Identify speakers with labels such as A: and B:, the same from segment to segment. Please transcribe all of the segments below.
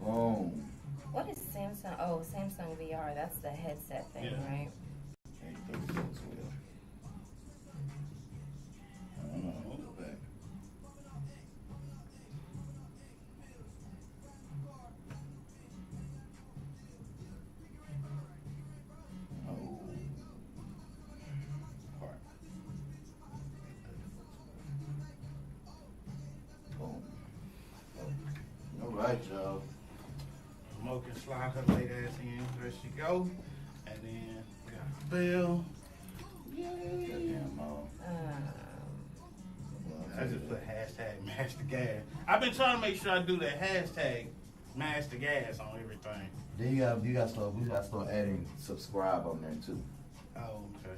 A: Boom.
B: What is Samsung? Oh, Samsung VR. That's the headset thing, right?
A: Right, y'all.
C: Mo can slide her late ass in. There she go. And then we got the bell. Yay.
A: Goddamn, Mo.
C: I just put hashtag MashThaGas. I've been trying to make sure I do that hashtag MashThaGas on everything.
A: Then we got to start adding subscribe on there too.
C: Oh, okay.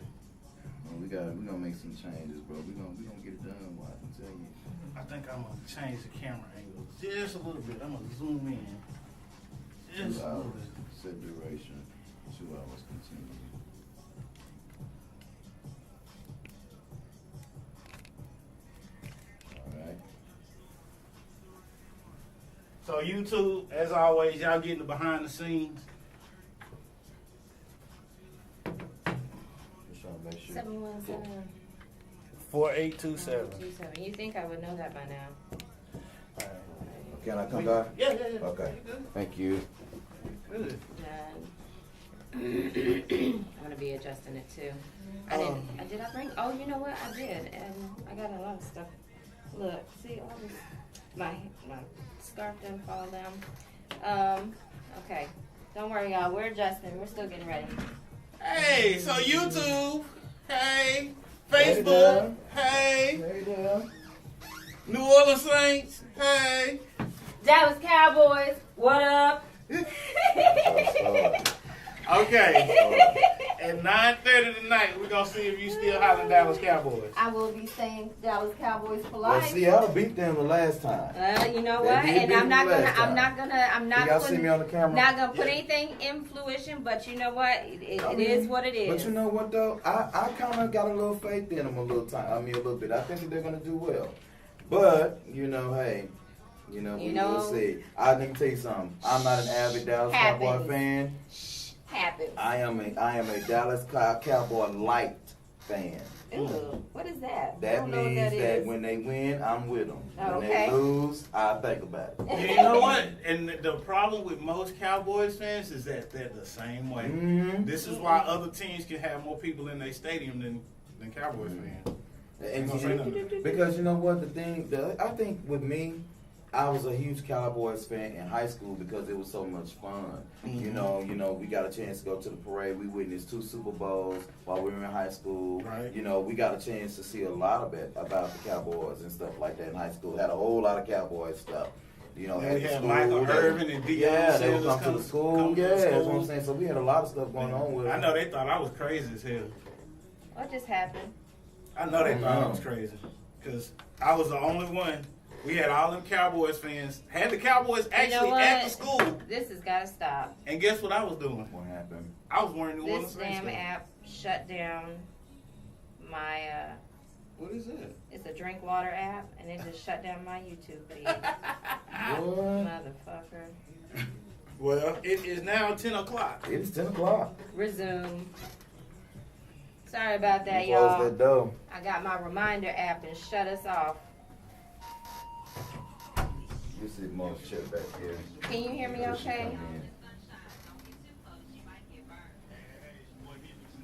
A: We gonna make some changes, bro. We gonna get it done. Boy, I can tell you.
C: I think I'm gonna change the camera angle just a little bit. I'm gonna zoom in. Just a little bit.
A: Set duration. 2 hours continue. All right.
C: So YouTube, as always, y'all getting the behind the scenes.
A: Just trying to make sure.
B: 717.
C: 4827.
B: 227. You think I would know that by now?
A: Can I come back?
C: Yeah.
A: Okay. Thank you.
C: Good.
B: I'm gonna be adjusting it too. Did I bring? Oh, you know what? I did, and I got a lot of stuff. Look, see all this. My scarf didn't fall down. Okay. Don't worry, y'all. We're adjusting. We're still getting ready.
C: Hey, so YouTube. Hey. Facebook. Hey.
A: Hey there.
C: New Orleans Saints. Hey.
B: Dallas Cowboys. What up?
C: Okay. At 9:30 tonight, we're gonna see if you still hollering Dallas Cowboys.
B: I will be saying Dallas Cowboys for
A: Well,
B: life.
A: Seattle beat them the last time.
B: You know
A: They
B: what?
A: did
B: And
A: beat
B: I'm not
A: them last
B: gonna,
A: time.
B: I'm not
A: Y'all
B: putting,
A: see me on the camera?
B: not gonna put anything in fruition. But you know what? It is what it is.
A: But you know what though? I kind of got a little faith in them a little bit. I think that they're gonna do well. But you know, hey, we will see. Let me tell you something. I'm not an avid Dallas Cowboy fan.
B: Happens.
A: I am a Dallas Cowboy light fan.
B: Ooh, what is that?
A: That means that when they win, I'm with them. When they lose, I think about it.
C: You know what? And the problem with most Cowboys fans is that they're the same way.
A: Mm-hmm.
C: This is why other teams can have more people in their stadium than Cowboys fans.
A: And because you know what, I think with me, I was a huge Cowboys fan in high school because it was so much fun. Mm-hmm. You know, we got a chance to go to the parade. We witnessed 2 Super Bowls while we were in high school.
C: Right.
A: You know, we got a chance to see a lot of it about the Cowboys and stuff like that in high school. Had a whole lot of Cowboys stuff. You know,
C: we had Michael Irvin and Deion
A: they would come to the school. That's what I'm saying. So we had a lot of stuff going on with it.
C: I know they thought I was crazy as hell.
B: What just happened?
C: I know they thought I was crazy because I was the only one. We had all them Cowboys fans. Had the Cowboys actually at the school.
B: This has got to stop.
C: And guess what I was doing?
A: What happened?
C: I was wearing New Orleans
B: This
C: Saints.
B: damn app shut down my.
C: What is it?
B: It's a drink water app, and it just shut down my YouTube feed.
A: What?
B: Motherfucker.
C: Well, it is now 10 o'clock.
A: It's 10 o'clock.
B: Resume. Sorry about that,
A: Close
B: y'all.
A: that door.
B: I got my reminder app and shut us off.
A: You see most shit back here.
B: Can you hear me okay?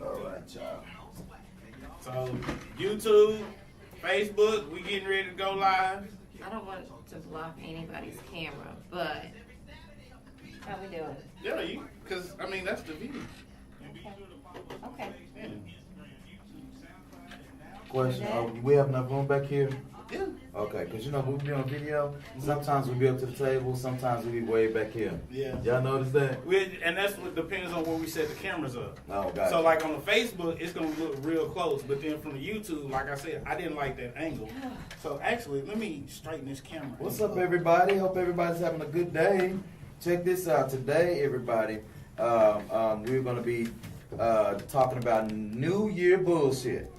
A: All right, y'all.
C: So, YouTube, Facebook, we getting ready to go live.
B: I don't want to block anybody's camera, but how we doing?
C: Yeah, because, I mean, that's the view.
B: Okay.
C: Yeah.
A: Question, we have enough room back here?
C: Yeah.
A: Okay, because you know, when we be on video, sometimes we be up to the table, sometimes we be way back here.
C: Yeah.
A: Y'all notice that?
C: And that's what depends on where we set the cameras up.
A: Oh, gotcha.
C: So, like on the Facebook, it's going to look real close. But then from the YouTube, like I said, I didn't like that angle. So, actually, let me straighten this camera.
A: What's up, everybody? Hope everybody's having a good day. Check this out. Today, everybody, we're going to be talking about New Year bullshit.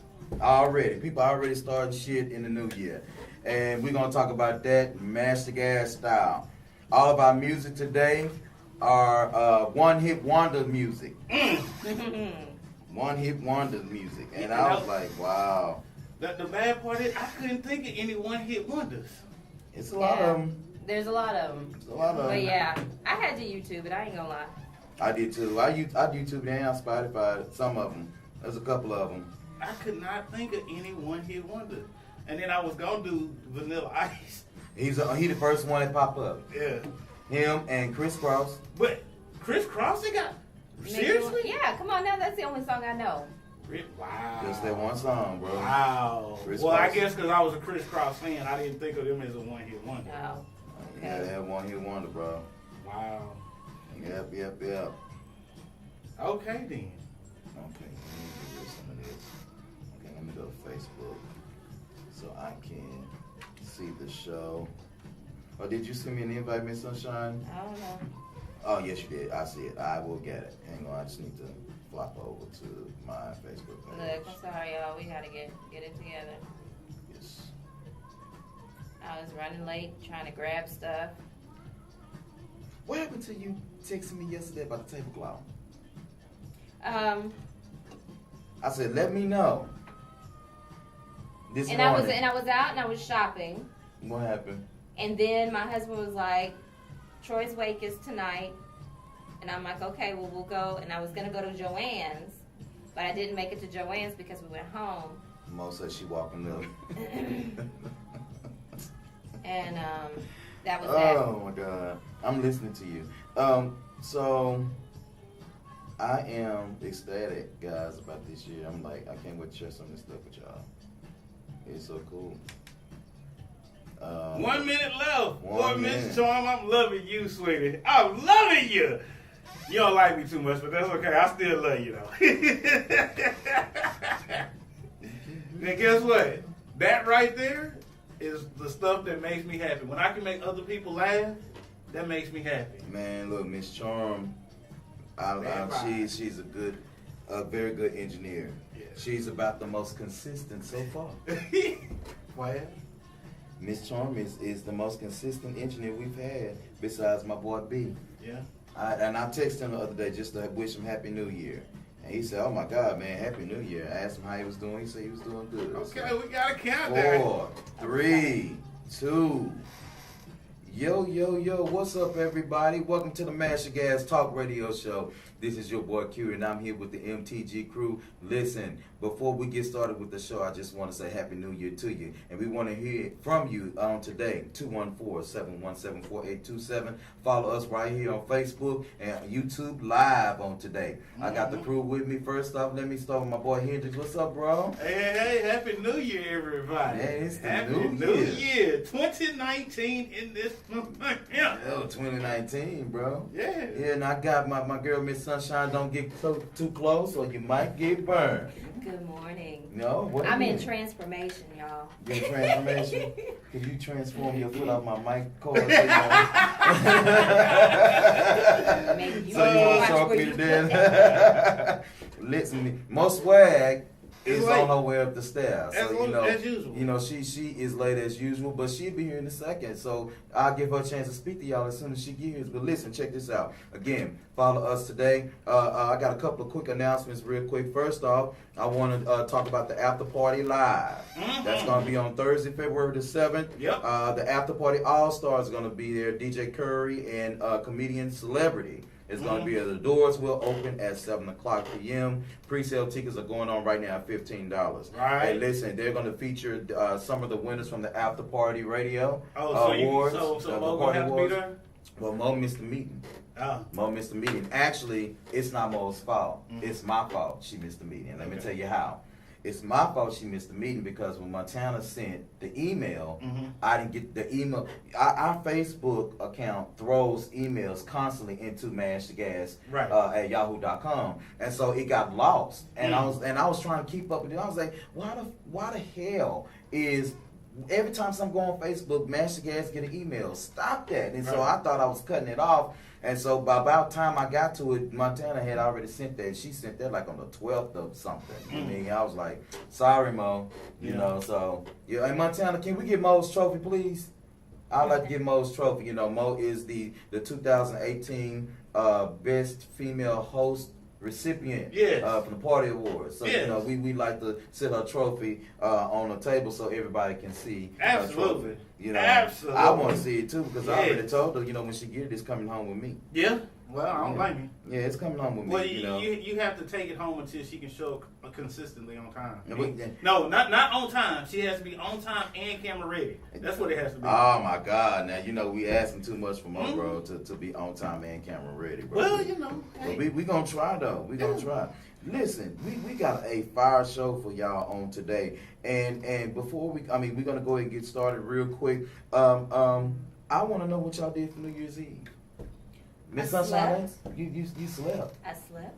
A: Already. People already starting shit in the new year. And we're going to talk about that MashThaGas style. All of our music today are one-hit wonder music. One-hit wonder music. And I was like, wow.
C: The bad part is I couldn't think of any one-hit wonders.
A: It's a lot of them.
B: There's a lot of them.
A: There's a lot of them.
B: But yeah, I had to YouTube it. I ain't gonna lie.
A: I did too. I YouTube and I Spotify some of them. There's a couple of them.
C: I could not think of any one-hit wonder. And then I was gonna do Vanilla Ice.
A: He the first one that popped up.
C: Yeah.
A: Him and Chris Cross.
C: But Chris Cross, they got
B: Maybe
C: seriously?
B: Yeah, come on now. That's the only song I know.
C: Wow.
A: Just that one song, bro.
C: Wow.
A: Chris
C: well,
A: Cross.
C: I guess because I was a Chris Cross fan, I didn't think of them as a one-hit wonder.
B: No.
A: Yeah, they had one hit wonder, bro.
C: Wow.
A: Yep.
C: Okay then.
A: Okay, let me do some of this. Okay, let me go to Facebook so I can see the show. Oh, did you send me an invite, Miss Sunshine?
B: I don't know.
A: Oh, yes, you did. I see it. I will get it. Hang on, I just need to flop over to my Facebook page.
B: Look, I'm sorry, y'all. We gotta get it together.
A: Yes.
B: I was running late, trying to grab stuff.
A: What happened to you texting me yesterday about the tablecloth? I said, let me know. This
B: And
A: morning.
B: I was out and I was shopping.
A: What happened?
B: And then my husband was like, Troy's wake is tonight. And I'm like, okay, well, we'll go. And I was going to go to Joanne's, but I didn't make it to Joanne's because we went home.
A: Mo said she walking up.
B: And that was that.
A: Oh, my God. I'm listening to you. So, I am ecstatic, guys, about this year. I'm like, I can't wait to share some of this stuff with y'all. It's so cool.
C: 1 minute left.
A: 1
C: Boy,
A: minute.
C: Miss Charm, I'm loving you, sweetie. I'm loving you. You don't like me too much, but that's okay. I still love you, though. And guess what? That right there is the stuff that makes me happy. When I can make other people laugh, that makes me happy.
A: Man, look, Miss Charm, she's a very good engineer.
C: Yeah.
A: She's about the most consistent so far.
C: Well,
A: Miss Charm is the most consistent engineer we've had besides my boy B.
C: yeah.
A: I texted him the other day just to wish him Happy New Year. And he said, oh my God, man, Happy New Year. I asked him how he was doing. He said he was doing good.
C: Okay,
A: So,
C: we got a countdown.
A: 4, 3, 2. Yo, what's up, everybody? Welcome to the MashThaGas Talk Radio Show. This is your boy Q, and I'm here with the MTG crew. Listen, before we get started with the show, I just want to say Happy New Year to you. And we want to hear from you on today, 214-717-4827. Follow us right here on Facebook and YouTube Live on today. I got the crew with me. First off, let me start with my boy Hendrix. What's up, bro?
C: Hey, Happy New Year, everybody.
A: Yeah, it's the
C: Happy
A: New Year.
C: Year. 2019 in this month.
A: Yo, 2019, bro.
C: Yeah.
A: Yeah, and I got my girl, Miss Sunshine. Don't get too close or you might get burned.
B: Good morning.
A: No, what?
B: I'm in transformation, y'all.
A: You in transformation? Can you transform your foot off my mic cord?
B: Maybe you
A: So you
B: can
A: want to
B: watch
A: show up
B: where
A: me
B: you
A: today? Listen, most swag is
C: It's like-
A: on her way up the stairs.
C: As
A: So
C: as usual.
A: you know, she is late as usual, but she'll be here in a second. So I'll give her a chance to speak to y'all as soon as she gets here. But listen, check this out. Again, follow us today. I got a couple of quick announcements real quick. First off, I want to talk about the After Party Live. That's going to be on Thursday, February the 7th.
C: Yep.
A: The After Party All-Stars is going to be there. DJ Curry and comedian Celebrity. It's going to be the doors will open at 7 o'clock p.m. Pre-sale tickets are going on right now at $15.
C: Right.
A: Hey, listen, they're going to feature some of the winners from the After Party Radio
C: Awards.
A: Awards.
C: So
A: the
C: Mo
A: Party
C: gonna have to be
A: Awards.
C: there?
A: Well, Mo missed the meeting.
C: Oh.
A: Mo missed the meeting. Actually, it's not Mo's fault. It's my fault she missed the meeting. Let me tell you how. It's my fault she missed the meeting because when Montana sent the email, I didn't get the email. Our Facebook account throws emails constantly into MashThaGas
C: Right.
A: at yahoo.com, and so it got lost. And I was trying to keep up with it. I was like, why the hell is every time I'm going on Facebook, MashThaGas get an email? Stop that. And so I thought I was cutting it off. And so by about time I got to it, Montana had already sent that. She sent that like on the 12th of something. I mean, I was like, sorry, Mo. You know, so, yeah. Hey, Montana, can we get Mo's trophy, please? I like to give Mo's trophy. You know, Mo is the 2018 best female host recipient from the Party Awards. So you know, we like to sit her trophy on the table so everybody can see.
C: Absolutely.
A: Her trophy. You know,
C: Absolutely.
A: I want to see it too because I already told her. You know, when she get it, it's coming home with me.
C: Yeah. Well, I don't blame you.
A: Yeah, it's coming home with me.
C: Well,
A: you know,
C: you have to take it home until she can show consistently on time.
A: Yeah,
C: No, not on time. She has to be on time and camera ready. That's what it has to be.
A: Oh my God! Now you know we asking too much from her, bro, to be on time and camera ready, bro.
C: Well, you know,
A: but we gonna try though. We gonna try. Listen, we got a fire show for y'all on today, and before we're gonna go ahead and get started real quick. I want to know what y'all did for New Year's Eve. Miss Sunshine, you slept.
B: I slept.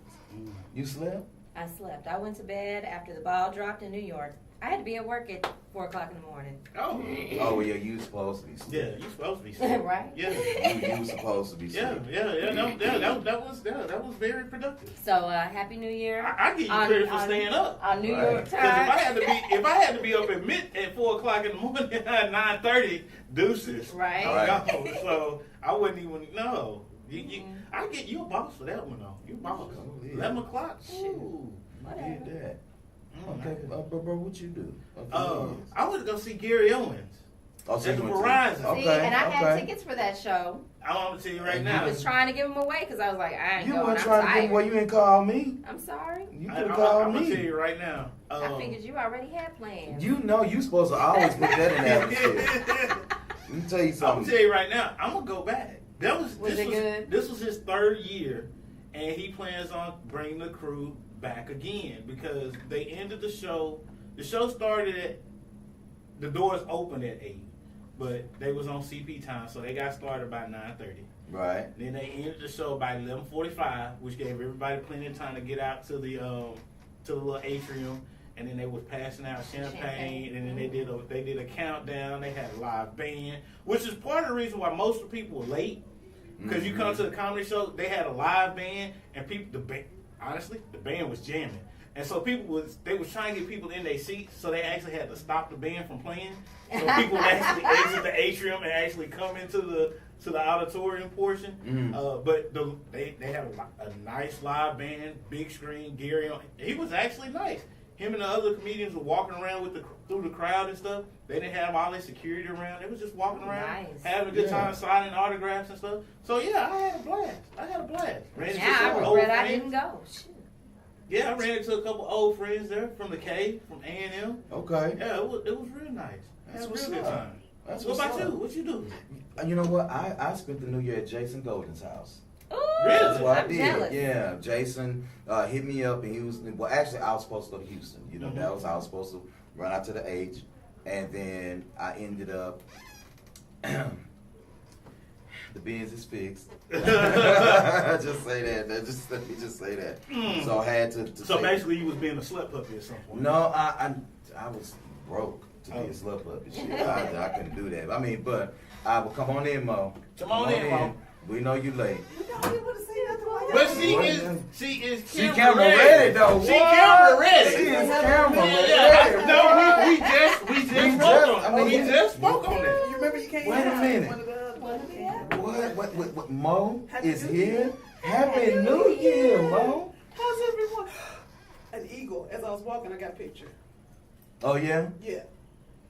A: You slept?
B: I slept. I went to bed after the ball dropped in New York. I had to be at work at 4 o'clock in the morning.
A: Oh yeah, you supposed to be sleeping.
C: Yeah, you supposed to be sleeping.
B: Right?
C: Yeah.
A: You was supposed to be sleeping.
C: That was very productive.
B: So Happy New Year.
C: I give you credit for staying up.
B: On New York time.
C: If I had to be up at 4 o'clock in the morning at 9:30, deuces.
B: Right.
A: Right.
C: No, so I wouldn't even know. I get you a boss for that one though. You boss. 11 o'clock. Ooh.
A: You did that. Okay, bro, what you do?
C: I went to go see Gary Owens
A: at
C: the Verizon.
A: Okay,
B: See, and I had tickets for that show.
C: I'm gonna tell you right now.
B: I was trying to give them away because I was like, I ain't going.
A: You weren't trying to give them away. You ain't call me.
B: I'm sorry.
A: You could have called
C: I'm
A: me.
C: gonna tell you right now.
B: I figured you already had plans.
A: You know you supposed to always put that in the atmosphere. Let me tell you something.
C: I'm gonna tell you right now. I'm gonna go back.
B: Was it good?
C: This was his 3rd year, and he plans on bringing the crew back again because they ended the show. The show started at, the doors opened at 8, but they was on CP time, so they got started by 9:30.
A: Right.
C: Then they ended the show by 11:45, which gave everybody plenty of time to get out to the little atrium, and then they was passing out champagne, and then they did a countdown. They had a live band, which is part of the reason why most of the people were late. Because you come to the comedy show, they had a live band, and honestly, the band was jamming. And so they was trying to get people in their seats, so they actually had to stop the band from playing. So people would actually exit the atrium and actually come into the auditorium portion. But they had a nice live band, big screen, Gary on. He was actually nice. Him and the other comedians were walking around through the crowd and stuff. They didn't have all their security around. They was just walking around, having a good time, signing autographs and stuff. So yeah, I had a blast.
B: I regret I didn't go. Shoot.
C: Yeah, I ran into a couple old friends there from the K, from A&M.
A: Okay.
C: Yeah, it was real nice.
A: That's
C: Had a
A: what's
C: real good
A: up.
C: time.
A: That's
C: What
A: what's
C: about
A: up.
C: you? What you do?
A: You know what? I spent the New Year at Jason Golden's house.
B: Ooh,
A: That's what I
B: I'm
A: did.
B: jealous.
A: Yeah, Jason hit me up, and he was actually I was supposed to go to Houston. You know, I was supposed to run out to the H, and then I ended up. The Benz is fixed. Just say that. Let me just say that. So I had to.
C: So basically, you was being a slut puppy at some point.
A: No, I was broke to be a slut puppy. Shit, I couldn't do that. I mean, but I will come on in, Mo.
C: Come on in, Mo.
A: We know you late.
C: But she is
A: camera ready though.
C: She camera ready.
A: She is camera ready.
C: Yeah. No, we just spoke on that.
D: You remember you came
A: Wait a minute. What? Mo is here. Happy New Year, Mo.
D: How's everyone? An eagle. As I was walking, I got a picture.
A: Oh yeah.
D: Yeah,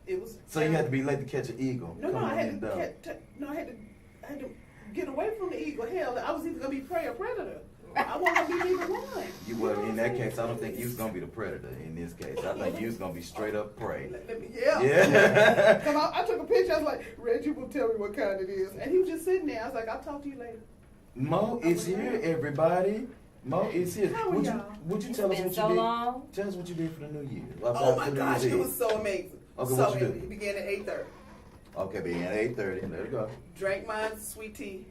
D: it was.
A: So you had to be late to catch an eagle.
D: No,
A: Come
D: I
A: on
D: had
A: in,
D: to.
A: though.
D: I had to get away from the eagle. Hell, I was either gonna be prey or predator. I wasn't gonna be neither one.
A: You were in that case. I don't think you was gonna be the predator in this case. I think you was gonna be straight up prey. Yeah.
D: Come on, I took a picture. I was like, Reggie will tell me what kind it is, and he was just sitting there. I was like, I'll talk to you later.
A: Mo is here, everybody. Mo is here.
D: How are y'all?
A: Would you tell us
B: Been
A: what
B: so
A: you did?
B: long.
A: Tell us what you did for the New Year.
D: Oh my gosh, it was so amazing.
A: Okay,
D: so
A: what you do?
D: It began at 8:30.
A: Okay, being at 8:30. There you go.
D: Drank my sweet tea.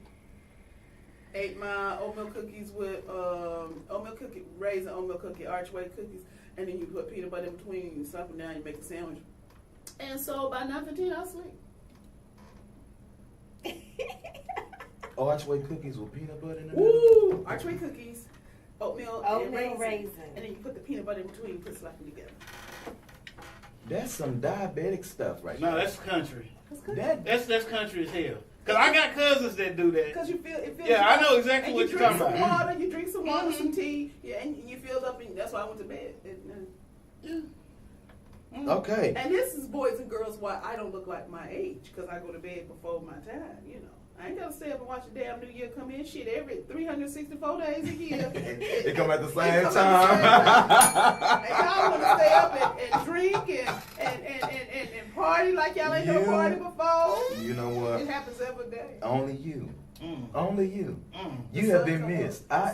D: Ate my oatmeal cookies with oatmeal cookie, raisin oatmeal cookie, archway cookies, and then you put peanut butter in between, you slap them down, you make a sandwich. And so by 9:15, I was asleep.
A: Archway cookies with peanut butter in them.
D: Woo! Archway cookies, oatmeal and
B: Oatmeal
D: raisin.
B: raisin.
D: And then you put the peanut butter in between, you put slap them together.
A: That's some diabetic stuff right
C: No,
A: there.
C: that's country.
A: That
C: That's country as hell. Cause I got cousins that do that.
D: Because it feels
C: Yeah, I know exactly what you're talking
D: some
C: about.
D: water, you drink some water, some tea, yeah, and you feel up, and that's why I went to bed.
A: okay.
D: And this is boys and girls why I don't look like my age, because I go to bed before my time, you know. I ain't got to stay up and watch the damn New Year come in. Shit, every 364 days a year.
A: It come at the same
D: come
A: time.
D: And y'all want to stay up and drink and party like y'all ain't no
A: You-
D: party before.
A: You know
D: It
A: what?
D: happens every day.
A: Only you.
C: Mm.
A: Only you.
C: Mm.
A: You
D: The
A: have
D: sun
A: been
D: come up.
A: missed.
D: The sun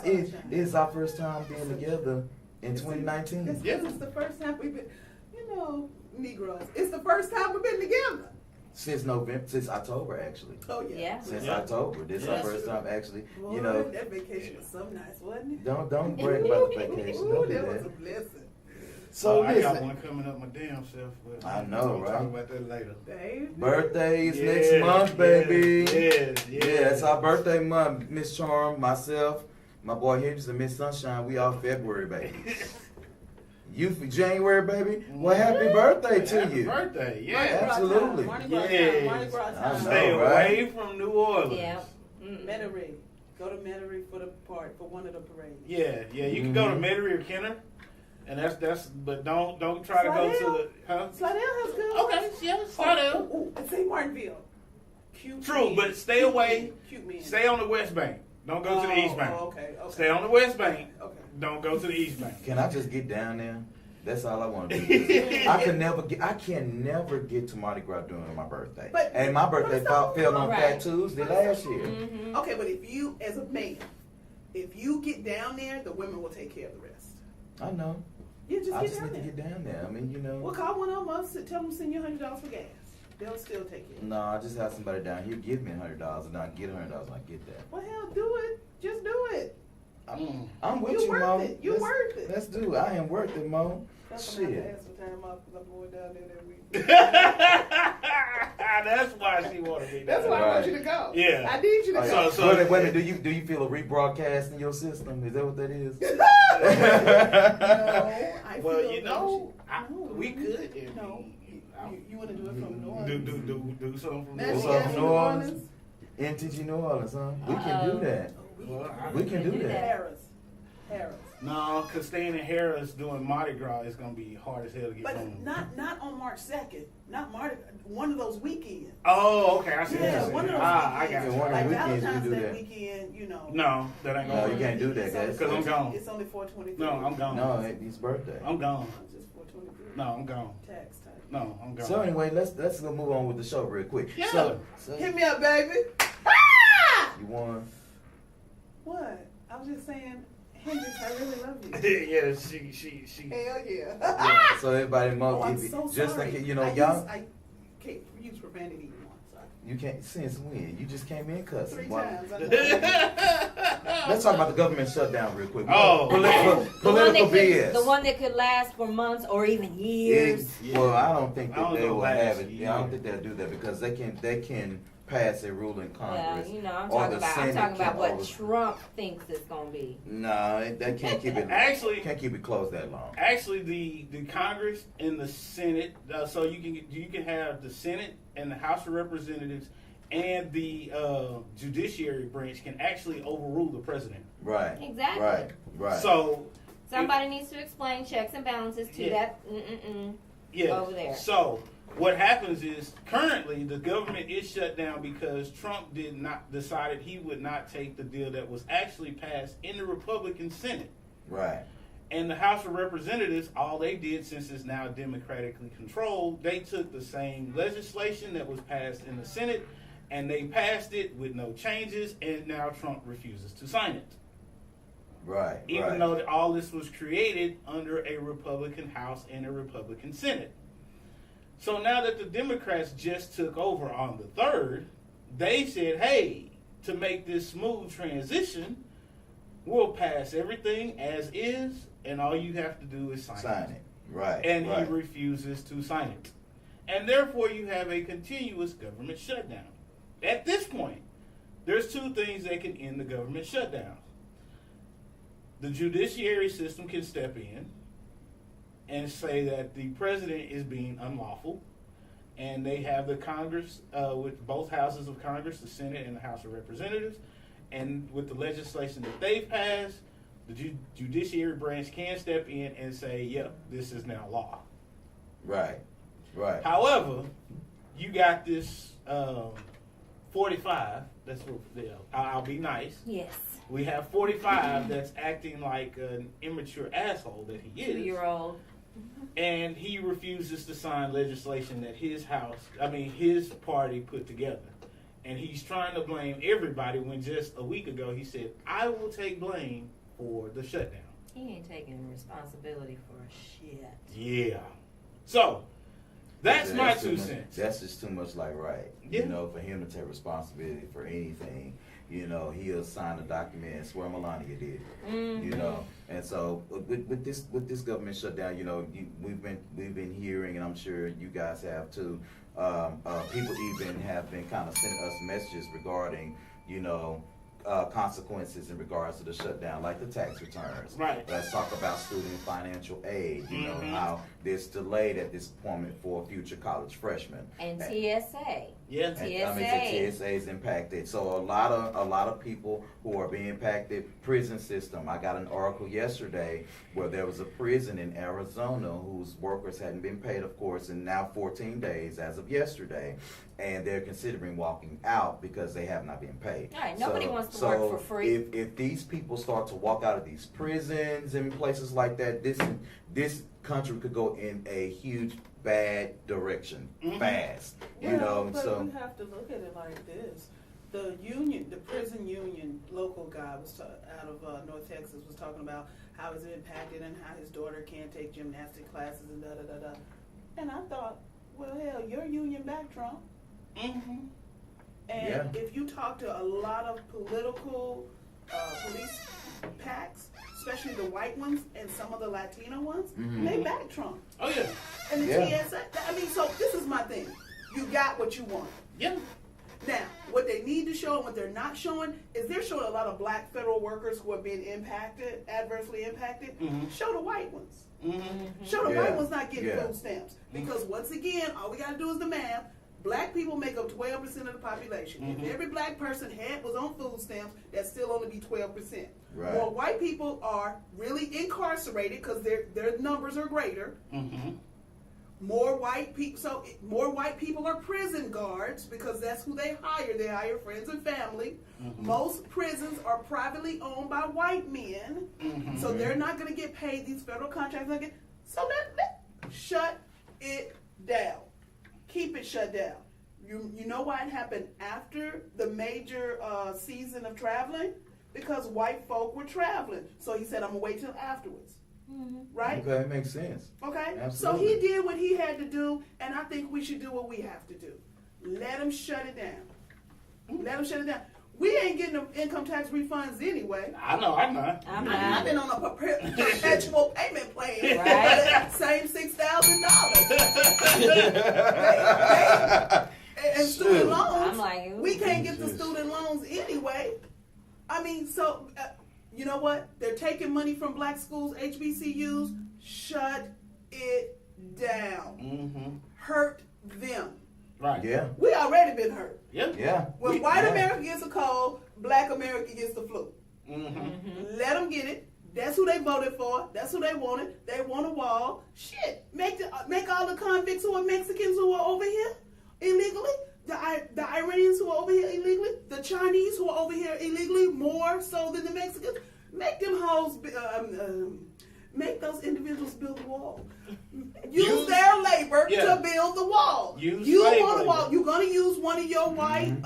A: It's
D: shine.
A: our first time being together in
D: This
A: 2019.
D: is the first time we've been, you know, Negroes. It's the first time we've been together.
A: Since October, actually.
D: Oh, yeah.
B: Yeah.
A: Since
C: Yeah.
A: October. This is
C: Yeah.
A: our first time, actually.
D: Boy,
A: You know,
D: that vacation was so nice, wasn't it?
A: don't brag about the vacation.
D: Ooh,
A: Don't do
D: that was a
A: that.
D: blessing.
A: So
C: I got
A: listen,
C: one coming up my damn self. But
A: I know,
C: we'll talk
A: right?
C: about that later.
D: Baby.
A: birthdays
C: Yeah,
A: next month, baby.
C: Yes,
A: Yeah, it's our birthday month. Miss Charm, myself, my boy Hendrix, and Miss Sunshine. We all February, baby. You for January, baby. Well, happy birthday to
C: Happy
A: you.
C: birthday, yeah.
D: Mardi Gras
A: Absolutely.
D: time, Mardi Gras
C: Yes.
D: time, Mardi Gras
A: I
D: time.
A: know.
C: Stay
A: right?
C: away from New Orleans.
B: Yeah. Mm.
D: Metairie. Go to Metairie for the part for one of the parades.
C: Yeah. You can go to
A: Mhm.
C: Metairie or Kenner, and but don't try to go to
D: Slidell?
C: the huh?
D: Slidell has good.
C: Okay, yeah, Slidell.
D: Oh, and St. Martinville. Cute.
C: True,
D: men.
C: but stay
D: Cute
C: away.
D: men. Cute men.
C: Stay on the West Bank. Don't go to the East Bank.
D: Oh, okay.
C: Stay on the West Bank.
D: Okay.
C: Don't go to the East Bank.
A: Can I just get down there? That's all I want to do. I can never get to Mardi Gras during my birthday.
D: But-
A: And my birthday
D: but it's not-
A: fell on
B: Right.
A: Fat Tuesday last year.
B: Mm-hmm.
D: Okay, but if you, as a man, if you get down there, the women will take care of the rest.
A: I know.
D: You just
A: I
D: get
A: just
D: down
A: need to
D: there.
A: get down there. I mean, you know.
D: Well, call one of them, tell them to send you $100 for gas. They'll still take it.
A: No, I just have somebody down here give me $100 and I get $100 when I get that.
D: Well, hell, do it. Just do it.
A: I'm with
D: You
A: you,
D: worth
A: Mo.
D: it. You worth it.
A: Let's do it. I am worth it, Mo.
D: That's when I have
A: Shit.
D: to ask for time off because I'm going down there that week.
C: That's why she wanted me.
D: That's why I want you to go.
C: Yeah.
D: I need you to
A: Oh,
D: go.
A: yeah.
C: So-
A: wait a minute, do you feel a rebroadcast in your system? Is that what that is?
D: No, I
C: Well,
D: feel
C: you know,
D: no,
C: we could. If
D: No.
C: we-
D: You want to do it from New Orleans?
C: do something from New
D: That's
A: What's
C: Orleans.
A: up,
D: yes,
A: New Orleans? NTG New Orleans, huh? We can do that.
C: Well,
A: We can do that.
D: Harris.
C: No, because staying in Harris doing Mardi Gras is gonna be hard as hell to get
D: But
C: home.
D: not on March 2nd. Not March. One of those weekends.
C: Oh, okay. I see. what
D: Yeah,
C: you're saying.
D: one of those
C: I got
D: weekends.
C: you.
A: one of
D: Like
A: the weekends
D: Valentine's
A: we do
D: Day
A: that.
D: weekend, you know.
C: No, that ain't
A: No,
C: gonna
A: you
C: work.
A: can't do that,
D: It's
A: guys.
D: only-
C: 'Cause I'm gone.
D: It's only 423.
C: No, I'm gone.
A: No, it's his birthday.
C: I'm gone.
D: It's just 423.
C: No, I'm gone.
D: Tax time.
C: No, I'm gone.
A: So anyway, let's move on with the show real quick.
C: Yeah.
A: So
D: Hit me up, baby.
A: you won.
D: What? I was just saying, Hendrix, I really love you.
C: Yeah, she.
D: Hell yeah.
A: Yeah, so everybody, Mo,
D: Oh, I'm
A: if it-
D: so
A: just
D: sorry.
A: like you know,
D: I
A: y'all,
D: I can't use profanity anymore. Sorry.
A: you can't since when you just came in cussing.
D: 3
A: Why-
D: times. I know.
A: Let's talk about the government shutdown real quick.
C: Oh.
A: Political BS.
B: The one that could last for months or even years.
C: Yeah.
A: Well, I don't think
C: I
A: that
C: don't
A: they
C: know
A: will
C: last
A: have it.
C: year.
A: I don't think they'll do that because they can pass a rule in
B: Yeah,
A: Congress.
B: you know, I'm
A: or
B: talking
A: the
B: about
A: Senate can
B: what
A: over-
B: Trump thinks it's gonna be.
A: No, they can't keep it.
C: Actually-
A: can't keep it closed that long.
C: Actually, the Congress and the Senate, so you can have the Senate and the House of Representatives and the judiciary branch can actually overrule the president.
A: Right.
B: Exactly.
A: Right.
C: So
B: Somebody needs to explain checks and balances to
C: Yeah.
B: that
C: yeah.
B: over there.
C: So what happens is currently the government is shut down because Trump decided he would not take the deal that was actually passed in the Republican Senate.
A: Right.
C: And the House of Representatives, all they did, since it's now democratically controlled, they took the same legislation that was passed in the Senate and they passed it with no changes, and now Trump refuses to sign it.
A: Right.
C: Even
A: right.
C: though all this was created under a Republican House and a Republican Senate. So now that the Democrats just took over on the 3rd, they said, hey, to make this smooth transition, we'll pass everything as is, and all you have to do is sign
A: it. Right.
C: And
A: right.
C: he refuses to sign it. And therefore you have a continuous government shutdown. At this point, there's 2 things that can end the government shutdown. The judiciary system can step in, and say that the president is being unlawful. And they have the Congress, with both houses of Congress, the Senate and the House of Representatives, and with the legislation that they've passed, the judiciary branch can step in and say, yep, this is now law.
A: Right.
C: However, you got this 45, that's what, I'll be nice.
B: Yes.
C: We have 45 that's acting like an immature asshole that he is.
B: 2-year-old.
C: And he refuses to sign legislation that his party put together. And he's trying to blame everybody when just a week ago he said, I will take blame for the shutdown.
B: He ain't taking responsibility for shit.
C: Yeah. So, that's my 2 cents.
A: That's just too much like
C: Yeah.
A: for him to take responsibility for anything. He'll sign a document and swear Melania did.
B: Mm-hmm.
A: And so with this government shutdown, we've been hearing, and I'm sure you guys have too. People even have been kind of sending us messages regarding, consequences in regards to the shutdown, like the tax returns.
C: Right.
A: Let's talk about student financial aid. How this delayed at this point for future college freshmen.
B: And TSA.
C: Yeah.
A: TSA is impacted. So a lot of people who are being impacted. Prison system. I got an article yesterday where there was a prison in Arizona whose workers hadn't been paid, of course, in now 14 days as of yesterday, and they're considering walking out because they have not been paid.
B: All right. Nobody wants to work for free.
A: If these people start to walk out of these prisons and places like that, this country could go in a huge bad direction fast.
D: But you have to look at it like this. The prison union local guy out of North Texas was talking about how it's impacted and how his daughter can't take gymnastic classes and da-da-da-da. And I thought, well, hell, your union back, Trump.
C: Mm-hmm.
D: And if you talk to a lot of political police packs, especially the white ones and some of the Latino ones, they back Trump.
C: Oh, yeah.
D: And the TSA, so this is my thing. You got what you want.
C: Yeah.
D: Now, what they need to show and what they're not showing is they're showing a lot of black federal workers who are being adversely impacted. Show the white ones. Show the white ones not getting food stamps. Because once again, all we got to do is the math. Black people make up 12% of the population. If every black person was on food stamps, that'd still only be 12%.
A: Right.
D: More white people are really incarcerated because their numbers are greater. More white people are prison guards because that's who they hire. They hire friends and family. Most prisons are privately owned by white men, so they're not going to get paid. These federal contracts so shut it down. Keep it shut down. You know why it happened after the major season of traveling? Because white folk were traveling. So he said, I'm going to wait till afterwards. Right?
A: Okay, makes sense.
D: Okay?
A: Absolutely.
D: So he did what he had to do, and I think we should do what we have to do. Let him shut it down. Let him shut it down. We ain't getting the income tax refunds anyway.
C: I know.
D: I've been on a perpetual payment plan.
B: Right.
D: Same $6,000. And student loans.
B: I'm like,
D: we can't get the student loans anyway. I mean, so you know what? They're taking money from black schools, HBCUs. Shut it down. Hurt them.
C: Right.
A: Yeah.
D: We already been hurt.
C: Yep.
A: Yeah.
D: When white America gets a cold, black America gets the flu. Let them get it. That's who they voted for. That's who they wanted. They want a wall. Shit. Make all the convicts who are Mexicans who are over here illegally, the Iranians who are over here illegally, the Chinese who are over here illegally more so than the Mexicans. Make them hoes, make those individuals build a wall. Use their labor to build the wall. You want a wall. You're gonna use one of your white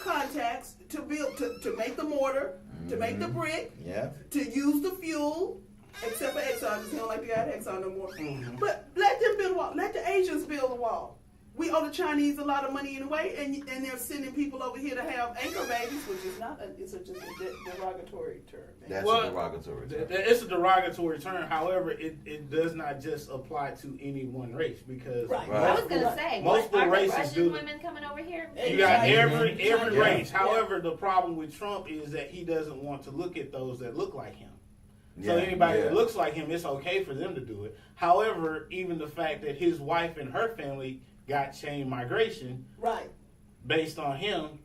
D: contacts to build to make the mortar, to make the brick, to use the fuel. Except for Exxon, because he don't like the guy at Exxon no more. But let them build a wall. Let the Asians build a wall. We owe the Chinese a lot of money anyway, and they're sending people over here to have anchor babies, which is not it's just a derogatory term.
A: That's a derogatory term.
C: It's a derogatory term. However, it does not just apply to any one race because
B: I was gonna say,
C: multiple
B: are
C: races
B: Russian women coming over here?
C: You got every race. However, the problem with Trump is that he doesn't want to look at those that look like him. So
A: Yeah,
C: anybody
A: yeah.
C: that looks like him, it's okay for them to do it. However, even the fact that his wife and her family got chain migration
D: Right.
C: based on him,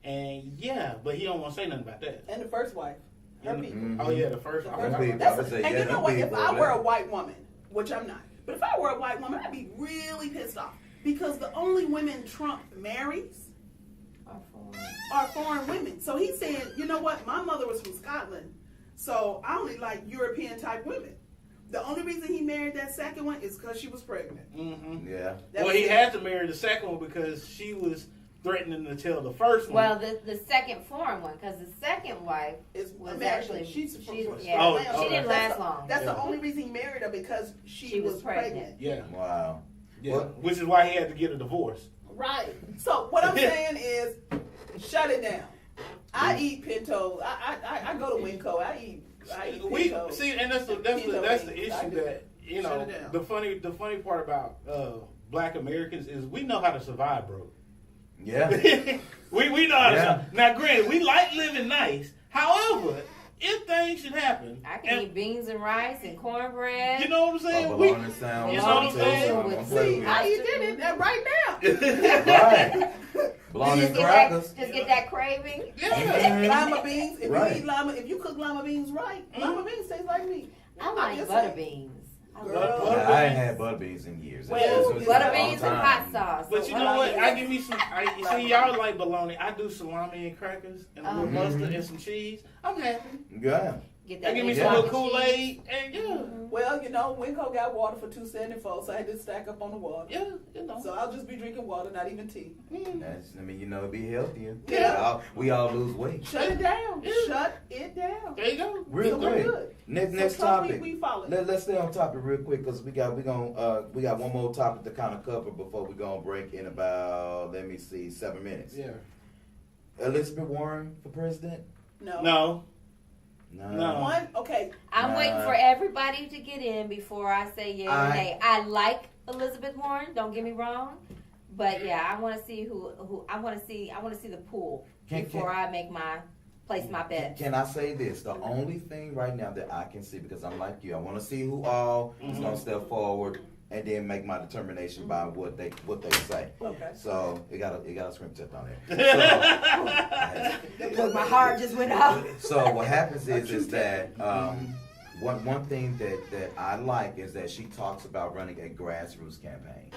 C: and yeah, but he don't want to say nothing about that.
D: And the first wife. Her
C: And-
D: people.
C: Oh yeah, the first.
D: The
C: I
D: first
C: forgot
A: people.
C: about
D: That's
A: I would say,
D: and
A: yeah,
D: you know
A: them
D: what? If
A: people
D: I
A: are
D: were a
A: black.
D: white woman, which I'm not, but if I were a white woman, I'd be really pissed off because the only women Trump marries are foreign women. So he's saying, you know what? My mother was from Scotland, so I only like European type women. The only reason he married that second one is because she was pregnant.
C: Mm-hmm.
A: Yeah.
D: That
C: Well,
D: was
C: he
D: it.
C: had to marry the second one because she was threatening to tell the first one.
B: Well, the second foreign one, because the second wife
D: Is
B: was
D: American.
B: actually
D: She's from
B: yeah,
C: Oh,
B: she
C: okay.
B: didn't
D: That's
B: last
D: the-
B: long.
D: That's the
C: Yeah.
D: only reason he married her because she
B: She was
D: was
B: pregnant.
D: pregnant.
C: yeah,
A: Wow.
C: yeah.
A: What?
C: Which is why he had to get a divorce.
D: Right. So what I'm saying is, shut it down. I eat pinto. I go to Winco. I eat
C: We
D: pinto.
C: see, and that's the
D: Pinto
C: issue
D: wings. I do.
C: that you
D: Shut
C: know.
D: it down.
C: The funny part about Black Americans is we know how to survive, bro.
A: Yeah.
C: we know how to
A: Yeah.
C: survive. Now, granted, we like living nice. However, if things should happen,
B: I can eat beans and rice and cornbread.
C: you know what I'm saying?
A: Oh,
C: We,
A: bologna sandwich.
C: you know what I'm
A: I'll tell you
C: saying?
A: something,
B: With
A: I'm telling
D: See
A: you.
D: how you did it right now.
A: Right. Bologna
B: just
A: and
B: get
A: crackers.
B: that, just get that craving.
C: yeah.
D: Lima beans. If
A: Right.
D: you eat lima, if you cook lima beans right, lima beans taste like meat.
B: I
D: I'm
B: like
D: just
B: butter
D: saying.
B: beans. I
D: Girl.
B: love
C: Butter
A: I ain't
C: beans.
A: had butter beans in years.
D: Well,
A: It's
B: butter
A: a long
B: beans and
A: time.
B: hot sauce.
C: But you
B: So
C: know
B: I
C: what?
B: like
C: I
B: it.
C: give me some. You see, y'all like bologna. I do salami and crackers and a little
B: Mhm.
C: mustard and some cheese. I'm happy.
A: Yeah.
B: Get
C: They
B: that
C: give me
B: big
C: some little
B: block of cheese.
C: Kool-Aid and yeah,
D: Well, you know, Winco got water for $2.74, so I had to stack up on the water.
C: yeah, you know.
D: So I'll just be drinking water, not even tea.
A: That's, I mean, you know, be healthier.
D: Yeah.
A: We all lose weight.
D: Shut it down.
C: Yeah.
D: Shut it down.
C: There you go.
A: Real
D: So we're
A: quick.
D: good.
A: Next
D: So
A: topic.
D: we followed.
A: Let's stay on topic real quick because we got one more topic to kind of cover before we go on break in about 7 minutes.
C: Yeah.
A: Elizabeth Warren for president?
D: No.
C: No.
A: No.
D: One, okay.
B: I'm
A: Nah.
B: waiting for everybody to get in before I say yeah or
A: I-
B: nay. I like Elizabeth Warren. Don't get me wrong, but yeah, I want to see who I want to see. I want to see the pool before I make place my bet.
A: Can I say this? The only thing right now that I can see, because I'm like you, I want to see who all is going to step forward and then make my determination by what they say.
D: Okay.
A: So it got a screen tip on there.
B: Look, my heart just went out.
A: So what happens is that one thing that I like is that she talks about running a grassroots campaign.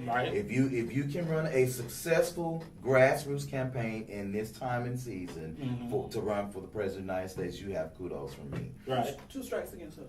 C: Right.
A: If you can run a successful grassroots campaign in this time and season to run for the president of the United States, you have kudos from me.
C: Right.
D: 2 strikes against her.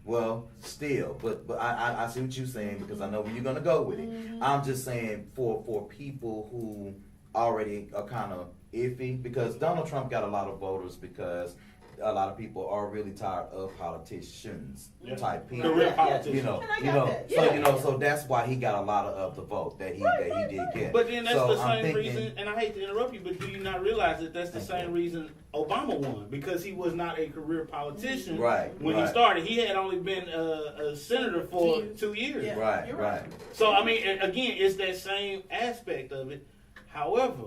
A: Well, still, but I see what you're saying because I know where you're gonna go with it. I'm just saying for people who already are kind of iffy because Donald Trump got a lot of voters because a lot of people are really tired of politicians type people.
C: Career
D: Yeah,
C: politicians.
A: You know,
D: And I got that. Yeah.
A: so that's why he got a lot of the vote that he did get.
C: But then that's
A: So
C: the
A: I'm
C: same
A: thinking-
C: reason, and I hate to interrupt you, but do you not realize that that's the same reason Obama won? Because he was not a career politician
A: Right,
C: when he
A: right.
C: started. He had only been a senator for 2 years.
D: Yeah.
A: Right,
D: You're
A: right.
D: right.
C: So, I mean, again, it's that same aspect of it. However,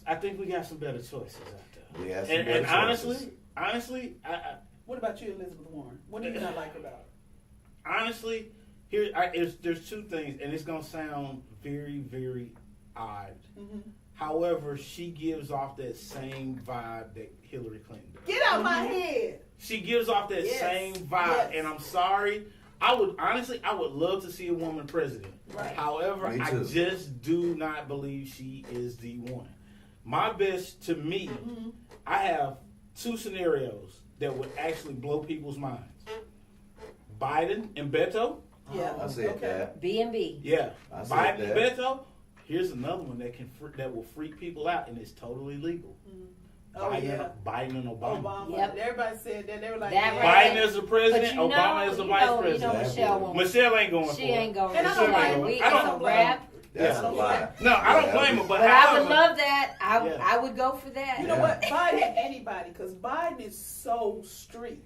C: I think we got some better choices out there.
A: We have some
C: And
A: better
C: honestly,
A: choices.
D: What about you, Elizabeth Warren? What do you not like about her?
C: honestly, there's 2 things, and it's gonna sound very, very odd.
D: Mm-hmm.
C: However, she gives off that same vibe that Hillary Clinton does.
D: Get out my head.
C: She gives off that
D: Yes.
C: same vibe,
D: Yes.
C: and I'm sorry. I would love to see a woman president.
D: Right.
C: However,
A: Me
C: I
A: too.
C: just do not believe she is the one. My best, to me, I have 2 scenarios that would actually blow people's minds. Biden and Beto.
D: Yeah.
A: I said that.
B: B&B.
C: Yeah.
A: I said
C: Biden and
A: that.
C: Beto. Here's another one that will freak people out, and it's totally legal.
D: Oh, yeah.
C: Biden and Obama.
D: Obama.
B: Yep.
D: Everybody said that. They were like,
B: That
D: yeah.
B: right.
C: Biden as the president,
B: But
C: Obama as the vice president.
B: Michelle won't.
C: Michelle ain't going for
B: She
C: it.
B: ain't going.
D: And I
B: She
D: don't
B: ain't
D: blame
B: going.
D: her.
B: We
C: I don't
B: it's a
C: blame
B: wrap.
A: That's
C: Yeah.
A: a lie.
C: No, I don't
A: Yeah.
C: blame her, but
B: But I
C: however,
B: would love that.
C: Yeah.
B: I would go for that.
D: You know
A: Yeah.
D: what? Biden, anybody, because Biden is so street.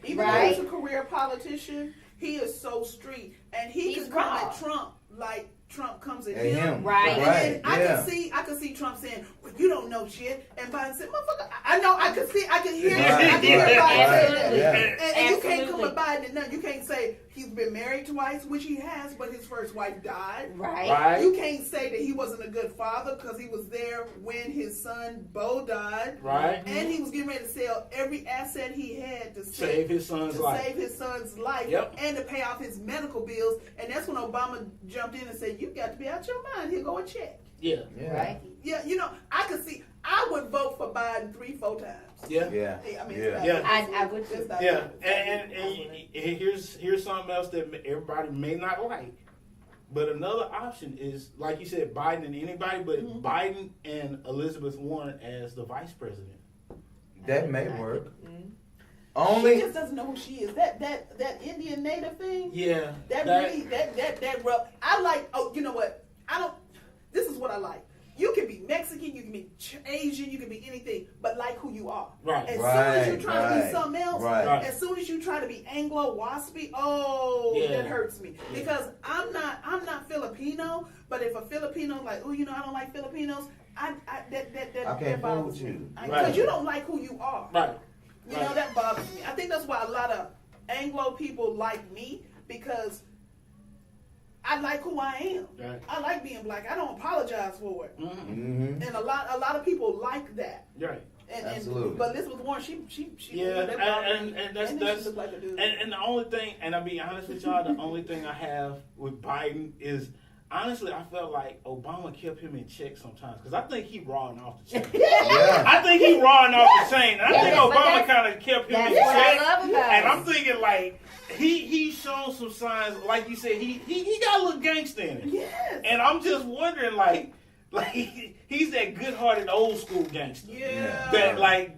D: Even though
B: Right.
D: he's a career politician, he is so street, and he
B: He's
D: can come
B: raw.
D: at Trump like Trump comes at
A: And
D: him.
B: Right.
D: And then I
A: yeah.
D: can see Trump saying, "Well, you don't know shit," and Biden said, "Motherfucker, I know. I can hear.
A: Right.
D: I can hear Biden say that."
B: Absolutely.
A: Yeah.
D: And you can't come
B: Absolutely.
D: with Biden and nothing. You can't say he's been married twice, which he has, but his first wife died.
B: Right.
C: Right.
D: You can't say that he wasn't a good father because he was there when his son Bo died.
C: Right.
D: And he was getting ready to sell every asset he had to
C: Save his son's life.
D: save his son's life
C: Yep.
D: and to pay off his medical bills. And that's when Obama jumped in and said, "You got to be out your mind. Here go a check."
C: Yeah.
A: Yeah.
B: Right.
D: Yeah, you know, I could see. I would vote for Biden 3-4 times.
C: Yeah.
A: Yeah.
D: I mean,
A: Yeah.
D: it's not-
B: I would
D: it's
B: too.
D: not-
C: Yeah, and here's something else that everybody may not like, but another option is, like you said, Biden and anybody, but Biden and Elizabeth Warren as the vice president.
A: That may work.
B: Mm-hmm.
D: She
A: Only
D: just doesn't know who she is. That Indian native thing.
C: Yeah,
D: That really that rub. I like. Oh, you know what? I don't. This is what I like. You can be Mexican, you can be Asian, you can be anything, but like who you are.
C: Right.
D: As soon as you
A: Right,
D: try to be
A: right,
D: something else,
A: right.
D: as soon as you try to be Anglo waspy,
C: Yeah.
D: that hurts me.
C: Yeah.
D: Because I'm not Filipino, but if a Filipino like, oh, you know, I don't like Filipinos, that
A: can't
D: bothers
A: fool
D: me.
A: you.
D: Because
C: Right.
D: you don't like who you are.
C: Right.
D: You know, that bothers me. I think that's why a lot of Anglo people like me, because I like who I am.
C: Right.
D: I like being black. I don't apologize for it.
A: Mm-hmm.
D: And a lot of people like that.
C: Right.
A: Absolutely.
D: But Elizabeth Warren, she
C: Yeah,
D: that bothered me.
C: and that's
D: then she looked like a dude.
C: and the only thing, and I'll be honest with y'all, the only thing I have with Biden is, honestly, I felt like Obama kept him in check sometimes, because I think he rawing off the chain.
A: Yeah.
C: I think he rawing off the chain. And I think
B: Yeah, but
C: Obama
B: that's-
C: kind of kept him
B: That's
C: in
B: what I
C: check.
B: love about
C: And
B: it.
C: I'm thinking, like, he's shown some signs, like you said, he got a little gangster in it.
D: Yes.
C: And I'm just wondering, like he's that good-hearted old school gangster
D: Yeah.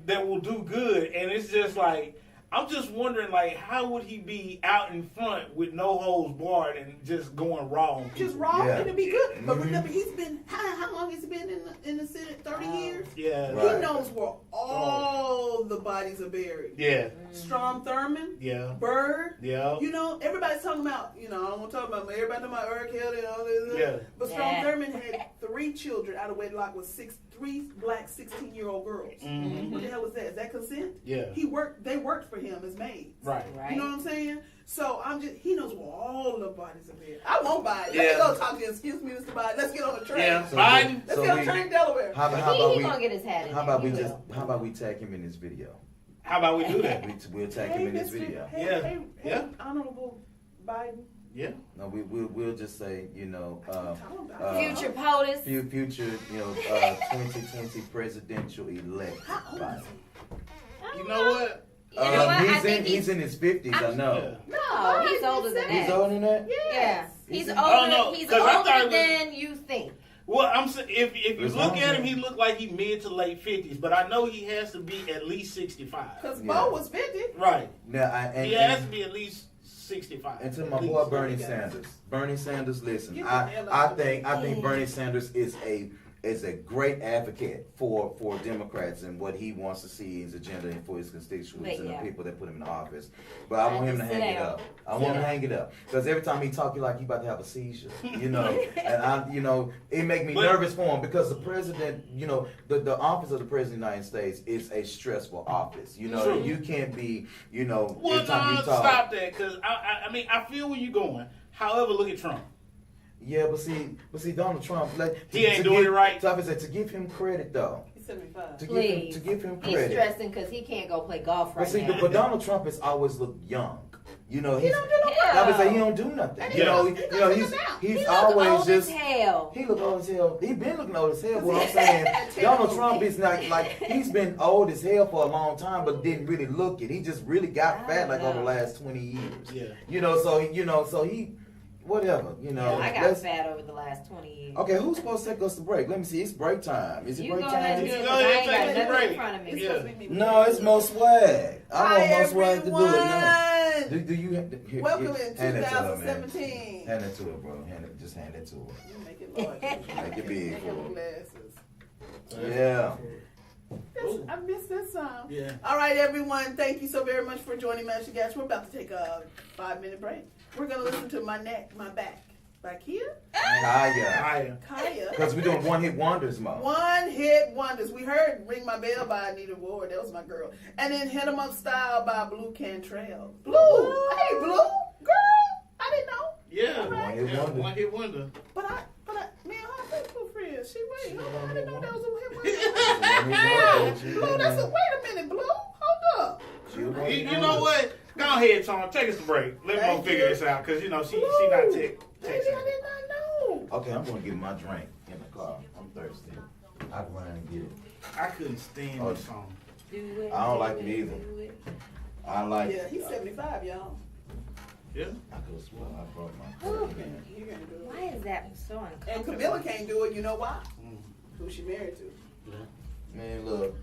C: that will do good. And it's just like, I'm just wondering, like, how would he be out in front with no holds barred and just going raw on people?
D: Just raw,
A: Yeah.
D: and it'd be good. But
A: Mhm.
D: remember, he's been how long has he been in the Senate? 30 years.
C: Yeah.
A: Right.
D: He knows where all the bodies are buried.
C: Yeah.
D: Strom Thurmond,
C: Yeah.
D: Bird.
C: Yeah.
D: You know, everybody's talking about, you know, I don't want to talk about, everybody talking about Eric Hill and all this.
C: Yeah.
D: But Strom
B: Yeah.
D: Thurmond had 3 children out of wedlock with 3 black 16-year-old girls.
C: Mhm.
D: What the hell was that? Is that consent?
C: Yeah.
D: They worked for him as maids.
C: Right.
B: Right.
D: You know what I'm saying? So he knows where all the bodies are buried. I won't buy it. Let
C: Yeah.
D: me go talk to him. Excuse me, Mr. Biden. Let's get on the train.
C: Yeah.
A: So
C: Biden.
D: Let's
A: So
D: get on
A: we-
D: the train to Delaware.
A: How
B: He
A: about we?
B: gonna get his hat in
A: How
B: there.
A: about we
B: He
A: just?
B: will.
A: How about we tag him in this video?
C: How about we do that?
A: We'll tag him in this video.
D: Hey,
C: Yeah.
D: hey,
C: Yeah.
D: Honorable Biden.
C: Yeah.
A: No, we'll just say, you know,
D: Tell him about it.
B: Future POTUS.
A: future, you know, 2020 presidential elect.
D: How old is
B: I
C: You
B: don't
C: know what?
B: You know what? I think
A: he's in his 50s. I know.
B: No, he's older than
A: He's
B: that.
A: older than that.
B: Yeah, he's
A: He's-
B: older.
C: Oh, no,
B: He's
C: 'cause I thought
B: older
C: it was-
B: than you think.
C: Well, I'm saying, if you
A: As
C: look
A: long
C: at
A: as-
C: him, he look like he mid to late 50s, but I know he has to be at least 65.
D: Because
A: Yeah.
D: Bo was 50.
C: Right.
A: Now,
C: He has to be at least 65.
A: and to my
C: At
A: boy
C: least.
A: Bernie Sanders. Bernie Sanders, listen.
D: Get the
A: I
D: hell out of
A: think
D: here.
A: Bernie Sanders is a great advocate for Democrats and what he wants to see his agenda and for his constituents
B: But
A: and
B: yeah.
A: the people that put him in office. But I want him to
B: Sit
A: hang it
B: down.
A: up. I want him to hang it up because every time he talk, he like he about to have a seizure. You know, and it make me
C: But-
A: nervous for him because the president, you know, the office of the president of the United States is a stressful office. You know,
C: True.
A: you can't be, you know,
C: Well,
A: every time
C: no,
A: you talk.
C: stop that, because I mean, I feel where you're going. However, look at Trump.
A: Yeah, but see, Donald Trump, like,
C: He ain't doing it right.
A: So I said to give him credit though,
D: He's 75.
B: Please.
A: to give him
B: He's
A: credit.
B: stressing because he can't go play golf
A: But
B: right
A: see,
B: now.
A: but Donald Trump has always looked young. You know,
D: He
A: he's.
D: don't do no
B: Yeah.
A: I would say he don't do nothing.
D: And
A: You know,
D: he doesn't
A: he's
D: come out.
A: he's
B: He look
A: always
B: old
A: just.
B: as hell.
A: He look old as hell. He been looking old as hell. What I'm saying,
D: Terrible.
A: Donald Trump is like he's been old as hell for a long time, but didn't really look it. He just really got
B: I
A: fat like over the
B: know.
A: last 20 years.
C: Yeah.
A: You know, so he, whatever. You know,
B: I got
A: let's-
B: fat over the last 20 years.
A: Okay, who's supposed to take us to break? Let me see. It's break time. Is it
B: You
A: break
B: go ahead
A: time?
B: and do
C: You
B: it
C: go
B: 'cause I
C: ahead
B: ain't
C: and
B: got
C: take a
B: nothing in
C: break.
B: front of me.
D: It's
C: Yeah.
D: supposed to be me.
A: No, it's more swag. I
D: Hi,
A: want more swag to do it. No.
D: everyone.
A: Do you have here,
D: Welcome
A: here,
D: in
A: hand it to her, man.
D: 2017.
A: Hand it to her, bro. Just hand it to her.
D: You make it large.
A: Make it big
D: Make
A: for
D: it
A: her.
D: glasses.
A: Yeah.
C: Ooh.
D: I missed that song.
C: Yeah.
D: All right, everyone. Thank you so very much for joining MashThaGas. We're about to take a 5-minute break. We're gonna listen to my back. By Kia?
A: Kaya.
D: Kaya.
A: Because we're doing one hit wonders, Mo.
D: One hit wonders. We heard Ring My Bell by Anita Ward. That was my girl. And then Hit 'em Up Style by Blue Cantrell. Blue. Hey, Blue. Girl. I didn't know.
C: Yeah,
D: Right.
C: one hit wonder.
D: But me and her Facebook friends. I didn't know that was a hit wonder. Blue, wait a minute, Blue. Hold up.
C: You know what? Go ahead, Tom. Take us a break. Let me go figure this out, because, you know, she not texting.
D: Baby, I did not know.
A: Okay, I'm going to get my drink in the car. I'm thirsty. I can run and get it.
C: I couldn't stand this song.
A: I don't like it either. I like
D: Yeah, he's 75, y'all.
C: Yeah.
A: I could have sworn I broke my
B: Ooh.
A: foot again.
D: You can't do it.
B: Why is that so uncomfortable?
D: And Camilla can't do it. You know why? Who she married to.
A: Man, look.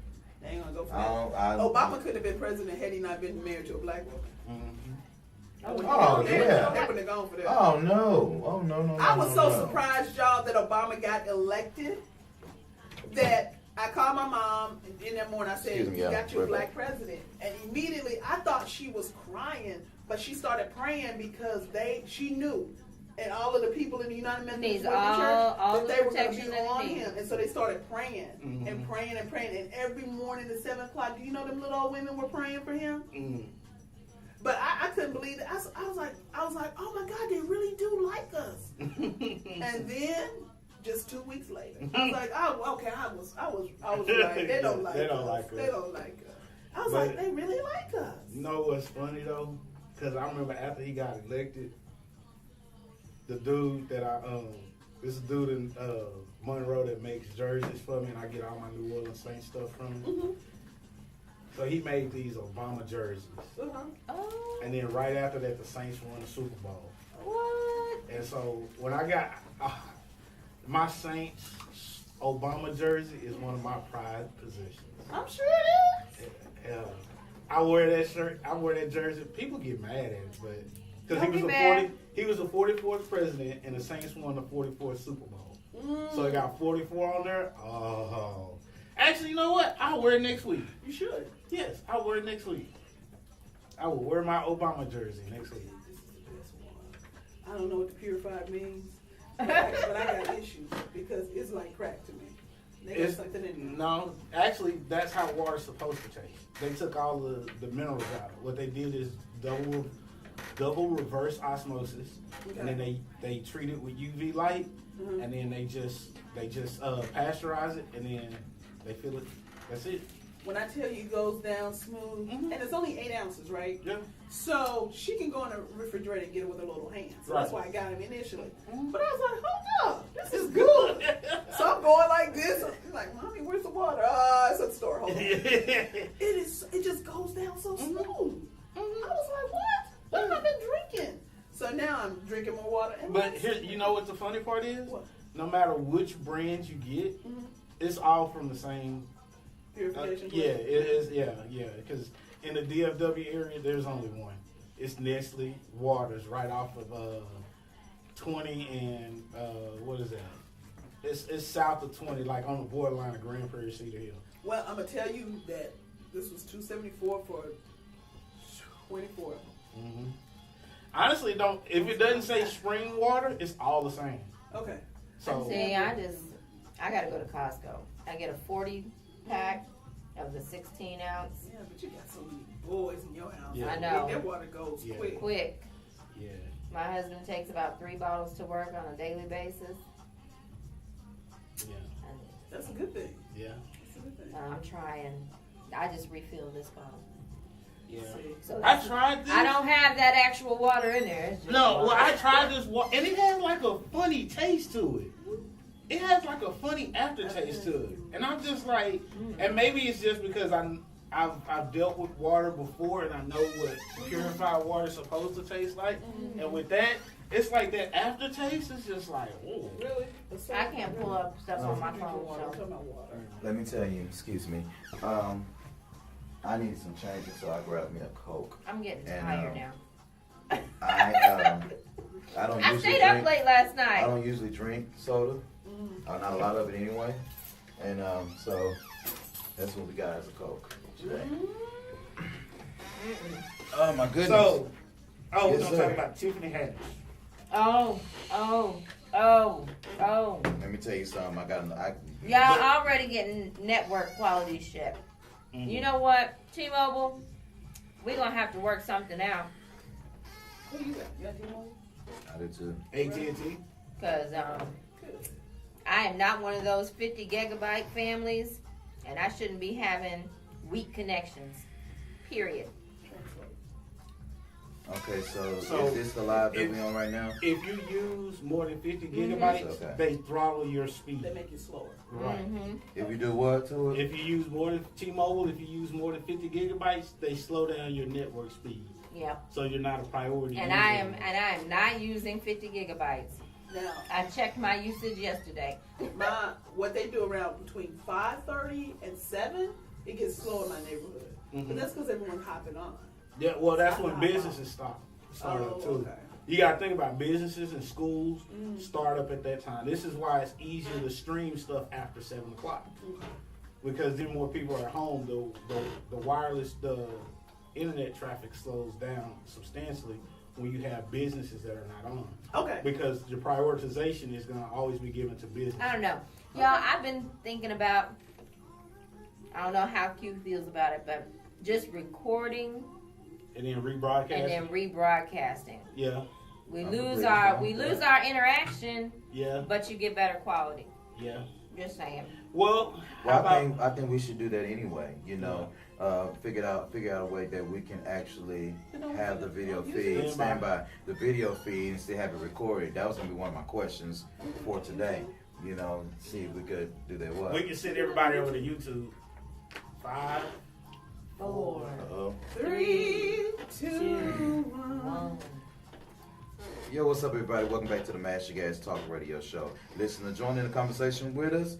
D: They ain't gonna go for
A: I
D: that.
A: don't,
D: Obama could have been president had he not been married to a black woman.
A: Oh,
D: They
A: yeah.
D: wouldn't have gone for that.
A: Oh, no. Oh, no.
D: I was so
A: no.
D: surprised, y'all, that Obama got elected that I called my mom and in that morning I said,
A: Excuse me,
D: you
A: yeah,
D: got your
A: right
D: black president. And immediately I thought she was crying, but she started praying because she knew. And all of the people in the United Methodist
B: Needs
D: Church
B: all
D: that
B: the
D: they were going to
B: protection
D: be
B: that
D: on
B: he needs.
D: him. And so they started praying and praying and praying. And every morning at 7 o'clock, do you know them little old women were praying for him? But I couldn't believe it. I was like, oh my God, they really do like us. And then just 2 weeks later, I was like, oh, okay, I was right. They don't like us. They don't like us. I was like, they really like us.
C: You know what's funny though? Because I remember after he got elected, the dude that this dude in Monroe that makes jerseys for me, and I get all my New Orleans Saints stuff from him. So he made these Obama jerseys.
B: Oh,
C: And then right after that, the Saints won the Super Bowl.
B: what?
C: And so when I got my Saints Obama jersey is one of my prized possessions.
D: I'm sure it is.
C: I wear that shirt. I wear that jersey. People get mad at it, but because he was the 44th president, and the Saints won the 44th Super Bowl. So it got 44 on there. Oh, actually, you know what? I'll wear it next week.
D: You should.
C: Yes, I'll wear it next week. I will wear my Obama jersey next week.
D: This is the best one. I don't know what the purified means, but I got issues because it's like crack to me. They got something in there.
C: No, actually, that's how water's supposed to taste. They took all the minerals out. What they did is double reverse osmosis, and then they treat it with UV light, and then they just pasteurize it, and then they fill it. That's it.
D: When I tell you it goes down smooth, and it's only 8 ounces, right?
C: Yeah.
D: So she can go in the refrigerator and get it with her little hands. So
C: Right.
D: that's why I got him initially. But I was like, hold up, this is good. So I'm going like this. I'm like, Mommy, where's the water? It's at the store. Hold on. It just goes down so smooth. I was like, what have I been drinking? So now I'm drinking more water.
C: But here, you know what the funny part is?
D: What?
C: No matter which brand you get, it's all from the same.
D: Purification.
C: Yeah, it is. Yeah. Because in the DFW area, there's only one. It's Nestle Waters, right off of 20 and what is that? It's south of 20, like on the borderline of Grand Prairie, Cedar Hill.
D: Well, I'm gonna tell you that this was $2.74 for 24.
C: Honestly, if it doesn't say spring water, it's all the same.
D: Okay.
C: So
B: See, I gotta go to Costco. I get a 40-pack of the 16 ounce.
D: Yeah, but you got so many boys in your house.
C: Yeah.
B: I know.
D: That water goes quick.
B: Quick.
C: yeah.
B: My husband takes about 3 bottles to work on a daily basis.
C: Yeah.
B: And,
D: That's a good thing.
C: Yeah.
D: That's a good thing.
B: I'm trying. I just refill this bottle.
C: Yeah.
B: So
C: I tried this.
B: I don't have that actual water in there. It's just
C: No, well,
B: water.
C: I tried this and it has like a funny taste to it. It has like a funny aftertaste to it, and I'm just like, and maybe it's just because I've dealt with water before and I know what purified water is supposed to taste like, and with that, it's like that aftertaste is just like, oh.
D: Really?
B: I can't pull up stuff on my phone.
D: I'm
B: So.
D: talking about water.
A: Let me tell you, excuse me. I need some changes, so I grabbed me a Coke.
B: I'm getting
A: And,
B: tired now.
A: I don't
B: I
A: usually
B: stayed up
A: drink.
B: late last
A: I
B: night.
A: don't usually drink soda. Not a lot of it anyway. And so that's what we got as a Coke today. Oh my goodness.
C: So, we're
A: Yes,
C: gonna
A: sir.
C: talk about Tiffany Haddish.
B: Oh.
A: Let me tell you something.
B: Y'all already getting network quality shit.
C: Mhm.
B: You know what? T-Mobile, we're going to have to work something out.
D: Who you got? You got T-Mobile?
A: I do too.
C: AT&T.
B: Because I am not one of those 50 gigabyte families, and I shouldn't be having weak connections. Period.
A: Okay, so
C: So,
A: is this the live that we on right now?
C: If you use more than 50 gigabytes,
A: Okay.
C: they throttle your speed.
D: They make you slower.
C: Right.
B: Mm-hmm.
A: If you do what to it?
C: If you use more than T-Mobile, if you use more than 50 gigabytes, they slow down your network speed.
B: Yep.
C: So you're not a priority.
B: And
C: user
B: I am
C: anymore.
B: not using 50 gigabytes.
D: Now,
B: I checked my usage yesterday.
D: what they do around between 5:30 and 7, it gets slow in my neighborhood.
C: Mhm.
D: But that's because everyone's hopping on.
C: Yeah, well, that's when businesses start up too.
D: Okay.
C: You got to think about businesses and schools start up at that time. This is why it's easier to stream stuff after 7 o'clock, because then more people are at home. The wireless, the internet traffic slows down substantially when you have businesses that are not on.
D: Okay.
C: Because your prioritization is going to always be given to business.
B: I don't know. Y'all, I've been thinking about, I don't know how Q feels about it, but just recording
C: And then rebroadcast.
B: and then rebroadcasting.
C: Yeah,
B: We
A: I'm
B: lose
A: completely
B: our
A: fine with that.
B: interaction,
C: yeah,
B: but you get better quality.
C: yeah.
B: Just saying.
C: Well, how
A: Well,
C: about
A: I think we should do that anyway. You know, figure out a way that we can actually have the video feed, stand by the video feed, and still have it recorded. That was gonna be one of my questions for today. You know, see if we could do that. What?
C: we can send everybody over to YouTube? 5,
B: 4,
A: Uh-oh.
D: 3, 2, 1.
B: 1.
A: Yo, what's up, everybody? Welcome back to the MashThaGas Talk Radio Show. Listen to join in the conversation with us,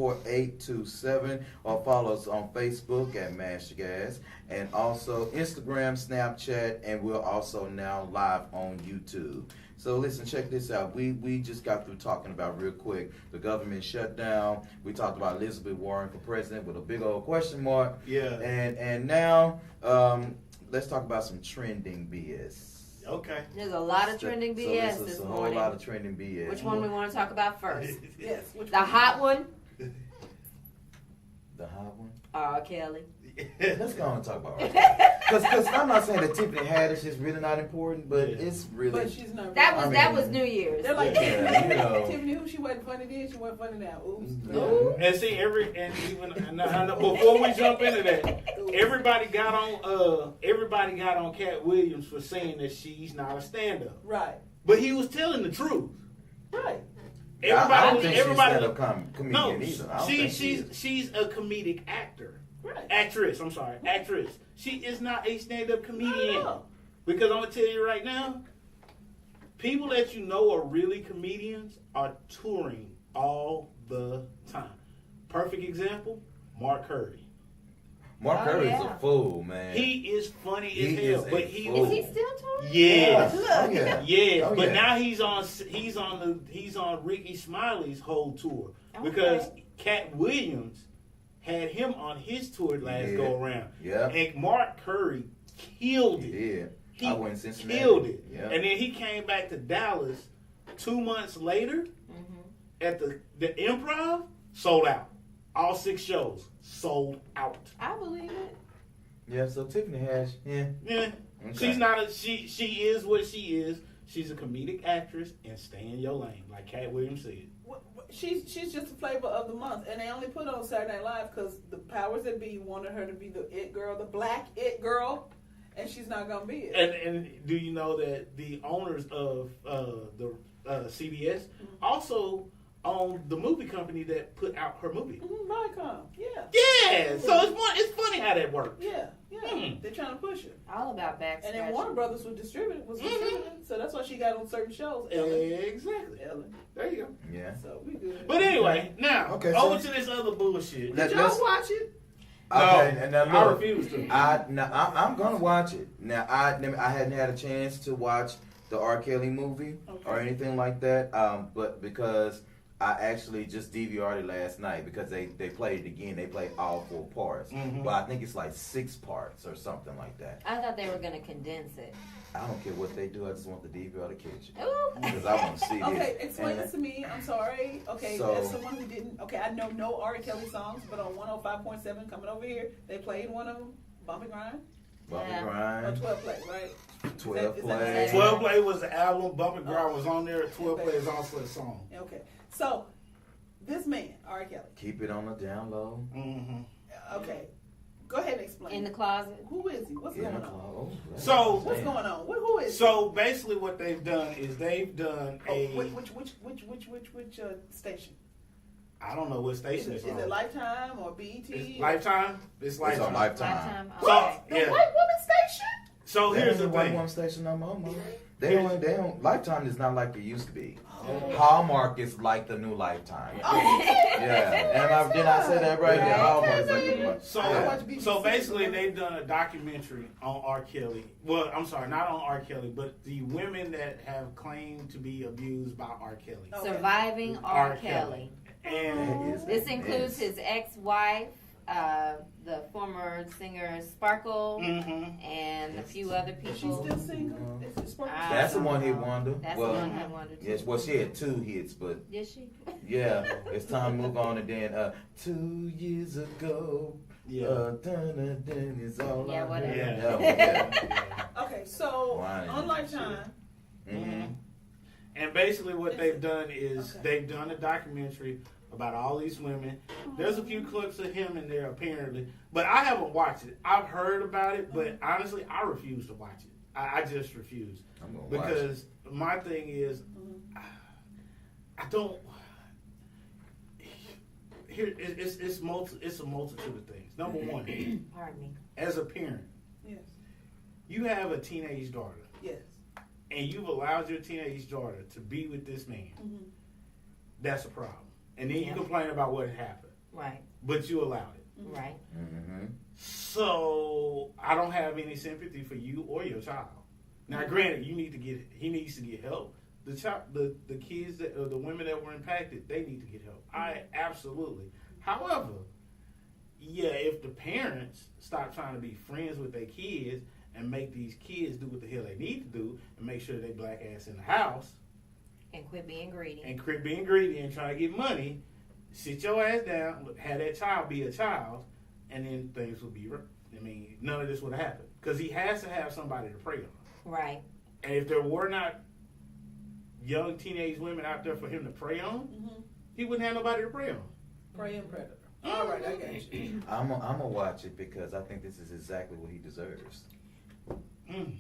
A: 214-717-4827, or follow us on Facebook at MashThaGas, and also Instagram, Snapchat, and we're also now live on YouTube. So listen, check this out. We just got through talking about real quick the government shutdown. We talked about Elizabeth Warren for president with a big old question mark.
C: Yeah.
A: And now let's talk about some trending BS.
C: Okay.
B: There's a lot of trending BS
A: so
B: this
A: a
B: morning.
A: whole lot of trending BS.
B: Which one we want to talk about first?
D: Yes. Which
B: The
D: one?
B: hot one?
A: The hot one?
B: R. Kelly.
A: Let's go on and talk about it. Because I'm not saying that Tiffany Haddish is really not important, but
C: Yeah.
A: it's really.
D: But she's not.
B: That was
A: I
B: that
A: mean-
B: was New Year's.
D: They're like,
A: Yeah, you know.
D: Tiffany, who she wasn't funny then, she wasn't funny now. Oops.
A: Yeah.
C: And see, before we jump into that, everybody got on Cat Williams for saying that she's not a stand-up,
D: Right.
C: but he was telling the truth.
D: Right.
A: I don't
C: Everybody,
A: think she's a
C: everybody.
A: stand-up comedian
C: No,
A: either. I don't think she is.
C: she's a comedic actor.
D: Right.
C: Actress, I'm sorry, actress. She is not a stand-up comedian.
D: No.
C: Because I'm gonna tell you right now, people that you know are really comedians are touring all the time. Perfect example, Mark Curry.
A: Mark
B: Oh,
A: Curry's
B: yeah.
A: a fool, man.
C: He is funny
A: He
C: as
A: is
C: hell,
A: a
C: but he
A: fool.
B: Is he still touring?
C: yeah.
A: Oh, yeah.
C: Yeah,
A: Oh,
C: but
A: yeah.
C: now he's on Ricky Smiley's whole tour because
B: Okay.
C: Cat Williams had him on his tour last go around.
A: Yeah.
C: And Mark Curry killed it.
A: Yeah.
C: He
A: I went in Cincinnati.
C: killed it.
A: Yeah.
C: And then he came back to Dallas 2 months later at the Improv, sold out. All 6 shows sold out.
B: I believe it.
A: Yeah, so Tiffany Haddish, yeah.
C: Yeah.
A: Okay.
C: She's not she is what she is. She's a comedic actress and stay in your lane, like Cat Williams said.
D: She's just the flavor of the month, and they only put her on Saturday Night Live because the powers that be wanted her to be the it girl, the black it girl, and she's not gonna be it.
C: And do you know that the owners of the CBS also own the movie company that put out her movie?
D: Viacom, yeah,
C: Yeah, so it's funny how that works.
D: yeah.
C: Hmm.
D: They're trying to push her,
B: All about back
D: and then
B: scratching.
D: Warner Brothers was distributed, so that's why she got on certain shows.
C: Exactly.
D: Ellen.
C: There you go.
A: Yeah.
D: So we good.
C: But anyway, now
A: Okay,
C: over
A: so-
C: to this other bullshit.
A: Let-
D: Did y'all
A: let's-
D: watch it?
A: Okay,
C: No,
A: and now
C: I
A: look,
C: refuse to.
A: I'm gonna watch it. Now I hadn't had a chance to watch the R. Kelly movie or anything like that. But because I actually just DVR'd it last night because they played it again. They played all 4 parts.
C: Mhm.
A: But I think it's like 6 parts or something like that.
B: I thought they were gonna condense it.
A: I don't care what they do. I just want the DVR to catch it.
B: Ooh.
A: Because I want to see this.
D: Okay, explain
A: And
D: this to me. I'm sorry. Okay,
A: So-
D: as someone who didn't. Okay, I know no R. Kelly songs, but on 105.7 coming over here, they played one of them, Bump and Grind,
A: Bump
B: Yeah.
A: and
D: or
A: grind,
D: 12 play, right?
A: 12
D: is that-
A: play.
C: 12 Play was the album. Bump and Grind was on there. 12 Play is also a song.
D: Okay, so this man, R. Kelly.
A: Keep it on the down low.
C: Mm-hmm.
D: Okay, go ahead and explain.
B: In the closet.
D: Who is he? What's
A: In the
D: going on?
A: closet.
C: So-
D: What's going on? Who is?
C: So basically, what they've done is they've done
D: Oh,
C: a.
D: which station?
C: I don't know what
D: Is
C: station
D: it,
C: it's on.
D: is it Lifetime or BET?
C: It's Lifetime. It's
A: It's
C: Lifetime.
A: on Lifetime.
B: Lifetime.
C: So
B: Okay.
D: The
C: yeah.
D: white woman station?
C: So here's the
A: One
C: thing.
A: station no more, Mo. They don't. Lifetime is not like it used to be.
D: Oh.
A: Hallmark is like the new Lifetime.
D: Oh,
A: Yeah, and did I say that right? Yeah,
B: Right.
A: Hallmark is like the new Lifetime.
C: So,
D: I watch BBC.
C: so basically, they've done a documentary on R. Kelly. Well, I'm sorry, not on R. Kelly, but the women that have claimed to be abused by R. Kelly.
D: Oh.
B: Surviving
C: R.
B: R. Kelly.
C: And
B: This includes his ex-wife, the former singer Sparkle,
C: mhm.
B: and a few other
D: Is she
B: people.
D: still single? Is it Sparkle?
A: That's the one hit wonder.
B: That's
A: Well,
B: the one I wanted to.
A: yes, well, she had 2 hits, but
B: Did she?
A: yeah, it's time to move on. And then 2 years ago,
C: Yeah.
A: dun, is all
B: Yeah,
A: I
B: whatever.
A: heard.
C: Yeah.
D: Okay, so
A: Why?
D: on Lifetime,
A: Mhm.
C: And basically, what they've done is
D: Okay.
C: they've done a documentary about all these women. There's a few clips of him in there, apparently, but I haven't watched it. I've heard about it, but honestly, I refuse to watch it. I just refuse
A: I'm gonna watch it.
C: because my thing is, I don't. Here, it's a multitude of things. Number one,
B: Pardon me.
C: as a parent,
D: yes,
C: you have a teenage daughter,
D: yes.
C: and you've allowed your teenage daughter to be with this man.
D: Mhm.
C: That's a problem. And then you
B: Yeah.
C: complain about what happened,
B: Right.
C: but you allowed it.
B: Right.
A: Mhm.
C: So I don't have any sympathy for you or your child. Now, granted, he needs to get help. The child, the kids that, or the women that were impacted, they need to get help. I absolutely. However, yeah, if the parents stop trying to be friends with their kids and make these kids do what the hell they need to do and make sure they black ass in the house
B: And quit being greedy.
C: and quit being greedy and trying to get money, sit your ass down, have that child be a child, and then things will be right. I mean, none of this would have happened because he has to have somebody to pray on.
B: Right.
C: And if there were not young teenage women out there for him to prey on,
D: Mhm.
C: he wouldn't have nobody to pray on.
D: Praying predator. All right, I got you.
A: I'm gonna watch it because I think this is exactly what he deserves.
C: Mm.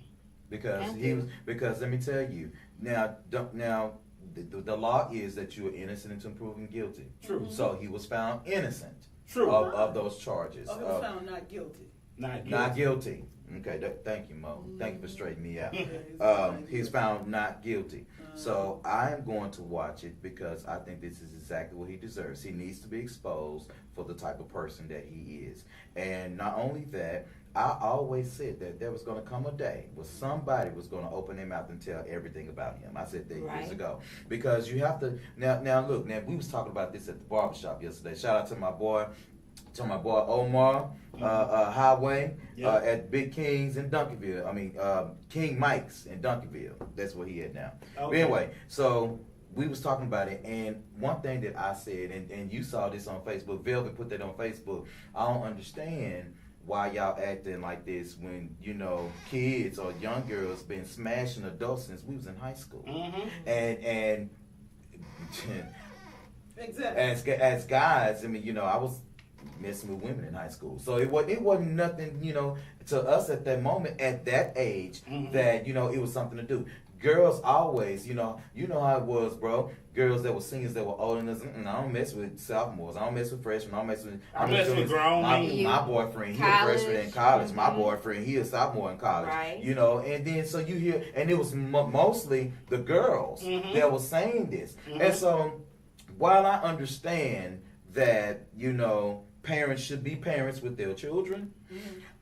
A: Because let me tell you now the law is that you are innocent until proven guilty.
C: True.
A: So he was found innocent
C: True.
A: of those charges.
D: Oh, he was found not guilty.
C: Not guilty.
A: Not guilty. Okay, thank you, Mo. Thank you for straightening me out.
D: Yeah,
A: He's found not guilty. So I'm going to watch it because I think this is exactly what he deserves. He needs to be exposed for the type of person that he is. And not only that, I always said that there was going to come a day where somebody was going to open their mouth and tell everything about him. I said that years
B: Right.
A: ago. Because you have to, now look, we was talking about this at the barbershop yesterday. Shout out to my boy Omar Highway
C: Yeah.
A: at Big King's in Duncanville. I mean, King Mike's in Duncanville. That's what he had now. But
C: Okay.
A: anyway, so we was talking about it, and one thing that I said, and you saw this on Facebook, Velvet put that on Facebook, I don't understand why y'all acting like this when, kids or young girls been smashing adults since we was in high school.
C: Mm-hmm.
A: And
D: Exactly.
A: as guys, I mean, I was messing with women in high school. So it wasn't nothing, to us at that moment, at that age,
C: Mhm.
A: that, it was something to do. Girls always, you know how it was, bro. Girls that were singers that were older than us, I don't mess with sophomores. I don't mess with freshmen. I don't mess with...
C: I mess with grown men.
A: My boyfriend, he a
B: College.
A: freshman in college. My
B: Mhm.
A: boyfriend, he a sophomore in college.
B: Right.
A: And then so you hear... And it was mostly the girls
C: Mhm.
A: that were saying this.
C: Mhm.
A: And so, while I understand that, parents should be parents with their children,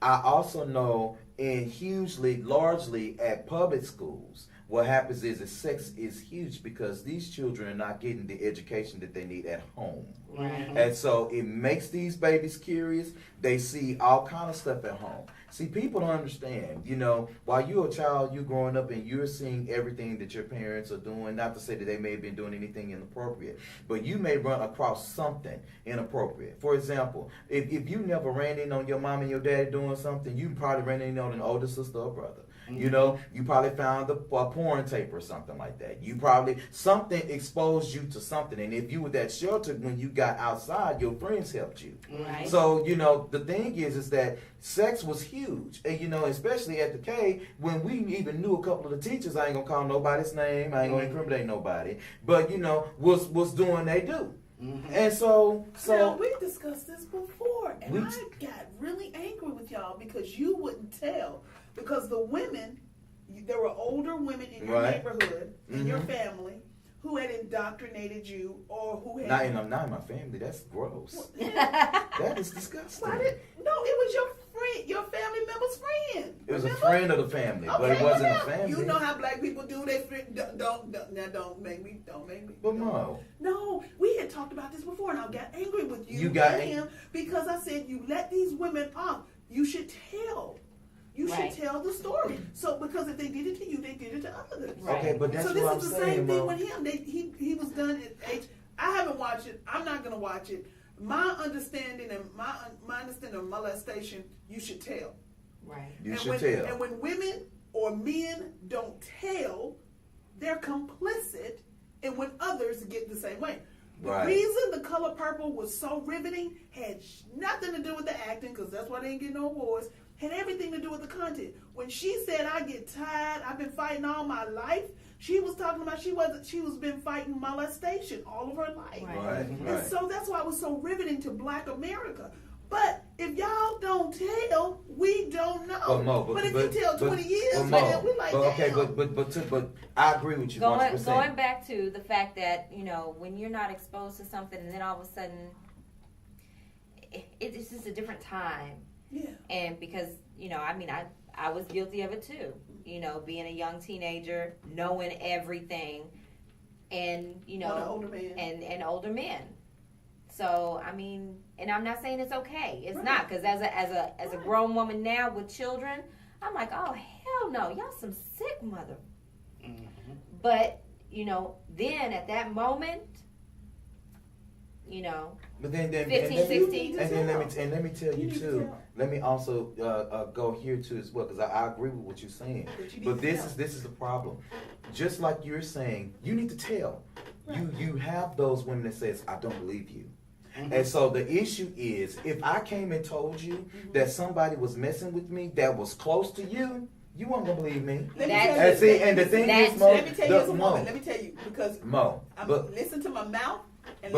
A: I also know largely at public schools, what happens is that sex is huge because these children are not getting the education that they need at home.
B: Right.
A: And so it makes these babies curious. They see all kind of stuff at home. See, people don't understand, you know, while you're a child, you're growing up and you're seeing everything that your parents are doing, not to say that they may have been doing anything inappropriate, but you may run across something inappropriate. For example, if you never ran in on your mom and your dad doing something, you probably ran in on an older sister or brother. You know, you probably found a porn tape or something like that. You probably, something exposed you to something. And if you were that sheltered when you got outside, your friends helped you.
B: Right.
A: So, you know, the thing is that sex was huge. And, you know, especially at the K, when we even knew a couple of the teachers, I ain't going to call nobody's name, I ain't going to incriminate nobody, but, you know, was doing they do. And so
D: now, we discussed this before, and I got really angry with y'all because you wouldn't tell. Because the women, there were older women in your neighborhood, in your family, who had indoctrinated you, or who had
A: not in my family. That's gross. That is disgusting.
D: No, it was your friend, your family member's friend.
A: It was a friend of the family, but it wasn't a family.
D: You know how black people do. They don't make me.
A: But no.
D: No, we had talked about this before, and I got angry with you.
A: You got
D: and him because I said you let these women off. You should tell. You should tell the story. So because if they did it to you, they did it to others.
A: Right. Okay, but that's
D: so this
A: what
D: is
A: I'm
D: the
A: saying,
D: same thing
A: Mo.
D: with him. He was done at age. I haven't watched it. I'm not gonna watch it. My understanding and my understanding of molestation, you should tell.
B: Right.
A: You should tell.
D: And when women or men don't tell, they're complicit. And when others get the same way. The reason The Color Purple was so riveting had nothing to do with the acting, because that's why they didn't get no awards. Had everything to do with the content. When she said, I get tired, I've been fighting all my life, she was talking about she was been fighting molestation all of her life.
A: Right.
D: And so that's why it was so riveting to Black America. But if y'all don't tell, we don't know. But if you tell 20 years, man, we like that.
A: But I agree with you 100%.
B: Going back to the fact that, you know, when you're not exposed to something and then all of a sudden it's just a different time.
D: Yeah.
B: And because, you know, I mean, I was guilty of it too. You know, being a young teenager, knowing everything, and, you know, and older men. So, I mean, and I'm not saying it's okay. It's not, because as a grown woman now with children, I'm like, oh, hell no. Y'all some sick mother. But, you know, then at that moment, you know,
A: but then
B: 15, 16.
A: And then let me tell you too. Let me also go here too as well, because I agree with what you're saying. But this is the problem. Just like you're saying, you need to tell. You have those women that says, I don't believe you. And so the issue is, if I came and told you that somebody was messing with me that was close to you, you weren't gonna believe me. Let me
D: tell you, because listen to my mouth and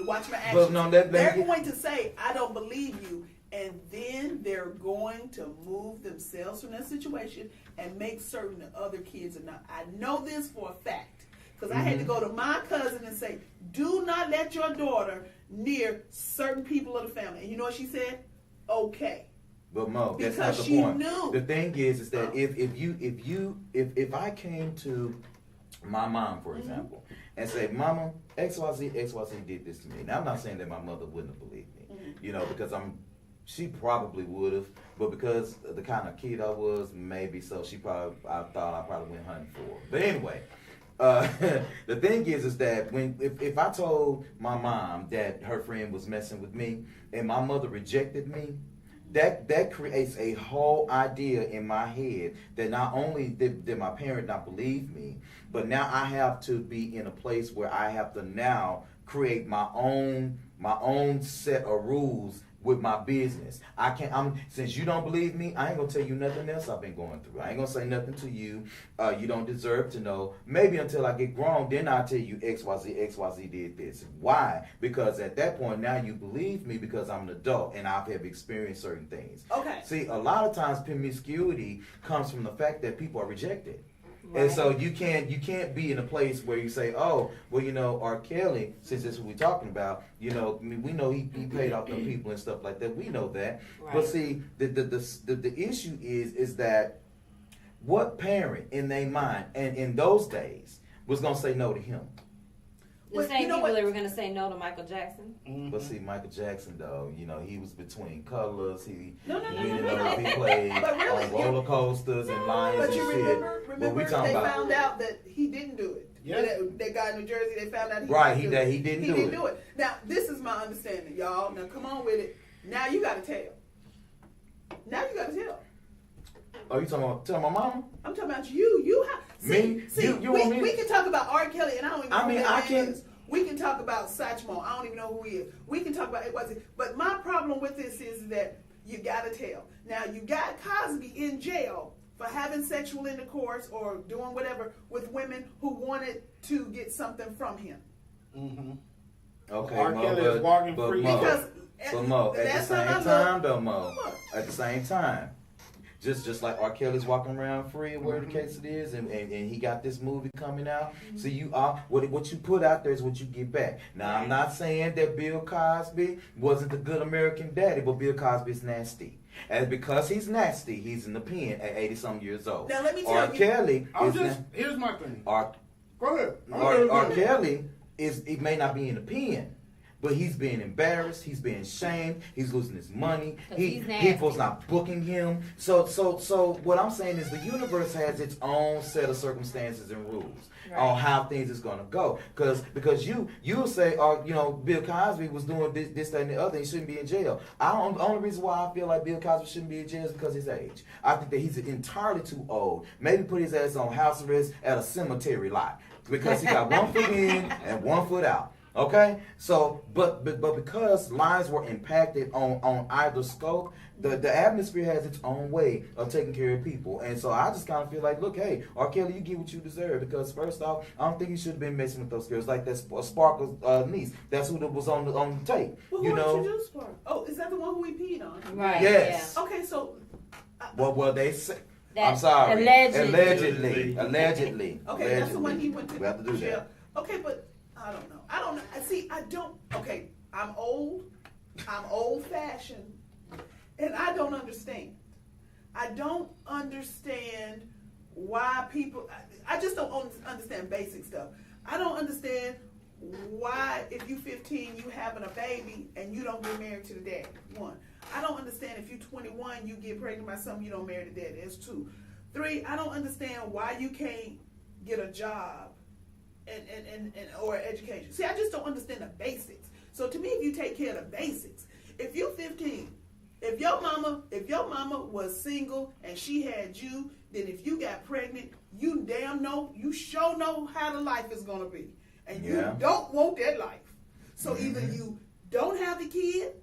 D: watch my actions. They're going to say, I don't believe you. And then they're going to move themselves from that situation and make certain that other kids are not. I know this for a fact. Because I had to go to my cousin and say, do not let your daughter near certain people of the family. And you know what she said? Okay.
A: But Mo, that's not the point. Knew. The thing is that if I came to my mom, for example, and say, Mama, XYZ did this to me. Now I'm not saying that my mother wouldn't have believed me, you know, because she probably would have, but because of the kind of kid I was, maybe so. I thought I probably went hunting for her. But anyway. The thing is that if I told my mom that her friend was messing with me and my mother rejected me, that creates a whole idea in my head that not only did my parent not believe me, but now I have to be in a place where I have to now create my own set of rules with my business. Since you don't believe me, I ain't gonna tell you nothing else I've been going through. I ain't gonna say nothing to you. You don't deserve to know. Maybe until I get grown, then I'll tell you XYZ did this. Why? Because at that point now you believe me because I'm an adult and I have experienced certain things.
D: Okay.
A: See, a lot of times promiscuity comes from the fact that people are rejected. Right. And so you can't be in a place where you say, oh, well, you know, R. Kelly, since that's what we're talking about, you know, I mean, we know he paid off them people and stuff like that. We know that. Right. But see, the issue is that what parent in their mind and in those days was gonna say no to him?
B: The
D: Well,
B: same
D: you know
B: people
D: what?
B: that were going to say no to Michael Jackson.
A: But see, Michael Jackson though, you know, he was between colors. He
D: No.
A: we didn't know if he played
D: But really,
A: on roller coasters and lions
D: But
A: and
D: you
A: shit.
D: remember
A: But we talking
D: they
A: about
D: found out that he didn't do it.
C: Yeah.
D: That guy in New Jersey, they found out
A: Right,
D: he didn't
A: do it.
D: Now, this is my understanding, y'all. Now, come on with it. Now you got to tell. Now you got to tell.
A: Oh, you talking about tell my mama?
D: I'm talking about you. You have
A: Me?
D: See,
A: You want me?
D: we can talk about R. Kelly, and I don't even know
A: I mean,
D: who that
A: I
D: man
A: can-
D: is. We can talk about Satchmo. I don't even know who he is. We can talk about it. But my problem with this is that you got to tell. Now, you got Cosby in jail for having sexual intercourse or doing whatever with women who wanted to get something from him.
C: Mm-hmm.
A: Okay,
C: R.
A: Mo,
C: Kelly is walking
A: but
C: free.
A: Mo,
D: Because
A: but Mo, at the
D: last
A: same
D: time I
A: time
D: looked-
A: though, Mo,
D: What?
A: at the same time, just like R. Kelly's walking around free, where the
C: Mhm.
A: case it is, and he got this movie coming out. So you are what you put out there is what you get back. Now I'm not saying that Bill Cosby wasn't the good American daddy, but Bill Cosby's nasty. And because he's nasty, he's in the pen at 80-some years old.
D: Now, let me tell
A: R.
D: you-
A: Kelly
C: Here's my thing.
A: R.
C: Go ahead.
A: R. Kelly he may not be in the pen, but he's being embarrassed. He's being shamed. He's losing his money.
B: 'Cause he's nasty.
A: People's not booking him. So what I'm saying is the universe has its own set of circumstances and rules on how things is gonna go. Because you'll say, Bill Cosby was doing this, that, and the other. He shouldn't be in jail. The only reason why I feel like Bill Cosby shouldn't be in jail is because of his age. I think that he's entirely too old. Maybe put his ass on house arrest at a cemetery lot because he got 1 foot in and 1 foot out. Okay, so but because lives were impacted on either scope, the atmosphere has its own way of taking care of people, and so I just kind of feel like, look, hey, R. Kelly, you get what you deserve, because first off, I don't think you should have been messing with those girls like that Sparkle's niece. That's who was on the tape.
D: Well,
A: You
D: who
A: know.
D: did you do, Spark? Oh, is that the one who we peed on?
B: Right.
A: Yes.
D: Okay, so.
A: Well, they say.
B: Yeah.
A: I'm sorry.
B: Allegedly.
A: Allegedly.
D: Okay, that's the one he went to
A: We have to do
D: jail.
A: that.
D: Okay, but I don't know. See, I don't. Okay, I'm old. I'm old-fashioned, and I don't understand. I don't understand why people. I just don't understand basic stuff. I don't understand why, if you 15, you having a baby and you don't get married to the daddy. 1. I don't understand if you 21, you get pregnant by something, you don't marry the daddy. That's 2. 3. I don't understand why you can't get a job and or education. See, I just don't understand the basics. So to me, if you take care of the basics, if you're 15, if your mama was single and she had you, then if you got pregnant, you sure know how the life is gonna be, and you don't want that life. So either you don't have the kid,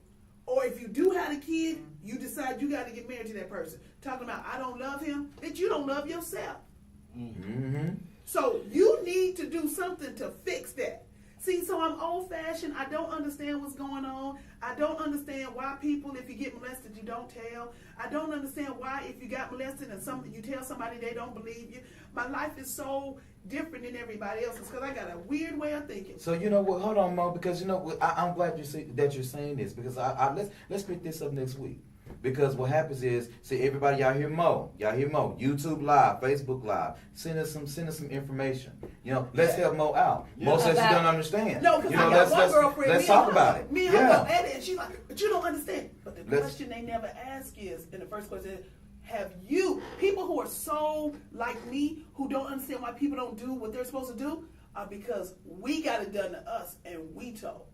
D: or if you do have the kid, you decide you got to get married to that person. Talking about I don't love him, that you don't love yourself.
A: Mm-hmm.
D: So you need to do something to fix that. See, so I'm old-fashioned. I don't understand what's going on. I don't understand why people, if you get molested, you don't tell. I don't understand why if you got molested and you tell somebody, they don't believe you. My life is so different than everybody else's because I got a weird way of thinking.
A: So you know what? Hold on, Mo, because you know what? I'm glad that you're saying this, because let's pick this up next week. Because what happens is, see, everybody, y'all hear Mo, YouTube Live, Facebook Live, send us some information. You know, let's help Mo out. Mo says she don't understand.
D: No, because
A: you know,
D: I got one girlfriend.
A: Let's talk about it.
D: Me and her go at it, and she's like, "But you don't understand." But the question they never ask is, and the first question is, have you people who are so like me who don't understand why people don't do what they're supposed to do are because we got it done to us and we told.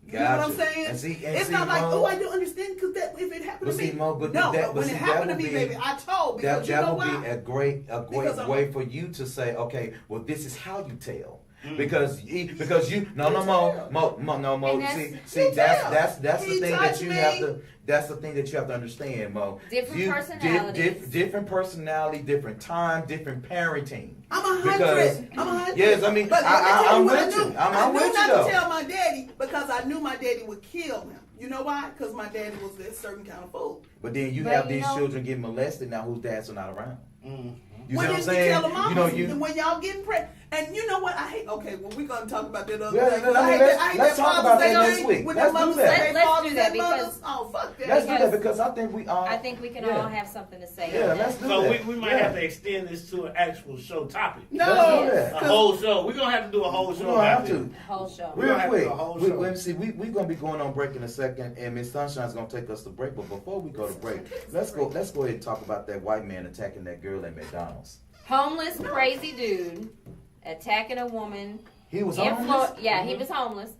D: You know what I'm saying? It's not like,
A: Mo,
D: I don't understand because if it happened to me,
A: Mo, but
D: when it happened to me, baby, I told because you know
A: that
D: why?
A: would be a great way for you to say, okay, well, this is how you tell. Because you Mo. See, that's the thing that you have to. That's the thing that you have to understand, Mo.
B: Different personalities.
A: Different personality, different time, different parenting.
D: I'm 100.
A: Yes, I mean, I'm with you. I'm with you
D: not
A: though.
D: to tell my daddy because I knew my daddy would kill him. You know why? Because my daddy was this certain kind of fool.
A: But then you have these children getting molested now whose dads are not around.
C: Mm-hmm.
A: You see what I'm saying?
D: Tell the mamas, when y'all getting pregnant, And you know what? I hate. Okay, well, we're gonna talk about that other
A: Yeah,
D: thing.
A: let's talk about that next week.
D: When
A: Let's
D: the mothers
A: do that.
D: say
B: Let's
D: fathers
B: do that
D: and mothers,
B: because-
D: oh fuck that.
A: Let's do that because I think we all.
B: I think we can
A: Yeah.
B: all have something to say.
A: Yeah,
B: on
A: let's
B: that.
A: do
C: So
A: that.
C: we might
A: Yeah.
C: have to extend this to an actual show topic.
D: No,
A: Let's do that.
C: A whole show. We're gonna have to do a whole
A: We
C: show.
A: don't have
C: about
A: to.
C: this.
B: Whole show.
C: We're
A: Real
C: gonna have to
A: quick,
C: do a whole
A: we,
C: show.
A: let me see. We're gonna be going on break in a second, and Miss Sunshine's gonna take us to break. But before we go to break, let's go ahead and talk about that white man attacking that girl at McDonald's.
B: Homeless, crazy dude attacking a woman.
A: He was
B: In
A: homeless.
B: Florida, yeah, he was homeless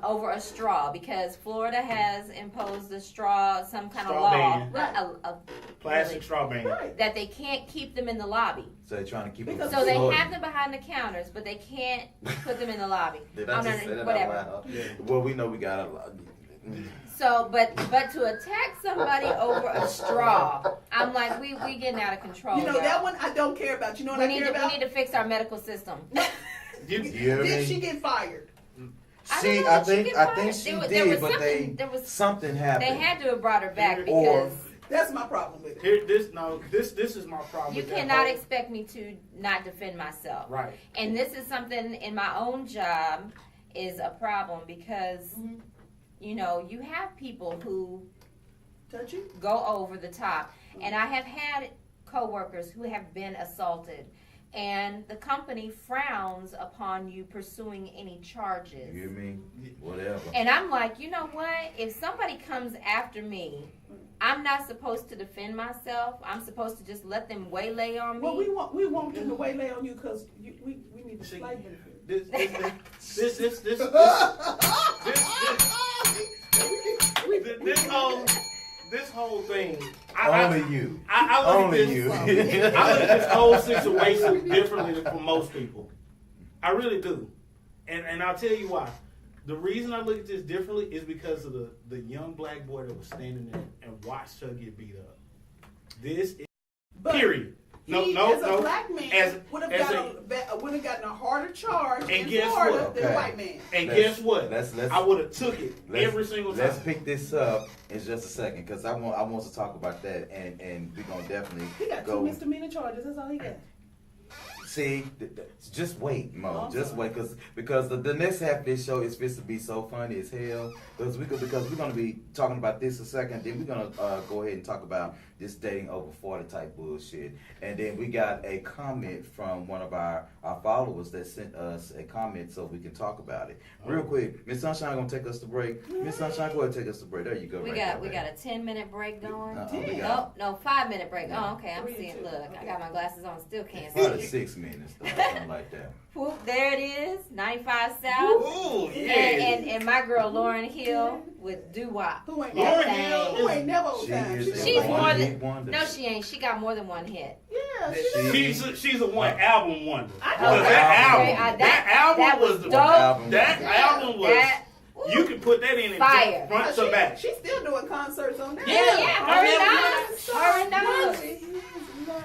B: over a straw because Florida has imposed a straw, some kind of
C: Straw
B: law,
C: ban.
B: well,
C: Plastic
B: really,
C: straw ban.
D: right.
B: that they can't keep them in the lobby.
A: So they're trying to keep him.
D: Because-
B: So they
A: Florida.
B: have them behind the counters, but they can't put them in the lobby.
A: Did
B: Oh,
A: I
B: no,
A: just
B: no,
A: say that
B: whatever.
A: out loud?
C: Yeah.
A: Well, we know we got a lot.
B: So, but to attack somebody over a straw, I'm like, we getting out of control.
D: You know
B: y'all.
D: that one I don't care about. You know what
B: We
D: I
B: need
D: care
B: to
D: about?
B: we need to fix our medical system.
A: You hear me?
D: Did she get fired?
B: I
A: See,
B: don't know
A: I
B: if she
A: think
B: get
A: I
B: fired.
A: think she
B: There was
A: did, but
B: something- there was
A: something happened.
B: They had to have brought her back
A: Or-
B: because
D: That's my problem with it.
C: Here, this is my problem.
B: you
C: with that
B: cannot
C: whole-
B: expect me to not defend myself.
C: Right.
B: And this is something in my own job is a problem because
D: Mhm.
B: you know you have people who
D: Touchy?
B: go over the top, and I have had coworkers who have been assaulted, and the company frowns upon you pursuing any charges.
A: You hear me? Whatever.
B: And I'm like, you know what? If somebody comes after me, I'm not supposed to defend myself. I'm supposed to just let them waylay on me.
D: Well, we want them to waylay on you because we need the flight benefit.
C: This whole thing.
A: Only you.
C: I look
A: Only
C: at this.
A: you.
C: I look at this whole situation differently from most people. I really do, and I'll tell you why. The reason I look at this differently is because of the young black boy that was standing there and watched her get beat up. This is period. No,
D: He,
C: no,
D: as a
C: no.
D: black man,
C: As-
D: would have
C: as
D: gotten a harder charge in
C: guess
D: Florida
C: what?
D: than
A: Okay.
D: white man.
C: And
A: Let's-
C: guess what?
A: let's-
C: I would have took it every single time.
A: Let's pick this up in just a second because I want to talk about that and we're gonna definitely
D: He got
A: go.
D: two misdemeanor charges. That's all he got.
A: See, just wait, Mo.
D: Oh,
A: Just
D: sorry.
A: wait, because the next half of this show is supposed to be so funny as hell. Because we're gonna be talking about this a second. Then we're gonna go ahead and talk about this dating over 40 type bullshit. And then we got a comment from one of our followers that sent us a comment so we can talk about it real quick. Miss Sunshine gonna take us to break. Miss Sunshine, go ahead and take us to break. There you go.
B: we
A: right
B: got
A: there,
B: we got a 10-minute break going.
A: we
B: No,
A: got
B: no, 5-minute break.
A: Yeah.
B: Oh, okay. I'm
D: 3 and
B: seeing.
D: 2.
B: Look, I
D: Okay.
B: got my glasses on. Still can't
A: probably
B: see.
A: 6 minutes, though, something like that.
B: Whoop, there it is. 95 South.
C: Ooh, yeah.
B: And my girl Lauren Hill with doo wop.
D: Who ain't
C: Lauren
D: never,
C: Hill
D: who ain't never on
A: She
D: time?
A: is
B: She's
A: a
B: more
A: one-hit
B: than
A: wonder.
B: no, she ain't. She got more than one hit.
D: Yeah,
A: She-
C: She's a one album wonder.
D: I
C: Because
D: know
C: that
A: album.
C: album,
B: Okay,
C: that album was
B: dope.
C: that album was.
B: That
C: You can put that in it
B: Fire.
C: front to back.
D: She's still doing concerts on that.
B: yeah, her and Nas. Her and Nas.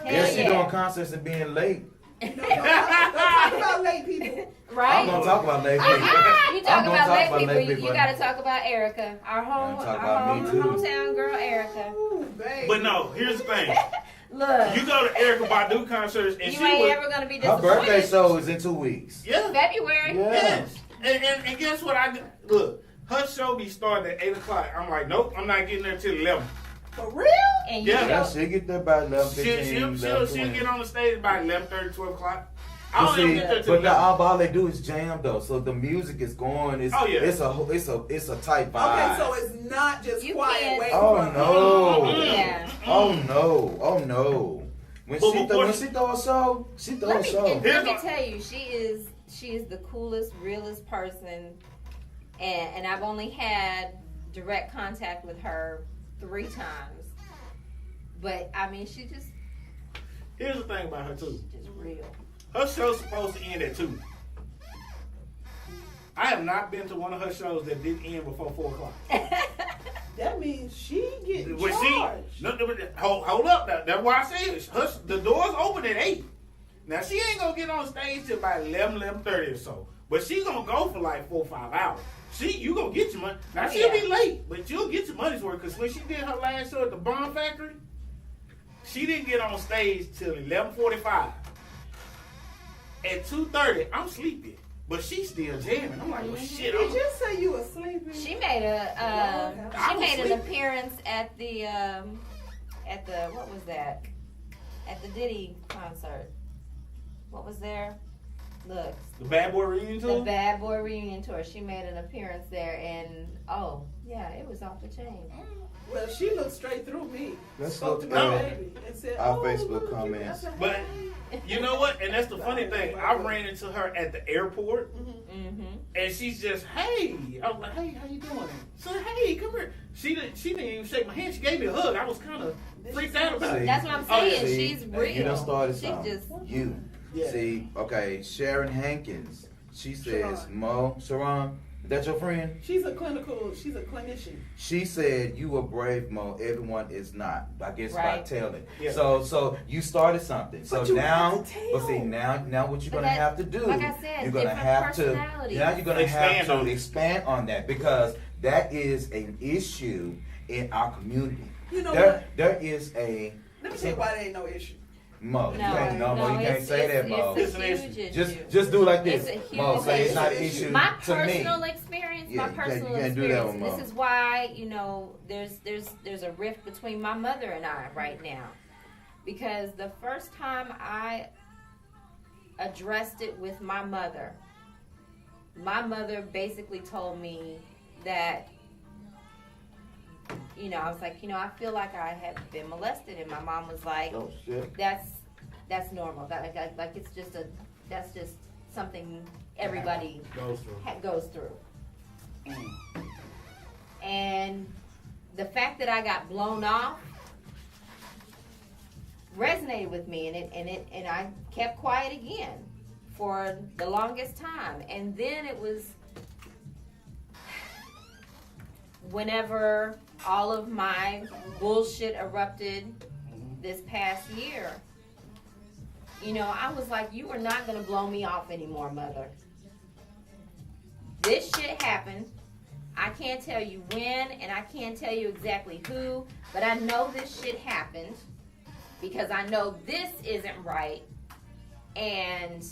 A: Yeah,
B: Hell
A: she
B: yeah.
A: doing concerts and being late.
D: Don't talk about late people.
A: I'm
B: Right?
A: gonna talk about late people.
B: You
A: I'm
B: talk
A: gonna
B: about
A: talk
B: late
A: about
B: people.
A: late
B: You
A: people.
B: got to talk about Erica, our
A: talk about me too.
B: hometown girl, Erica.
D: Ooh, baby.
C: But no, here's the thing.
B: Look,
C: You go to Erica Badu concerts and
B: you
C: she
B: ain't
C: was
B: ever gonna be
A: Her
B: disappointed.
A: birthday show is in 2 weeks.
C: yeah.
B: February.
A: Yeah.
C: Yes. And guess what look, her show be starting at 8 o'clock. I'm like, nope, I'm not getting there till 11.
D: For real?
B: And you
C: Yeah.
A: Yeah,
B: know,
A: she'll get there by 11, 15,
C: She'll get on the stage by 11:30, 12 o'clock. I
A: But
C: don't even
A: see,
C: get there till
A: but now
C: 11.
A: all they do is jam though, so the music is going. It's
C: Oh, yeah.
A: it's a tight vibe.
D: Okay, so it's not just
B: You
D: quiet
B: can't-
D: waiting
A: Oh,
D: for
A: no.
B: Yeah.
A: Oh no! When
C: But
A: she
C: before
A: when
C: she-
A: she throw a show, she throw
B: let
A: a
B: me
A: show.
B: and
C: Here's
B: let me
C: my-
B: tell you, she is the coolest, realest person, and I've only had direct contact with her 3 times, but I mean, she just
C: Here's the thing about her too.
B: real.
C: Her show's supposed to end at 2. I have not been to one of her shows that didn't end before 4 o'clock.
D: That means she getting
C: When
D: charged.
C: hold up, that's why I say it. The doors open at 8. Now she ain't gonna get on stage till about 11:30 or so, but she gonna go for like 4 or 5 hours. You gonna get your money. Now she'll
B: Yeah.
C: be late, but you'll get your money's worth. Cause when she did her last show at the Bomb Factory, she didn't get on stage till 11:45. At 2:30, I'm sleepy, but she's still jamming. I'm like, well, shit.
D: Did you say you were sleeping?
B: She made an appearance at the what was that? At the Diddy concert. What was there? Look.
C: The Bad Boy Reunion Tour?
B: The Bad Boy Reunion Tour. She made an appearance there, and oh yeah, it was off the chain.
D: Well, she looked straight through me.
A: Let's
D: Spoke
A: look
D: to my
A: at
D: baby and said,
A: our
D: "Oh,
A: Facebook
D: look at you." I
A: comments.
D: said,
C: But
D: "Hey."
C: you know what? And that's the funny thing. I ran into her at the airport,
B: Mm-hmm.
C: and she's just, hey. I was like, hey, how you doing? So, hey, come here. She didn't even shake my hand. She gave me a hug. I was kind of freaked out about it.
B: That's what I'm
C: Oh, yeah.
B: saying.
A: See,
B: She's
A: and
B: real.
A: you done started
B: She
A: something.
B: just
A: You.
C: Yeah.
A: See, okay, Sharon Hankins. She says,
D: Sharon.
A: Sharon, is that your friend?
D: She's a clinician.
A: She said, you were brave, Mo. Everyone is not. I guess by
B: Right.
A: telling.
C: Yeah.
A: So you started something. So
D: But you
A: now,
D: have to tell.
A: but see, now what you're
B: But
A: gonna
B: that-
A: have to do,
B: like I said,
A: you're gonna
B: different
A: have to,
B: personalities.
A: now you're gonna have
C: Expand
A: to
C: on it.
A: expand on that because that is an issue in our community.
D: You know what?
A: There is a,
D: Let me tell you why there ain't no issue.
A: Mo, you can't, no, Mo, you can't
B: it's-
A: say that,
B: it's-
A: Mo.
B: It's a
C: It's
B: huge
C: an
B: issue.
A: Just do it like this.
B: It's a huge
A: Mo, say it's not an
D: issue.
A: issue
B: My
A: to me.
B: personal experience,
A: Yeah,
B: my
A: you can't-
B: personal
A: you can't do that
B: experience.
A: one, Mo.
B: This is why, you know, there's a rift between my mother and I right now. Because the first time I addressed it with my mother basically told me that, you know, I was like, you know, I feel like I have been molested, and my mom was like,
A: Oh, shit.
B: that's normal. Like it's just that's just something everybody
C: Goes through.
B: goes through. And the fact that I got blown off resonated with me, and I kept quiet again for the longest time. And then it was whenever all of my bullshit erupted this past year. You know, I was like, you are not going to blow me off anymore, mother. This shit happened. I can't tell you when, and I can't tell you exactly who, but I know this shit happened because I know this isn't right. And,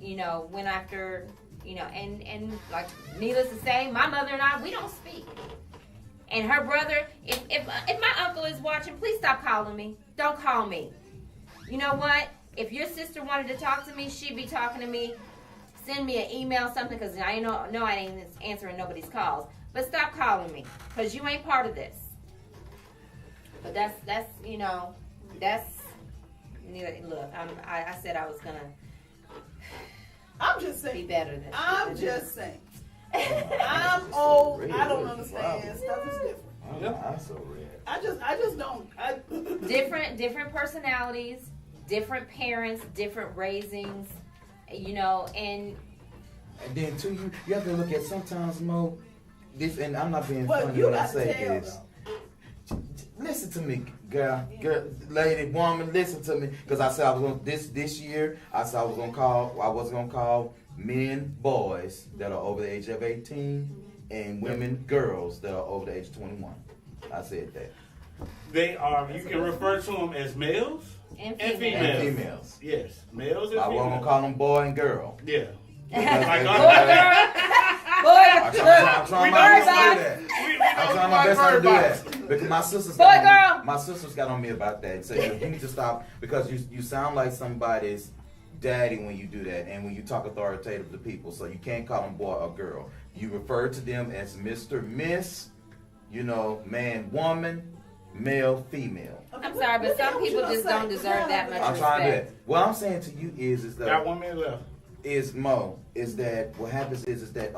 B: you know, went after, you know, and like, needless to say, my mother and I, we don't speak. And her brother, if my uncle is watching, please stop calling me. Don't call me. You know what? If your sister wanted to talk to me, she'd be talking to me. Send me an email, something, because I know I ain't answering nobody's calls. But stop calling me, because you ain't part of this. But that's you know, that's, look, I said I was going to
D: I'm just
B: be
D: saying.
B: better than
D: I'm just saying. I'm old.
A: Really,
D: I don't
A: really
D: understand.
A: wow.
D: Stuff is different.
A: I'm so red.
D: I just don't.
B: different personalities, different parents, different raisings, you know, and
A: then too, you have to look at sometimes, Mo. This, and I'm not being
D: Well,
A: funny
D: you
A: when I
D: got to
A: say
D: tell,
A: this. Listen to me, girl, lady, woman. Listen to me, because I said I was going this year. I said I wasn't gonna call men boys that are over the age of 18 and women girls that are over the age of 21. I said that.
C: They are, you can refer to them as males
B: and
C: and
B: females.
A: And
C: females.
A: females.
C: Yes, males and
A: I wasn't gonna
C: females.
A: call them boy and girl.
C: Yeah.
A: I'm trying my best to do that.
C: We
A: I'm
C: know
A: trying my best to do
C: bird
A: that because my sisters
B: Boy, girl.
A: my sisters got on me about that and said you need to stop because you sound like somebody's daddy when you do that and when you talk authoritative to people, so you can't call them boy or girl. You refer to them as Mr., Miss, you know, man, woman, male, female.
B: I'm sorry, but some people just don't deserve that much
A: I'm trying to do
B: respect.
A: that. What I'm saying to you is
C: Got
A: that
C: 1 minute left.
A: is Mo, is that what happens is that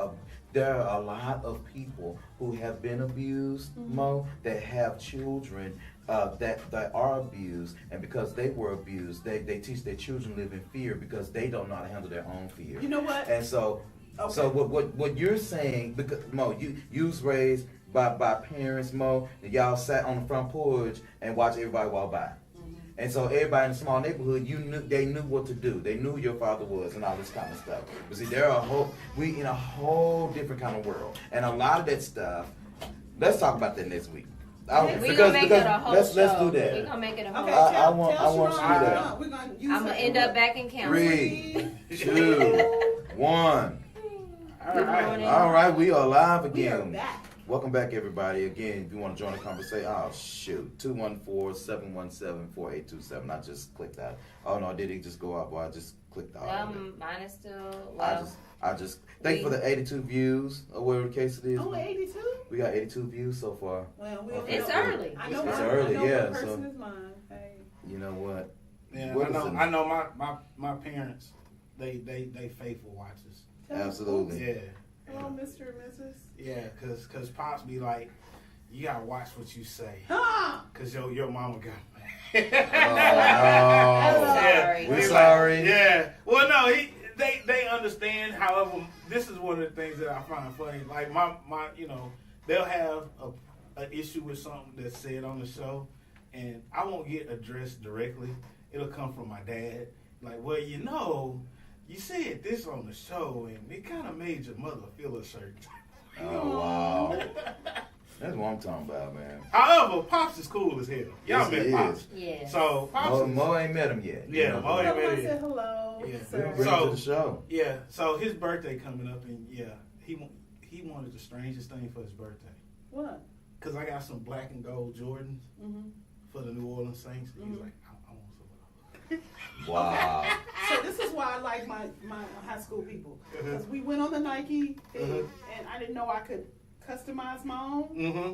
A: there are a lot of people who have been abused, Mo, that have children that are abused, and because they were abused, they teach their children to live in fear because they don't know how to handle their own fear.
D: You know what?
A: And so,
D: Okay.
A: so what you're saying, because Mo, you was raised by parents, Mo, and y'all sat on the front porch and watched everybody walk by. And so everybody in the small neighborhood, they knew what to do. They knew who your father was and all this kind of stuff. But see, we in a whole different kind of world. And a lot of that stuff, let's talk about that next week.
B: We gonna make it a whole
A: let's
B: show.
A: do that.
B: We gonna make it a whole
D: Okay,
B: show.
A: I want
D: tell
A: you to do
D: Sharon
A: that.
D: we're gonna use
B: I'm gonna end up back in counseling.
A: 3, 2, 1.
B: Good morning.
A: All right, we are live
D: We are
A: again.
D: back.
A: Welcome back, everybody. Again, if you want to join the conversation, oh shoot, 214-717-4827. I just clicked that. Oh no, did it just go up? Well, I just clicked out.
B: Mine is still low.
A: I just thank you for the 82 views or whatever the case it is.
D: Only 82?
A: We got 82 views so far.
D: Well,
B: It's early.
D: I know
A: It's
D: my,
A: early,
D: I know
A: yeah,
D: my person
A: so-
D: is mine. Hey.
A: You know what?
C: Yeah,
A: What is it?
C: I know my parents, they faithful watchers.
A: Absolutely.
C: Yeah.
D: Hello, Mr. and Mrs.
C: Yeah, cause pops be like, you gotta watch what you say,
D: Huh?
C: cause your mama got
A: Oh,
C: mad.
B: I'm
A: no.
B: sorry.
A: We're
C: They
A: sorry.
C: Like, yeah. Well, no, they understand. However, this is one of the things that I find funny. Like my they'll have an issue with something that's said on the show, and I won't get addressed directly. It'll come from my dad. Like, well, you said this on the show, and it kind of made your mother feel a certain.
A: Oh wow. That's what I'm talking about, man.
C: However, Pops is cool as hell. Y'all
A: Yes, he
C: met Pops.
A: is.
B: Yes.
C: So Pops is,
A: Mo ain't met him yet.
C: Yeah,
A: You know,
C: Mo
A: but
C: ain't-
D: Someone said hello.
C: Yeah.
A: we'll
D: Sir.
A: bring him
C: So-
A: to the show.
C: yeah. So his birthday coming up, and yeah, he wanted the strangest thing for his birthday.
D: What?
C: Cause I got some black and gold Jordans
D: Mm-hmm.
C: for the New Orleans Saints. And he's
D: Mhm.
C: like, I want some of those.
A: Wow.
D: So this is why I like my high school people. Because we went on the Nike thing, and I didn't know I could customize my own.
C: Mm-hmm.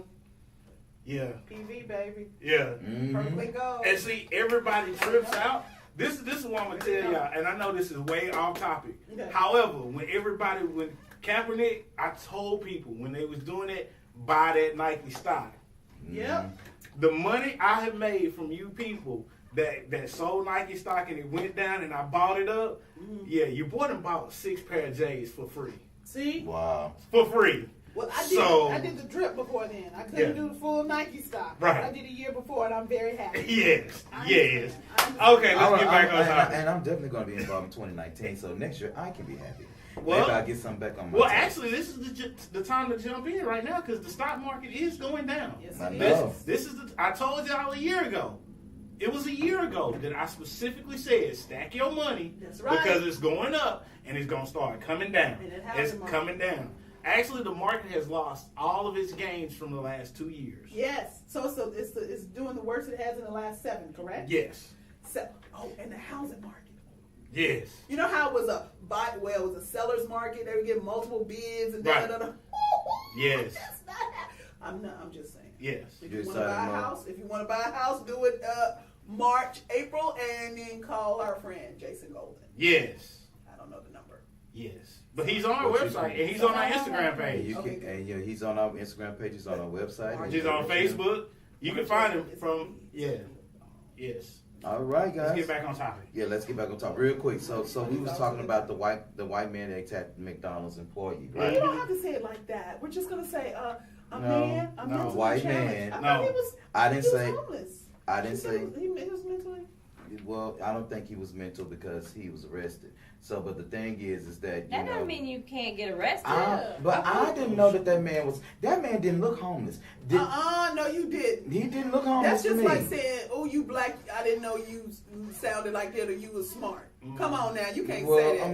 C: Yeah.
D: PV, baby.
C: Yeah.
A: Mhm.
D: Perfectly gold.
C: And see, everybody trips out. This is what I'm gonna tell y'all, and I know this is way off topic.
D: Okay.
C: However, when Kaepernick, I told people when they was doing it, buy that Nike stock.
D: Yep.
C: The money I have made from you people that sold Nike stock and it went down and I bought it up, yeah, your boy done bought 6 pair of J's for free.
D: See?
A: Wow.
C: For free.
D: Well, I did the drip before then. I couldn't
C: Yeah.
D: do the full Nike stock.
C: Right.
D: I did a year before, and I'm very happy.
C: Yes.
D: I
C: yes.
D: understand. I understand.
C: Okay, let's get back on topic.
A: And I'm definitely going to be involved in 2019, so next year I can be happy.
C: Well-
A: Maybe I'll get something back on my
C: Well,
A: table.
C: actually, this is the time to jump in right now because the stock market is going down.
D: Yes,
A: I
D: it
A: know.
D: is.
C: This is I told y'all a year ago. It was a year ago that I specifically said stack your money
D: That's right.
C: because it's going up and it's going to start coming down.
D: And it has
C: It's
D: the market.
C: coming down. Actually, the market has lost all of its gains from the last 2 years.
D: Yes. So it's doing the worst it has in the last 7, correct?
C: Yes.
D: And the housing market.
C: Yes.
D: You know how it was it was a seller's market. They would get multiple bids and
C: Right.
D: da da da.
C: Yes.
D: That's not. I'm just saying.
C: Yes.
D: If
A: You
D: you want to
A: excited,
D: buy a
A: Mo?
D: house, do it March, April, and then call our friend Jason Golden.
C: Yes.
D: I don't know the number.
C: Yes. But he's on our
A: What you
C: website
A: think?
C: and he's on our Instagram
A: And
C: page.
A: you
D: Okay,
A: can,
D: good.
A: and yeah, he's on our Instagram page. He's on our website. and
C: He's on Facebook. You can find him from
D: Yeah.
C: Yes.
A: All right,
C: Let's
A: guys.
C: get back on topic.
A: Yeah, let's get back on top real quick. So we was talking about the white man that attacked McDonald's employee,
D: Well,
A: right?
D: you don't have to say it like that. We're just gonna say a
A: No,
D: man, a
C: no,
D: mentally
A: white
D: challenged.
A: man.
D: I
C: No.
D: thought he was.
A: I didn't
D: he was
A: say.
D: homeless.
A: I didn't
D: He said
A: say.
D: he was mentally.
A: Well, I don't think he was mental because he was arrested. So, but the thing is that
B: That doesn't mean you can't get arrested.
A: But I didn't know that that man didn't look homeless.
D: No, you didn't.
A: He didn't look homeless
D: That's just
A: to me.
D: like saying, "Oh, you black. I didn't know you sounded like that, or you was smart." Come on now, you can't
A: Well,
D: say that.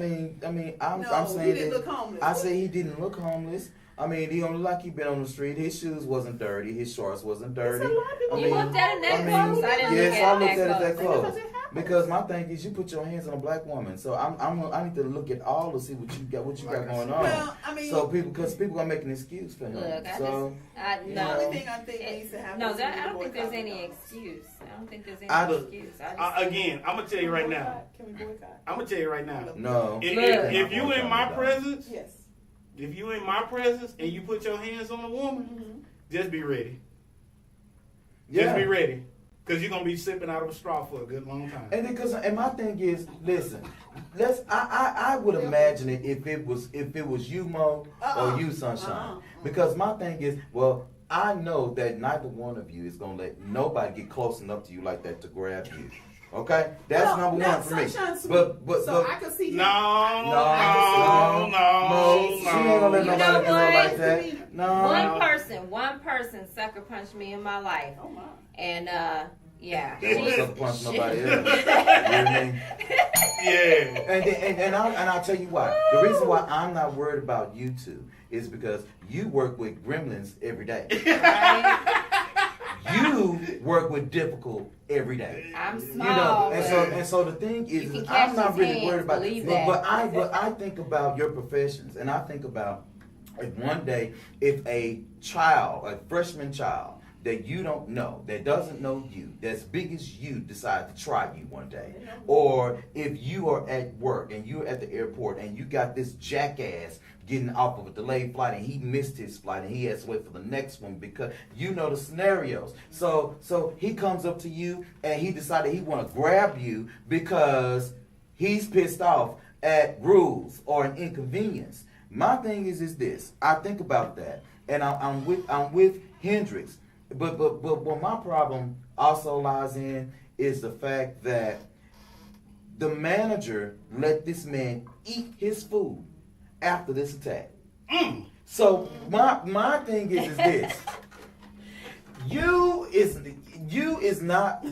A: I'm
D: No,
A: saying
D: he didn't
A: that
D: look homeless.
A: I say he didn't look homeless. I mean, he don't look like he been on the street. His shoes wasn't dirty. His shorts wasn't dirty.
D: There's a lot of people
B: You looked at it that close? I didn't
A: yes,
B: look
A: I
B: at
A: looked
B: it
A: at it
B: that
A: that
B: close.
A: close.
D: Because it happens.
A: Because my thing is, you put your hands on a black woman, so I need to look at all to see what you got going on.
D: Well, I mean,
A: So because people are making an excuse for him.
B: Look,
A: so
D: the
B: no.
D: only thing I think needs to happen.
B: No,
D: is
B: I
D: we
B: don't think there's
D: boycott
B: any
D: McDonald's.
B: excuse. I don't think there's any
A: I don't-
B: excuse.
C: Again, I'm gonna tell you right now.
D: Can we boycott?
C: I'm gonna tell you right now.
A: no.
C: If you in my presence,
D: Yes.
C: if you in my presence and you put your hands on a woman,
D: Mm-hmm.
C: just be ready.
A: Yeah.
C: Just be ready, cause you're gonna be sipping out of a straw for a good long time.
A: And my thing is, listen, I would imagine it if it was you, Mo, or you, Sunshine. Because my thing is, well, I know that neither one of you is gonna let nobody get close enough to you like that to grab you. Okay, that's
D: Well,
A: number
D: not
A: one for me.
D: Sunshine Sweet.
A: But
D: So I can see him.
A: no, she ain't gonna let
B: You know
A: nobody do her
B: what?
A: like that. No.
B: One person sucker punched me in my life.
D: Oh my.
B: And yeah.
A: They won't sucker punch nobody else. You know what I mean?
C: Yeah.
A: And I'll tell you why. The reason why I'm not worried about you two is because you work with gremlins every day.
B: Right?
A: You work with difficult every day.
B: I'm
A: You
B: small.
A: know, and so the thing
B: You
A: is,
B: can catch
A: I'm not
B: his
A: really
B: hands,
A: worried about
B: believe
A: but
B: that.
A: I think about your professions, and I think about if one day if a child, a freshman child that you don't know, that doesn't know you, that's big as you, decide to try you one day, or if you are at work and you're at the airport and you got this jackass getting off of a delayed flight and he missed his flight and he has to wait for the next one because you know the scenarios. So he comes up to you and he decided he want to grab you because he's pissed off at rules or an inconvenience. My thing is this. I think about that, and I'm with Hendrix, but what my problem also lies in is the fact that the manager let this man eat his food after this attack. So my thing is this. You is not.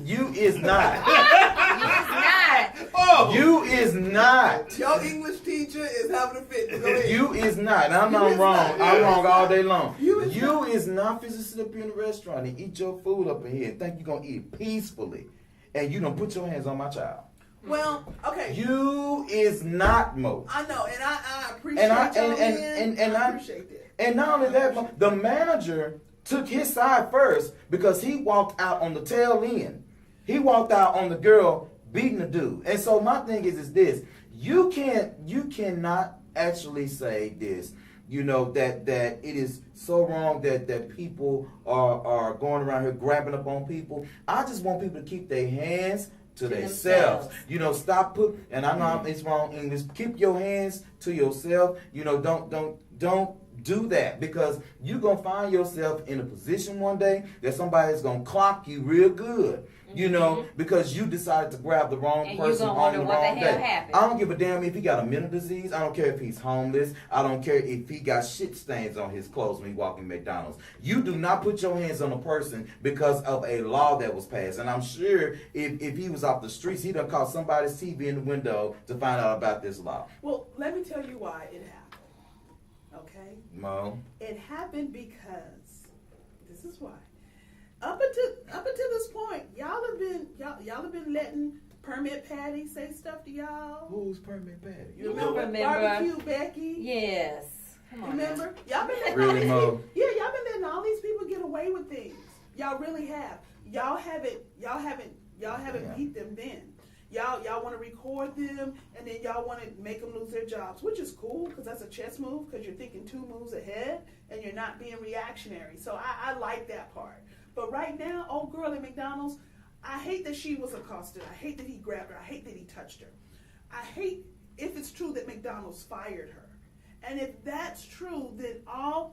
C: Oh.
A: You is not.
D: Your English teacher is having a fit. Go ahead.
A: You is not. And I know
D: You
A: I'm
D: is
A: wrong.
D: not.
A: I'm
D: You
A: wrong
D: is
A: all
D: not.
A: day long.
D: You is
A: not physically sit up here in the restaurant and eat your food up in here and think you're going to eat it peacefully. And you don't put your hands on my child.
D: Well, okay.
A: You is not, Mo.
D: I know, and I appreciate
A: And I
D: appreciate that.
A: And not only that, the manager took his side first because he walked out on the tail end. He walked out on the girl beating the dude. And so my thing is this. You cannot actually say this, you know, that it is so wrong that people are going around here grabbing up on people. I just want people to keep their hands to themselves. You know, stop and I know it's wrong English. Keep your hands to yourself. You know, don't do that because you're going to find yourself in a position one day that somebody's going to clock you real good. You know, because you decided to grab the wrong person on the wrong day.
B: Happened.
A: I don't give a damn if he got a mental disease. I don't care if he's homeless. I don't care if he got shit stains on his clothes when he walk in McDonald's. You do not put your hands on a person because of a law that was passed. And I'm sure if he was off the streets, he done caught somebody's TV in the window to find out about this law.
D: Well, let me tell you why it happened. Okay?
A: Mo?
D: It happened because this is why. Up until this point, y'all have been letting Permit Patty say stuff to y'all.
A: Who's Permit Patty?
D: You remember Barbecue Becky?
B: Yes. Come on.
D: Remember? Y'all been letting
A: Really, Mo?
D: y'all been letting all these people get away with things. Y'all really have. Y'all haven't beat them then. Y'all want to record them and then y'all want to make them lose their jobs, which is cool because that's a chess move because you're thinking 2 moves ahead and you're not being reactionary. So I like that part. But right now, old girl at McDonald's, I hate that she was accosted. I hate that he grabbed her. I hate that he touched her. I hate if it's true that McDonald's fired her. And if that's true, then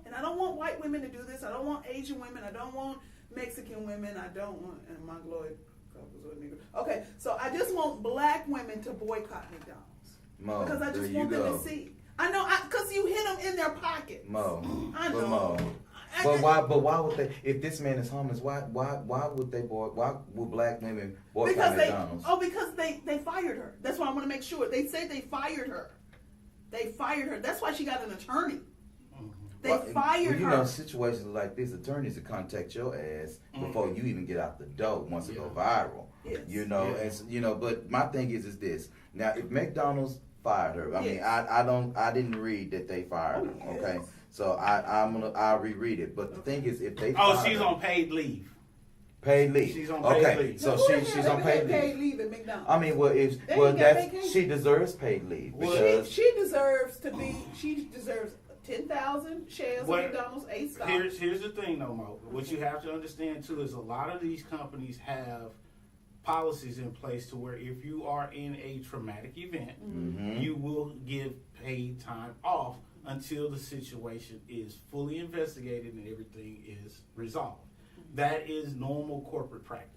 D: and I don't want white women to do this. I don't want Asian women. I don't want Mexican women. I don't want, and Mongoloid couples or nigger. Okay, so I just want black women to boycott McDonald's.
A: Mo,
D: because I just
A: there
D: want
A: you
D: them
A: go.
D: to see. I know, because you hit them in their pockets.
A: Mo.
D: I know.
A: But Mo. But why would they? If this man is homeless, why would black women boycott McDonald's?
D: Because they fired her. That's why I want to make sure. They said they fired her. They fired her. That's why she got an attorney. They fired her.
A: You know, situations like this, attorneys will contact your ass before you even get out the door once it go viral.
D: Yes.
A: You know, and but my thing is this. Now, if McDonald's fired her, I mean, I didn't read that they fired her. Okay.
D: Yes.
A: So I'll reread it. But the thing is, if they
C: she's on paid leave.
A: Paid leave.
C: She's on paid leave.
A: So she's on paid leave.
D: At McDonald's.
A: I mean, she deserves paid leave because
D: she deserves to be. She deserves 10,000 shares of McDonald's, 8 stocks.
C: Here's the thing, though, Mo. What you have to understand too is a lot of these companies have policies in place to where if you are in a traumatic event, you will give paid time off until the situation is fully investigated and everything is resolved. that is normal corporate practice.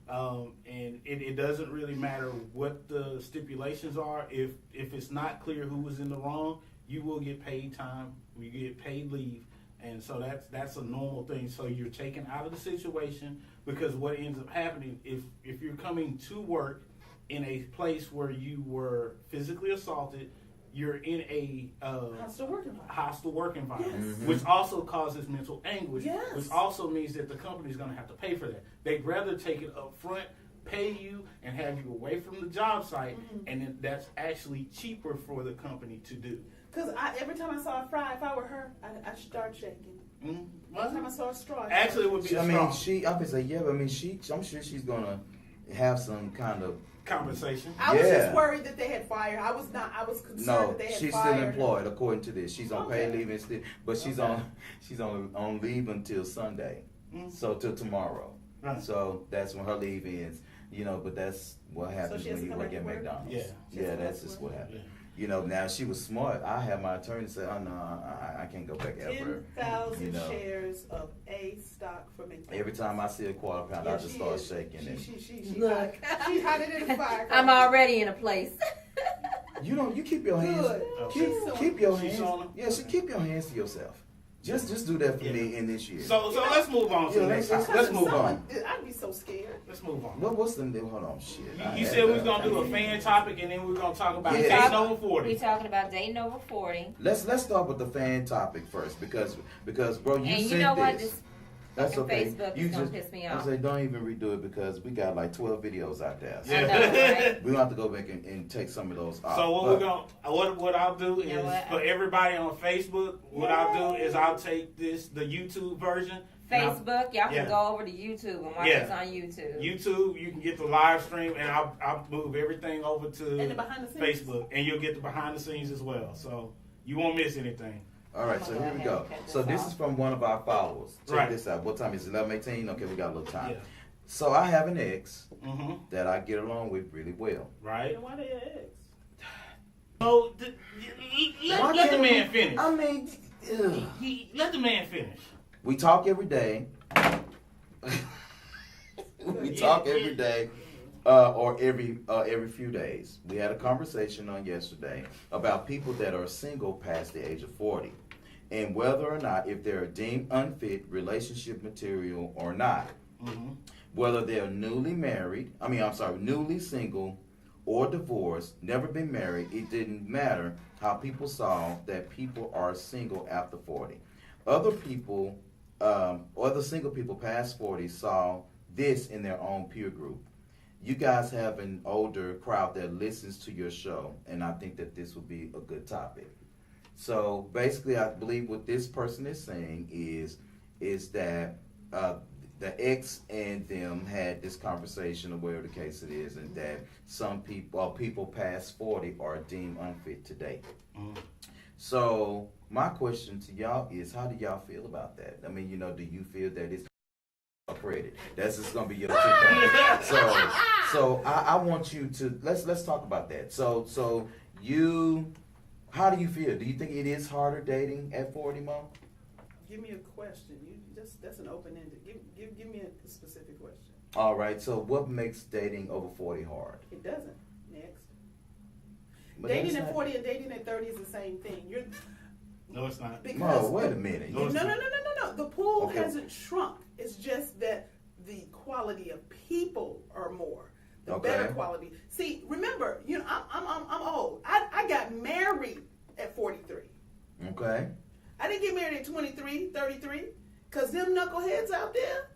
C: And it doesn't really matter what the stipulations are. If it's not clear who was in the wrong, you will get paid time. You get paid leave. And so that's a normal thing. So you're taken out of the situation, because what ends up happening, if you're coming to work in a place where you were physically assaulted, you're in a hostile work environment,
D: Yes.
C: which also causes mental anguish,
D: Yes.
C: which also means that the company's going to have to pay for that. They'd rather take it up front, pay you, and have you away from the job site, and then that's actually cheaper for the company to do.
D: Because every time I saw a fry, if I were her, I'd start shaking. Every time I saw a straw,
C: Actually, it would be a straw.
A: I would say, yeah, but I mean, I'm sure she's gonna have some kind of
C: Compensation.
D: I was just worried that they had fired. I was concerned that they had
A: she's
D: fired.
A: still employed according to this. She's on paid
D: Okay.
A: leave and still, but she's on leave until Sunday, so till tomorrow.
C: Right.
A: So that's when her leave ends. You know, but that's what happens
D: she has
A: when
D: to
A: you
D: come
A: work
D: back
A: at
D: to work?
A: McDonald's.
C: Yeah.
A: Yeah, that's just what happened.
C: Yeah.
A: You know, now she was smart. I have my attorney say, "Oh no, I can't go back ever."
D: 10,000
A: You know.
D: shares of A stock for McDonald's.
A: Every time I see a quarter pound, I just start shaking it.
D: She
B: Look.
D: She hot it in the fire.
B: I'm already in a place.
A: You keep your hands.
D: Good.
A: Keep your
C: She's
A: hands.
C: on them?
A: Yeah, keep your hands to yourself. Just do that for me in this year.
C: So let's move on to the next topic. Let's move on.
D: I'd be so scared.
C: Let's move on.
A: What's the name? Hold on, shit.
C: You said we was gonna do a fan topic, and then we are gonna talk about
A: Yeah.
C: dating over
B: We
C: 40.
B: talking about dating over 40.
A: Let's start with the fan topic first because bro, you
B: And
A: said
B: you know what?
A: this.
B: This
A: That's
B: fucking
A: okay.
B: Facebook
A: You
B: is gonna
A: just
B: piss me
A: I
B: off.
A: say don't even redo it because we got like 12 videos out there. So
B: I know, right?
A: we gonna have to go back and take some of those off.
C: So what I'll do
B: You know
C: is
B: what?
C: for everybody on Facebook, what I'll do is I'll take the YouTube version. and I'll-
B: Facebook, y'all
C: Yeah.
B: can go over to YouTube and watch
C: Yeah.
B: us on YouTube.
C: YouTube, you can get the live stream, and I'll move everything over to
D: And the behind the scenes.
C: Facebook, and you'll get the behind the scenes as well. So you won't miss anything.
A: All right,
B: I'm
A: so
B: gonna
A: here
B: go
A: we
B: ahead
A: go.
B: and cut
A: So
B: this
A: this
B: off.
A: is from one of our followers. Check
C: Right.
A: this out. What time is it? 11:18? Okay, we got a little time.
C: Yeah.
A: So I have an ex
C: Mm-hmm.
A: that I get along with really well.
C: Right.
D: And why they ex?
C: So
A: Why
C: let the
A: can't
C: man
A: we-
C: finish.
A: I mean, ugh.
C: Let the man finish.
A: We talk every day. We talk every day, or every few days. We had a conversation on yesterday about people that are single past the age of 40, and whether or not if they're deemed unfit relationship material or not.
C: Mm-hmm.
A: Whether they're newly single or divorced, never been married, it didn't matter how people saw that people are single after 40. Other single people past 40 saw this in their own peer group. You guys have an older crowd that listens to your show, and I think that this would be a good topic. So basically, I believe what this person is saying is that the ex and them had this conversation, or whatever the case it is, and that some people past 40 are deemed unfit to date.
C: Mm-hmm.
A: So my question to y'all is, how do y'all feel about that? I mean, do you feel that it's credit? That's just gonna be your So I want you to let's talk about that. So how do you feel? Do you think it is harder dating at 40, Mo?
D: Give me a question. That's an open ended. Give me a specific question.
A: All right. So what makes dating over 40 hard?
D: It doesn't. Next.
A: But
D: Dating
A: that's
D: at
A: not-
D: 40 and dating at 30 is the same thing.
C: No, it's not.
A: Mo, wait a minute.
C: No,
D: No. The pool
A: Okay.
D: hasn't shrunk. It's just that the quality of people are more. The
A: Okay.
D: better quality. See, remember, I'm old. I got married at 43.
A: Okay.
D: I didn't get married at 23, 33, because them knuckleheads out there,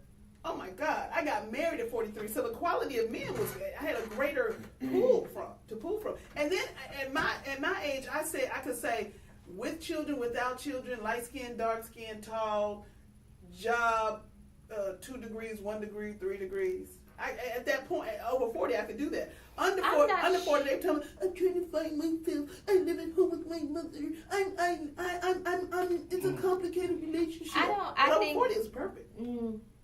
D: oh my God, I got married at 43. So the quality of men I had a greater pull from. And then at my age, I could say, with children, without children, light skin, dark skin, tall, job, 2 degrees, 1 degree, 3 degrees. At that point, over 40, I could do that. Under 40, they tell me, I'm trying to find myself. I live at home with my mother. It's a complicated relationship.
B: I
D: But
B: think-
D: over 40 is perfect.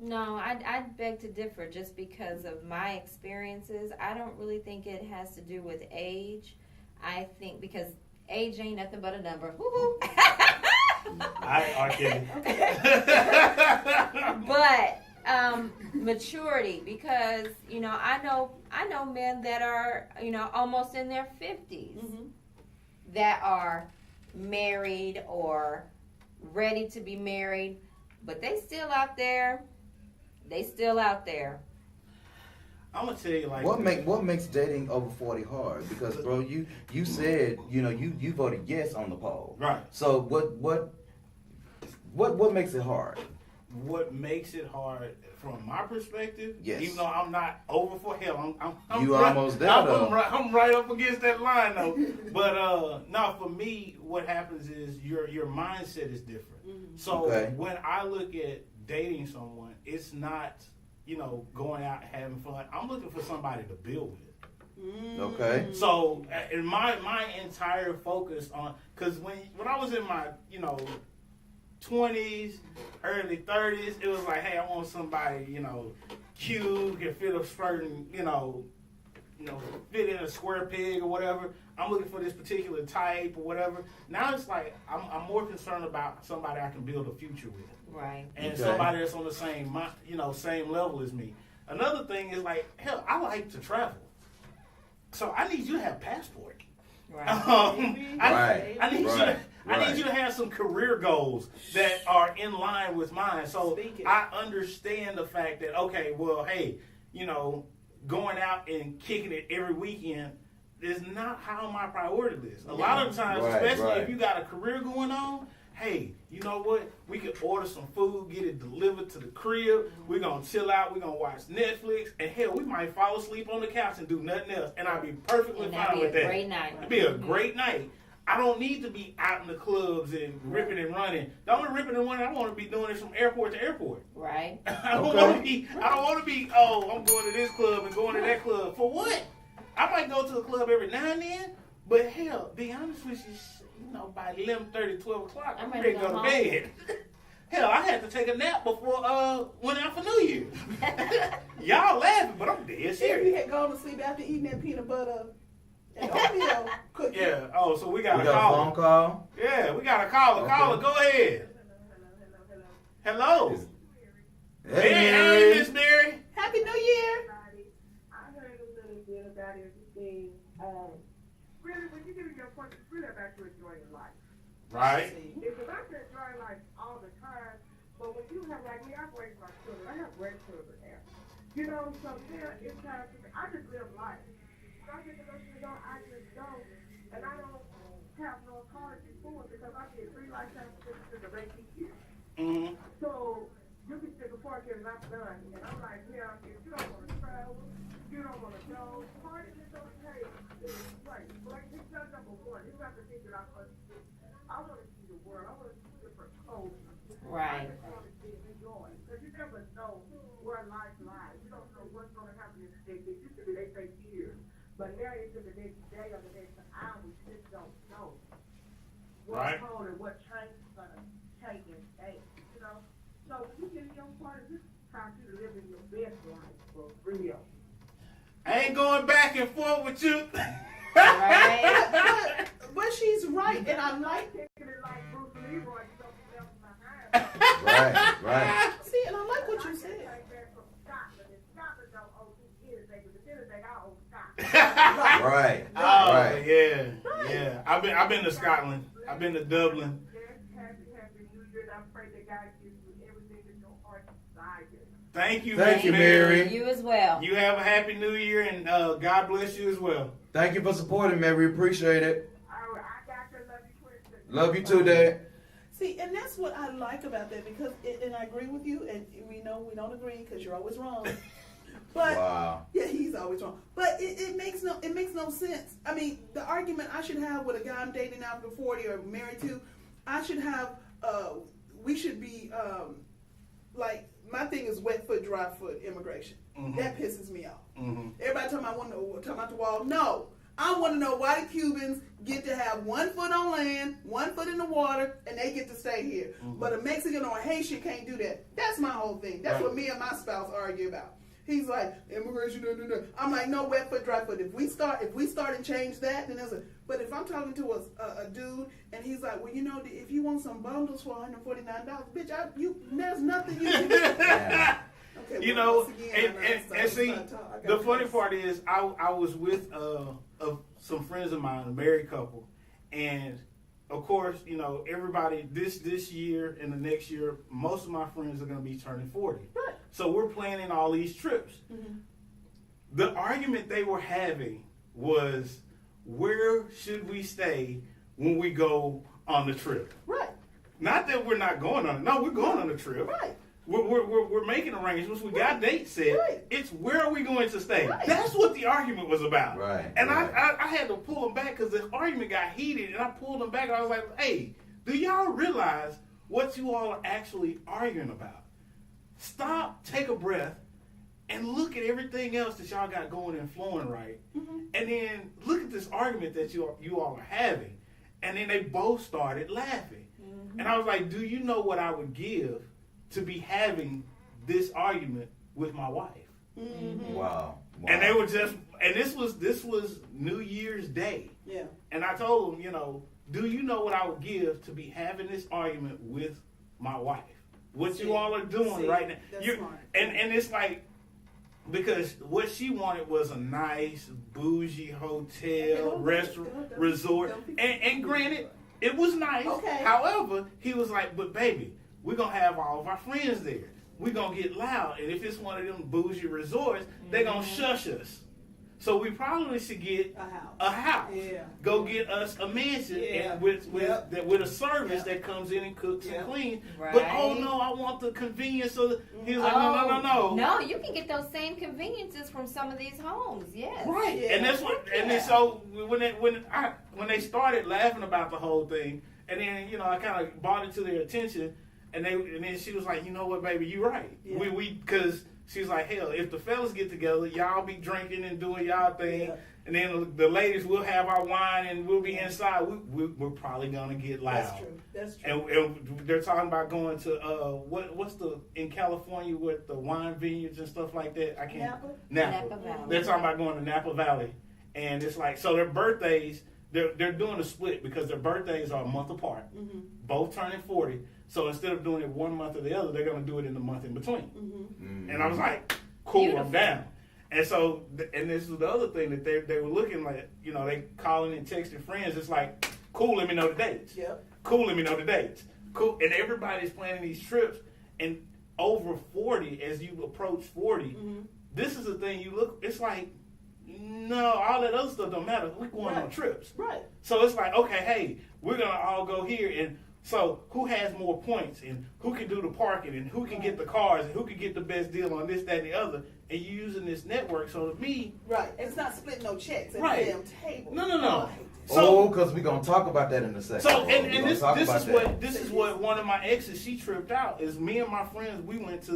B: No, I'd beg to differ just because of my experiences. I don't really think it has to do with age. I think because age ain't nothing but a number.
C: I are kidding.
B: But maturity, because I know men that are almost in their 50s that are married or ready to be married, but they still out there.
C: I'm gonna tell you like
A: what makes dating over 40 hard? Because bro, you said you voted yes on the poll.
C: Right.
A: So what makes it hard?
C: What makes it hard from my perspective?
A: Yes.
C: Even though I'm not over for hell, I'm
A: You
C: right,
A: almost there,
C: I'm
A: though.
C: I'm right up against that line though. But no, for me, what happens is your mindset is different. So when I look at dating someone, it's not going out and having fun. I'm looking for somebody to build with.
A: Okay.
C: So in my entire focus on, because when I was in my 20s, early 30s, it was like, hey, I want somebody cute, can fit a certain fit in a square peg or whatever. I'm looking for this particular type or whatever. Now it's like I'm more concerned about somebody I can build a future with.
B: Right.
C: And somebody that's on the same same level as me. Another thing is like, hell, I like to travel. So I need you to have a passport.
B: Right.
C: I need you to have some career goals that are in line with mine. So I understand the fact that, okay, well, hey, going out and kicking it every weekend is not how my priority list. A lot of times, especially if you got a career going on, hey, you know what? We could order some food, get it delivered to the crib. We're going to chill out. We're going to watch Netflix. And hell, we might fall asleep on the couch and do nothing else. And I'll be perfectly fine with that.
B: It'd
C: be a great night. I don't need to be out in the clubs and ripping and running. The only ripping and running I want to be doing is from airport to airport.
B: Right.
C: I don't want to be, oh, I'm going to this club and going to that club. For what? I might go to the club every now and then, but hell, be honest with you, by 11:30, 12 o'clock, I'm ready to go to bed. Hell, I had to take a nap before went out for New Year's. Y'all laughing, but I'm dead serious.
D: If you had gone to sleep after eating that peanut butter and oatmeal cookie.
C: Yeah. Oh, so we got a
A: phone call?
C: Yeah, we got a caller. Okay. Caller, go ahead. Hello. Hey, Miss Mary.
D: Happy New Year.
E: I heard a little bit about everything. Really, when you get in your point, it's really about you enjoying life.
C: Right.
E: It's about you enjoying life all the time, but when you have, like me, I've raised my children. I have grandchildren now. So there it's time for me. I just live life. So I get to go, I just go, and I don't have no college before because I get 3 lifetime certificates of 18 years.
C: Mm-hmm.
E: So you can stick a park in and I'm done. And I'm like, yeah, if you don't want to travel, you don't want to go, party is okay. Right. Like, it's not number one. It's not the thing that I want to do. I want to see the world. I want to see different cultures.
B: Right.
E: I just want to see and enjoy. Because you never know where life lies. You don't know what's going to happen in the day. It used to be, they say years. But now it's in the next day or the next hour. You just don't know what's going and what change is going to take and take. So when you get in your part, this time you to live in your best life for real.
C: I ain't going back and forth with you.
B: Right.
D: But she's right, and I like
E: it. Like Bruce Leroy, you
A: Right.
D: See, and I like what you said.
A: Right.
C: Oh, yeah. I've been to Scotland. I've been to Dublin.
E: Happy New Year. I pray that God gives you everything that your heart desires.
C: Thank you,
A: Mary.
B: You as well.
C: You have a happy New Year, and God bless you as well.
A: Thank you for supporting, Mary. We appreciate it.
E: I got you. Love you, Kristen.
A: Love you too, Dad.
D: See, and that's what I like about that because, and I agree with you, and we know we don't agree because you're always wrong. But
A: wow.
D: Yeah, he's always wrong. But it makes no sense. I mean, the argument I should have with a guy I'm dating after 40 or married to, I should have. We should be like my thing is wet foot, dry foot immigration. Mm-hmm. That pisses me off. Mm-hmm. Everybody talking about the wall. No. I want to know why the Cubans get to have 1 foot on land, 1 foot in the water, and they get to stay here. Mm-hmm. But a Mexican or a Haitian can't do that. That's my whole thing. That's what me and my spouse argue about. He's like, immigration, no. I'm like, no, wet foot, dry foot. If we start and change that, then there's a. But if I'm talking to a dude and he's like, well, if you want some bundles for $149, bitch, there's nothing you can do. Okay,
C: You
D: well,
C: know,
D: once again,
C: and see, the funny part is I was with some friends of mine, a married couple, and of course, you know, everybody this year and the next year, most of my friends are going to be turning 40.
D: Right.
C: So we're planning all these trips.
D: Mm-hmm.
C: The argument they were having was, where should we stay when we go on the trip?
D: Right.
C: Not that we're not going on it. No, we're going on the trip.
D: Right.
C: We're making arrangements. We got dates set.
D: Right.
C: It's where are we going to stay?
D: Right.
C: That's what the argument was about.
A: Right.
C: And
A: right.
C: I had to pull them back because the argument got heated, and I pulled them back. And I was like, hey, do y'all realize what you all are actually arguing about? Stop, take a breath, and look at everything else that y'all got going and flowing right.
D: Mm-hmm.
C: And then look at this argument that you all are having. And then they both started laughing.
D: Mm-hmm.
C: And I was like, do you know what I would give to be having this argument with my wife?
D: Mm-hmm.
A: Wow.
C: And they were just, and this was New Year's Day.
D: Yeah.
C: And I told them, you know, do you know what I would give to be having this argument with my wife? What you all are doing right now.
D: That's smart.
C: And it's like, because what she wanted was a nice, bougie hotel, restaurant, resort. And granted, it was nice.
D: Okay.
C: However, he was like, but baby, we're going to have all of our friends there. We're going to get loud. And if it's one of them bougie resorts, they're going to shush us. So we probably should get a house.
D: Yeah.
C: Go get us a mansion
D: Yeah.
C: and with
D: Yep.
C: with a service
D: Yep.
C: that comes in and cooks
D: Yep.
C: and cleans.
B: Right.
C: But oh no, I want the convenience of the, he was like, no.
B: No, you can get those same conveniences from some of these homes. Yes.
C: Right.
D: Yeah.
C: And that's what and then so when they started laughing about the whole thing, and then, you know, I kind of brought it to their attention, and then she was like, you know what, baby, you right.
D: Yeah.
C: We because she's like, hell, if the fellas get together, y'all be drinking and doing y'all thing,
D: Yeah.
C: and then the ladies will have our wine and we'll be inside. We're probably gonna get loud.
D: That's true. That's true.
C: And they're talking about going to what's in California with the wine vineyards and stuff like that. I can't
B: Napa Valley.
C: They're talking about going to Napa Valley, and it's like, so their birthdays. They're doing a split because their birthdays are a month apart,
D: Mm-hmm.
C: both turning 40. So instead of doing it 1 month or the other, they're going to do it in the month in between.
D: Mm-hmm.
C: And I was like, cool,
B: Beautiful.
C: I'm down. And so, and this is the other thing that they were looking like, you know, they calling and texting friends. It's like, cool, let me know the dates.
D: Yep.
C: Cool, let me know the dates. Cool. And everybody's planning these trips. And over 40, as you approach 40,
D: Mm-hmm.
C: this is the thing you look, it's like, no, all that other stuff don't matter. We're going on
D: Right.
C: trips.
D: Right.
C: So it's like, okay, hey, we're going to all go here. And so who has more points and who can do the parking and who can get the cars and who can get the best deal on this, that, and the other. And you're using this network. So to me,
D: Right. And it's not splitting no checks at
C: Right.
D: the damn table.
C: No.
D: Oh, I hate that.
C: So,
A: because we're gonna talk about that in a second.
C: so
A: We're
C: and
A: gonna
C: this
A: talk
C: this
A: about
C: is
A: that.
C: what one of my exes, she tripped out, is me and my friends, we went to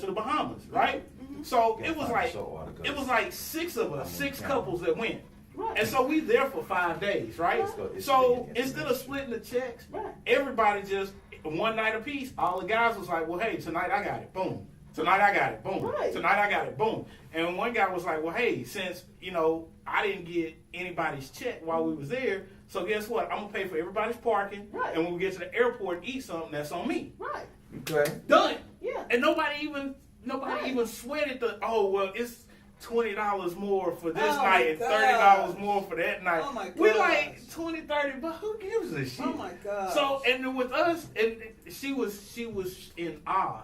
C: the Bahamas, right? So
A: Gotta
C: it was
A: find
C: like
A: the show article.
C: it was like six of us, six couples that went.
D: Right.
C: And so we there for 5 days, right?
A: Let's go. It's
C: So
A: big.
C: instead of splitting the checks,
D: Right.
C: everybody just one night apiece. All the guys was like, well, hey, tonight I got it, boom. Tonight I got it, boom.
D: Right.
C: Tonight I got it, boom. And one guy was like, well, hey, since, you know, I didn't get anybody's check while we was there, so guess what? I'm gonna pay for everybody's parking,
D: Right.
C: and when we get to the airport and eat something, that's on me.
D: Right.
A: Okay.
C: Done.
D: Yeah.
C: And nobody even
D: Right.
C: sweated the, oh, well, it's $20 more for this
D: Oh,
C: night
D: my
C: and $30
D: gosh.
C: more for that night.
D: Oh, my
C: We
D: gosh.
C: like 20, 30, but who gives a shit?
D: Oh my God.
C: So, and then with us, and she was in awe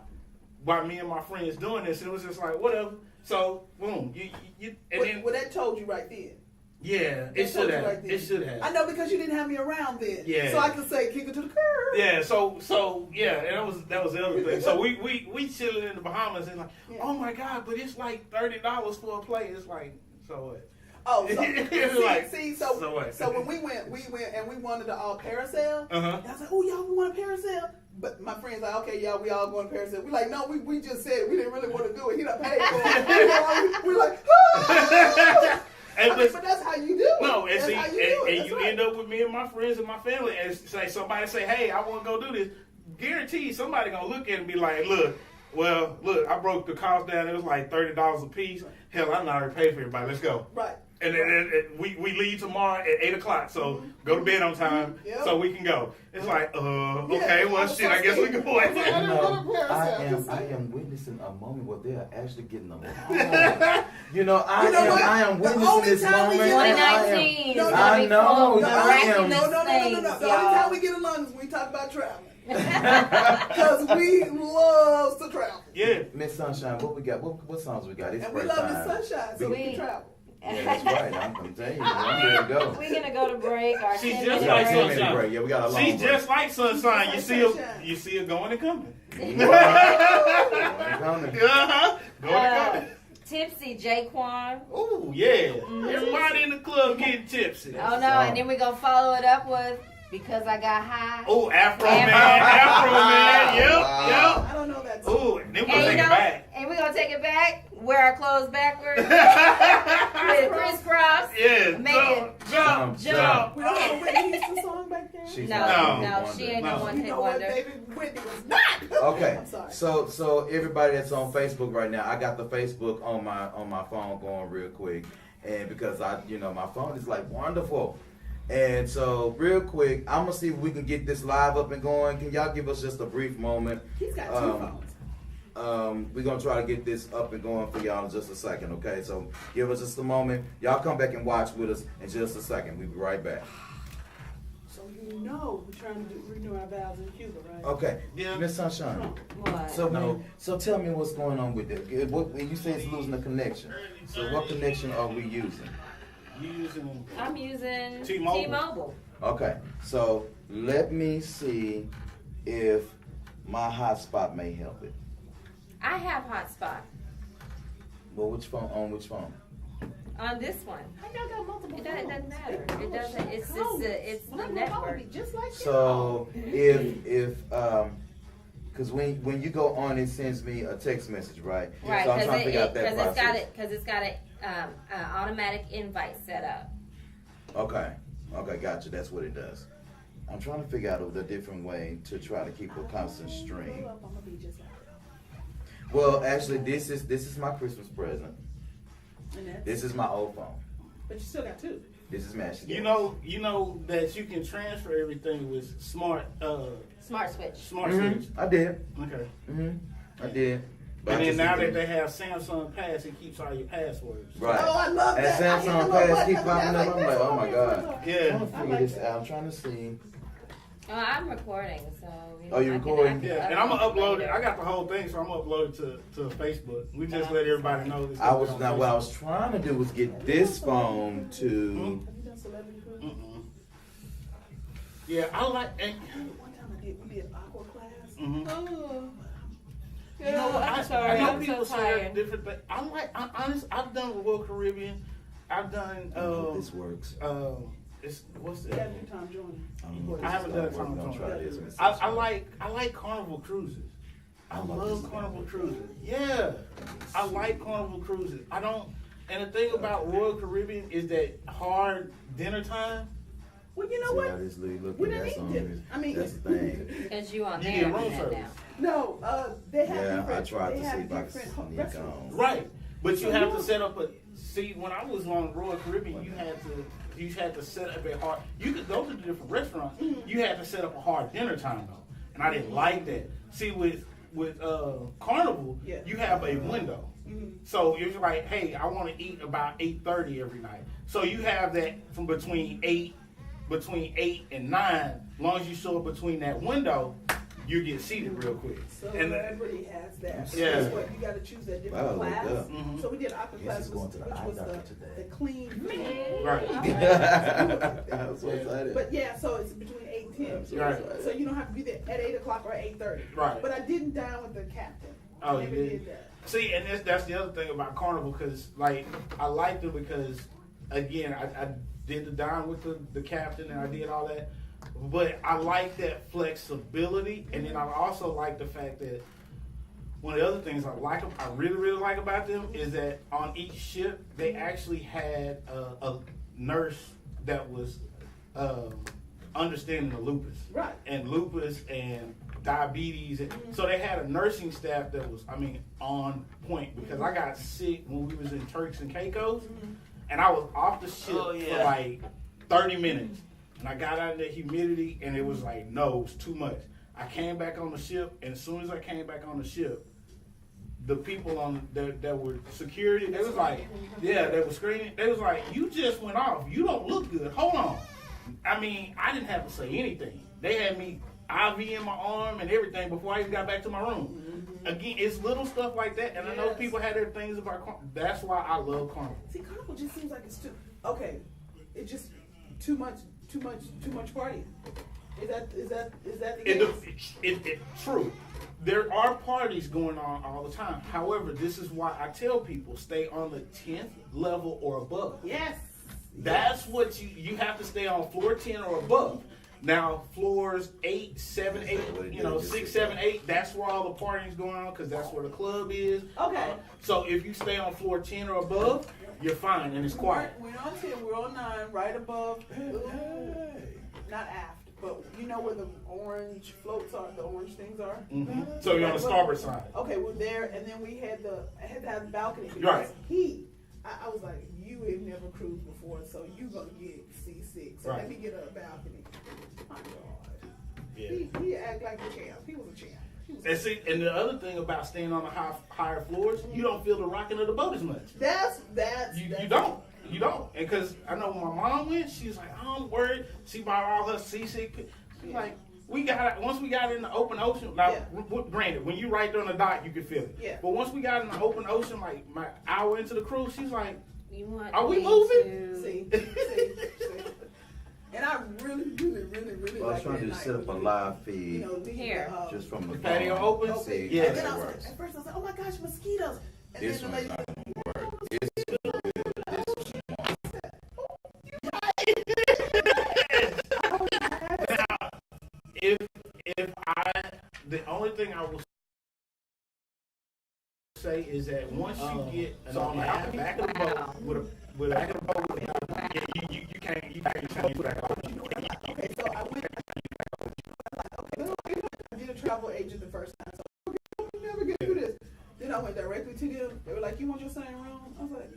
C: by me and my friends doing this. And it was just like, whatever. So, boom, you and then,
D: well, that told you right then.
C: yeah,
D: That
C: it should
D: told you
C: have.
D: right then.
C: It should have.
D: I know, because you didn't have me around then.
C: Yeah.
D: So I could say kick it to the curb.
C: Yeah, so yeah, and that was the other thing. So we chilling in the Bahamas and like,
D: Yeah.
C: oh my God, but it's like $30 for a plate. It's like, so what?
D: Oh, so,
C: Like,
D: so
C: what?
D: when we went and we wanted to all parasail.
C: Uh-huh.
D: And I was like, oh, y'all, we want to parasail? But my friend's like, okay, y'all, we all going to parasail. We like, no, we just said we didn't really want to do it. He done paid for it. We're like, ah!
C: And
D: But that's how you do it.
C: no, and
D: that's
C: see,
D: how you do it.
C: and
D: That's
C: you
D: right.
C: end up with me and my friends and my family, and say somebody say, hey, I want to go do this. Guaranteed, somebody gonna look at it and be like, look, I broke the cost down. It was like $30 a piece. Hell, I already paid for everybody. Let's go.
D: Right.
C: And then we leave tomorrow at 8 o'clock, so go to bed on time so we can go. It's like, okay, well, shit, I guess we can go.
A: I am witnessing a moment where they are actually getting along. I am witnessing this moment.
B: 2019 is
A: I
B: gonna be
A: know,
B: full of
A: I am.
B: miraculous
D: No.
B: things,
D: The only
B: y'all.
D: time we get along is when we talk about traveling. Because we love to travel.
C: Yeah.
A: Miss Sunshine, what we got? What songs we got? It's
D: And we
A: first
D: love
A: time.
D: the sunshine, so we can travel.
A: Yeah, that's right. I'm telling you, I'm ready to go.
B: We're gonna go to break. Our
C: She's
B: 10
C: just
A: We
B: minute
A: got
C: like
A: a
B: break.
A: 10-minute break. Yeah, we got a long
C: She's
A: break.
C: just like Sunshine. You see her going and coming.
A: Coming.
C: Going and coming.
B: Tipsy Jaquan.
C: Oh, yeah. Everybody in the club getting tipsy.
B: Oh no, and then we're gonna follow it up with Because I Got High.
C: Oh, Afro Man. Yep.
D: I don't know that song.
C: Oh, and then we'll
B: And
C: take
B: you
C: it
B: know,
C: back.
B: and we're gonna take it back, wear our clothes backwards with crisscross.
C: Yeah.
B: Make it
C: Jump.
D: We don't have a Whitney Houston song back there?
A: She's
B: No,
A: not
B: she ain't no
C: No.
B: one
D: You
B: hit
D: know what,
B: wonder.
D: baby? Whitney was not.
A: Okay,
D: I'm sorry.
A: so everybody that's on Facebook right now, I got the Facebook on my phone going real quick, and because my phone is like wonderful, and so real quick, I'm gonna see if we can get this live up and going. Can y'all give us just a brief moment?
D: He's got two phones.
A: We're gonna try to get this up and going for y'all in just a second, okay? So give us just a moment. Y'all come back and watch with us in just a second. We'll be right back.
D: So you know we're trying to renew our vows in Cuba, right?
A: Okay,
C: Yeah.
A: Miss Sunshine.
B: What?
A: So tell me what's going on with it. What you say it's losing the connection. So what connection are we using?
B: I'm using
C: T-Mobile.
B: T-Mobile.
A: Okay, so let me see if my hotspot may help it.
B: I have hotspot
A: Well, which phone? On which phone?
B: on this one.
D: I got multiple
B: It doesn't matter.
D: phones.
B: It doesn't. It's the network.
D: Just like
A: So if because when you go on, it sends me a text message, right?
B: Right,
A: So I'm trying to figure out that process.
B: because it's got an automatic invite set up.
A: Okay, gotcha. That's what it does. I'm trying to figure out a different way to try to keep a constant stream.
D: I'm gonna be just like that.
A: Well, actually, this is my Christmas present.
D: And that's,
A: This is my old phone.
D: but you still got two.
A: This is MashThaGas.
C: You know that you can transfer everything with smart
B: Smart switch.
C: switch.
A: I did.
C: Okay.
A: I did. But
C: And
A: I
C: then
A: just
C: now
A: didn't-
C: that they have Samsung Pass, it keeps all your passwords.
A: Right.
D: Oh, I love
A: And
D: that. I hit
A: Samsung
D: the
A: Pass
D: button.
A: keep
D: I
A: popping
D: was
A: up. I'm like, oh my god.
C: Yeah.
A: I'm trying to figure this out. I'm trying to see.
B: I'm recording, so.
A: Oh, you recording?
C: Yeah, and I'm gonna upload it. I got the whole thing, so I'm gonna upload it to Facebook. We just let everybody know this.
A: What I was trying to do was get this phone to.
D: Have you done Celebrity Cruise?
C: Yeah, I like. And,
D: One time we did aqua class.
B: Oh.
C: you know what?
B: I'm sorry.
C: I know
B: I'm
C: people
B: so
C: say
B: tired.
C: different things. I've done Royal Caribbean. I've done.
A: This works.
C: What's
D: You
C: that?
D: gotta do Tom Jones.
C: I haven't done
A: Tom
C: Tom
A: Jones.
C: Jones. I like Carnival cruises. I love Carnival cruises. Yeah, I like Carnival cruises. I don't. And the thing about Royal Caribbean is that hard dinner time.
D: Well, you know what? We didn't eat dinner. I mean,
A: that's the thing.
B: Because you on
C: You
B: there
C: get room
B: on that
C: service.
B: now.
D: no, they have
A: Yeah,
D: different.
A: I tried
D: they
A: to
D: have
A: see if I could
D: different
A: sneak
D: restaurants.
A: on.
C: Right, but you
D: So
C: have
D: you-
C: to set up a. See, when I was on Royal Caribbean, you had to set up a hard. You could go to the different restaurants. You had to set up a hard dinner time though, and I didn't like that. See, with Carnival,
D: Yeah.
C: you have a window. So if you're like, hey, I want to eat about 8:30 every night. So you have that from between 8 and 9. Long as you show up between that window, you get seated real quick.
D: Celebrity has that.
C: Yeah.
D: That's what you got to choose a different
A: Wow,
D: class.
A: look up.
C: Mhm.
D: So we did aqua
A: Yes,
D: class,
A: it's going to the
D: which
A: eye
D: was
A: doctor today.
D: the clean food.
C: Right.
A: I'm so excited.
D: But yeah, so it's between 8 and 10.
A: I'm so
C: Right.
A: excited.
D: So you don't have to be there at 8 o'clock or 8:30.
C: Right.
D: But I didn't dine with the captain.
C: Oh,
D: I
C: you
D: never
C: did?
D: did that.
C: See, and that's the other thing about Carnival, because like I liked it because again I did the dine with the captain and I did all that, but I like that flexibility, and then I also like the fact that one of the other things I really like about them is that on each ship they actually had a nurse that was understanding the lupus,
D: Right.
C: and lupus and diabetes, and so they had a nursing staff that was, on point, because I got sick when we was in Turks and Caicos, and I was off the ship
A: Oh, yeah.
C: for like 30 minutes. And I got out of the humidity, and it was like, no, it was too much. I came back on the ship, and as soon as I came back on the ship, the people on that were security, they was like, yeah, they were screaming. They was like, you just went off. You don't look good. Hold on. I mean, I didn't have to say anything. They had me IV in my arm and everything before I even got back to my room. Again, it's little stuff like that, and I know people had their things about Carnival. That's why I love Carnival.
D: See, Carnival just seems like it's too. Okay, it's just too much party. Is that the case?
C: It's true. There are parties going on all the time. However, this is why I tell people stay on the 10th level or above.
D: Yes.
C: That's what you have to stay on floor 10 or above. Now, floors 8, 7, 8, 6, 7, 8, that's where all the partying's going on because that's where the club is.
D: Okay.
C: So if you stay on floor 10 or above, you're fine and it's quiet.
D: We're on 10, we're on 9, right above, not aft, but you know where the orange floats are, the orange things are?
C: Mm-hmm. So you're on the starboard side.
D: Okay, we're there, and then we had to have the balcony. Because
C: Right.
D: I was like, you have never cruised before, so you gonna get seasick. So
C: Right.
D: let me get a balcony. My God.
C: Yeah.
D: He act like a champ. He was a champ.
C: And see, and the other thing about staying on the higher floors, you don't feel the rocking of the boat as much. You don't. You don't. And because I know when my mom went, she was like, I'm worried. She bought all her seasick. She's like, once we got in the open ocean, now, granted, when you right there on the dock, you can feel it.
D: Yeah.
C: But once we got in the open ocean, like my hour into the cruise, she's like,
B: You want
C: are we
B: me
C: moving?
B: to-
D: See. And I really
A: I was
D: like
A: trying
D: that
A: to
D: night.
A: set up a live feed
B: Here.
A: just from the
C: Patio
A: phone.
C: open?
A: See
C: Yeah.
A: how
D: And then
A: that
D: I was
A: works.
D: like, at first I was like, oh my gosh, mosquitoes. And
A: This
D: then the
A: one's
D: lady
A: not
D: said,
A: gonna work. This is gonna be good. This is
C: Now, if the only thing I will say is that once you get on the back of the boat with a back of the boat, you can't change that.
D: okay, so I went, I did a travel agent the first time, so I'm never gonna do this. Then I went directly to them. They were like, you want your same room? I was like,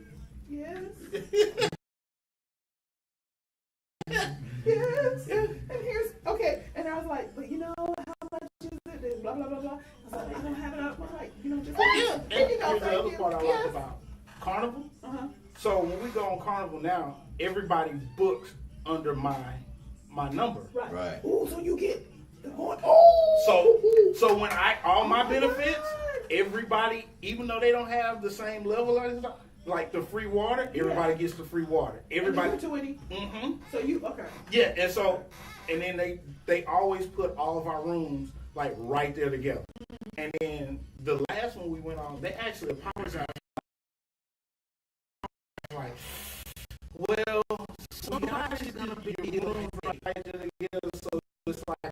D: yes. Yes. And here's, okay. And I was like, but you know, how much is it? And blah, blah, blah, blah. I was like, I don't have it up. I was like, just.
C: Yeah, and
D: Here you go,
C: here's the
D: thank
C: other
D: you.
C: part I like
D: Yes.
C: about Carnival.
D: Uh-huh.
C: So when we go on Carnival now, everybody books under my number.
D: Right.
A: Right.
D: Oh, so you get the point. Oh.
C: So when all my benefits, everybody, even though they don't have the same level as like the free water, everybody gets the free water. Everybody. Mm-hmm.
D: So you, okay.
C: Yeah, and then they always put all of our rooms like right there together. And then the last one we went on, they actually apologized. Like, well, so y'all actually gonna be rooms right there together, so it's like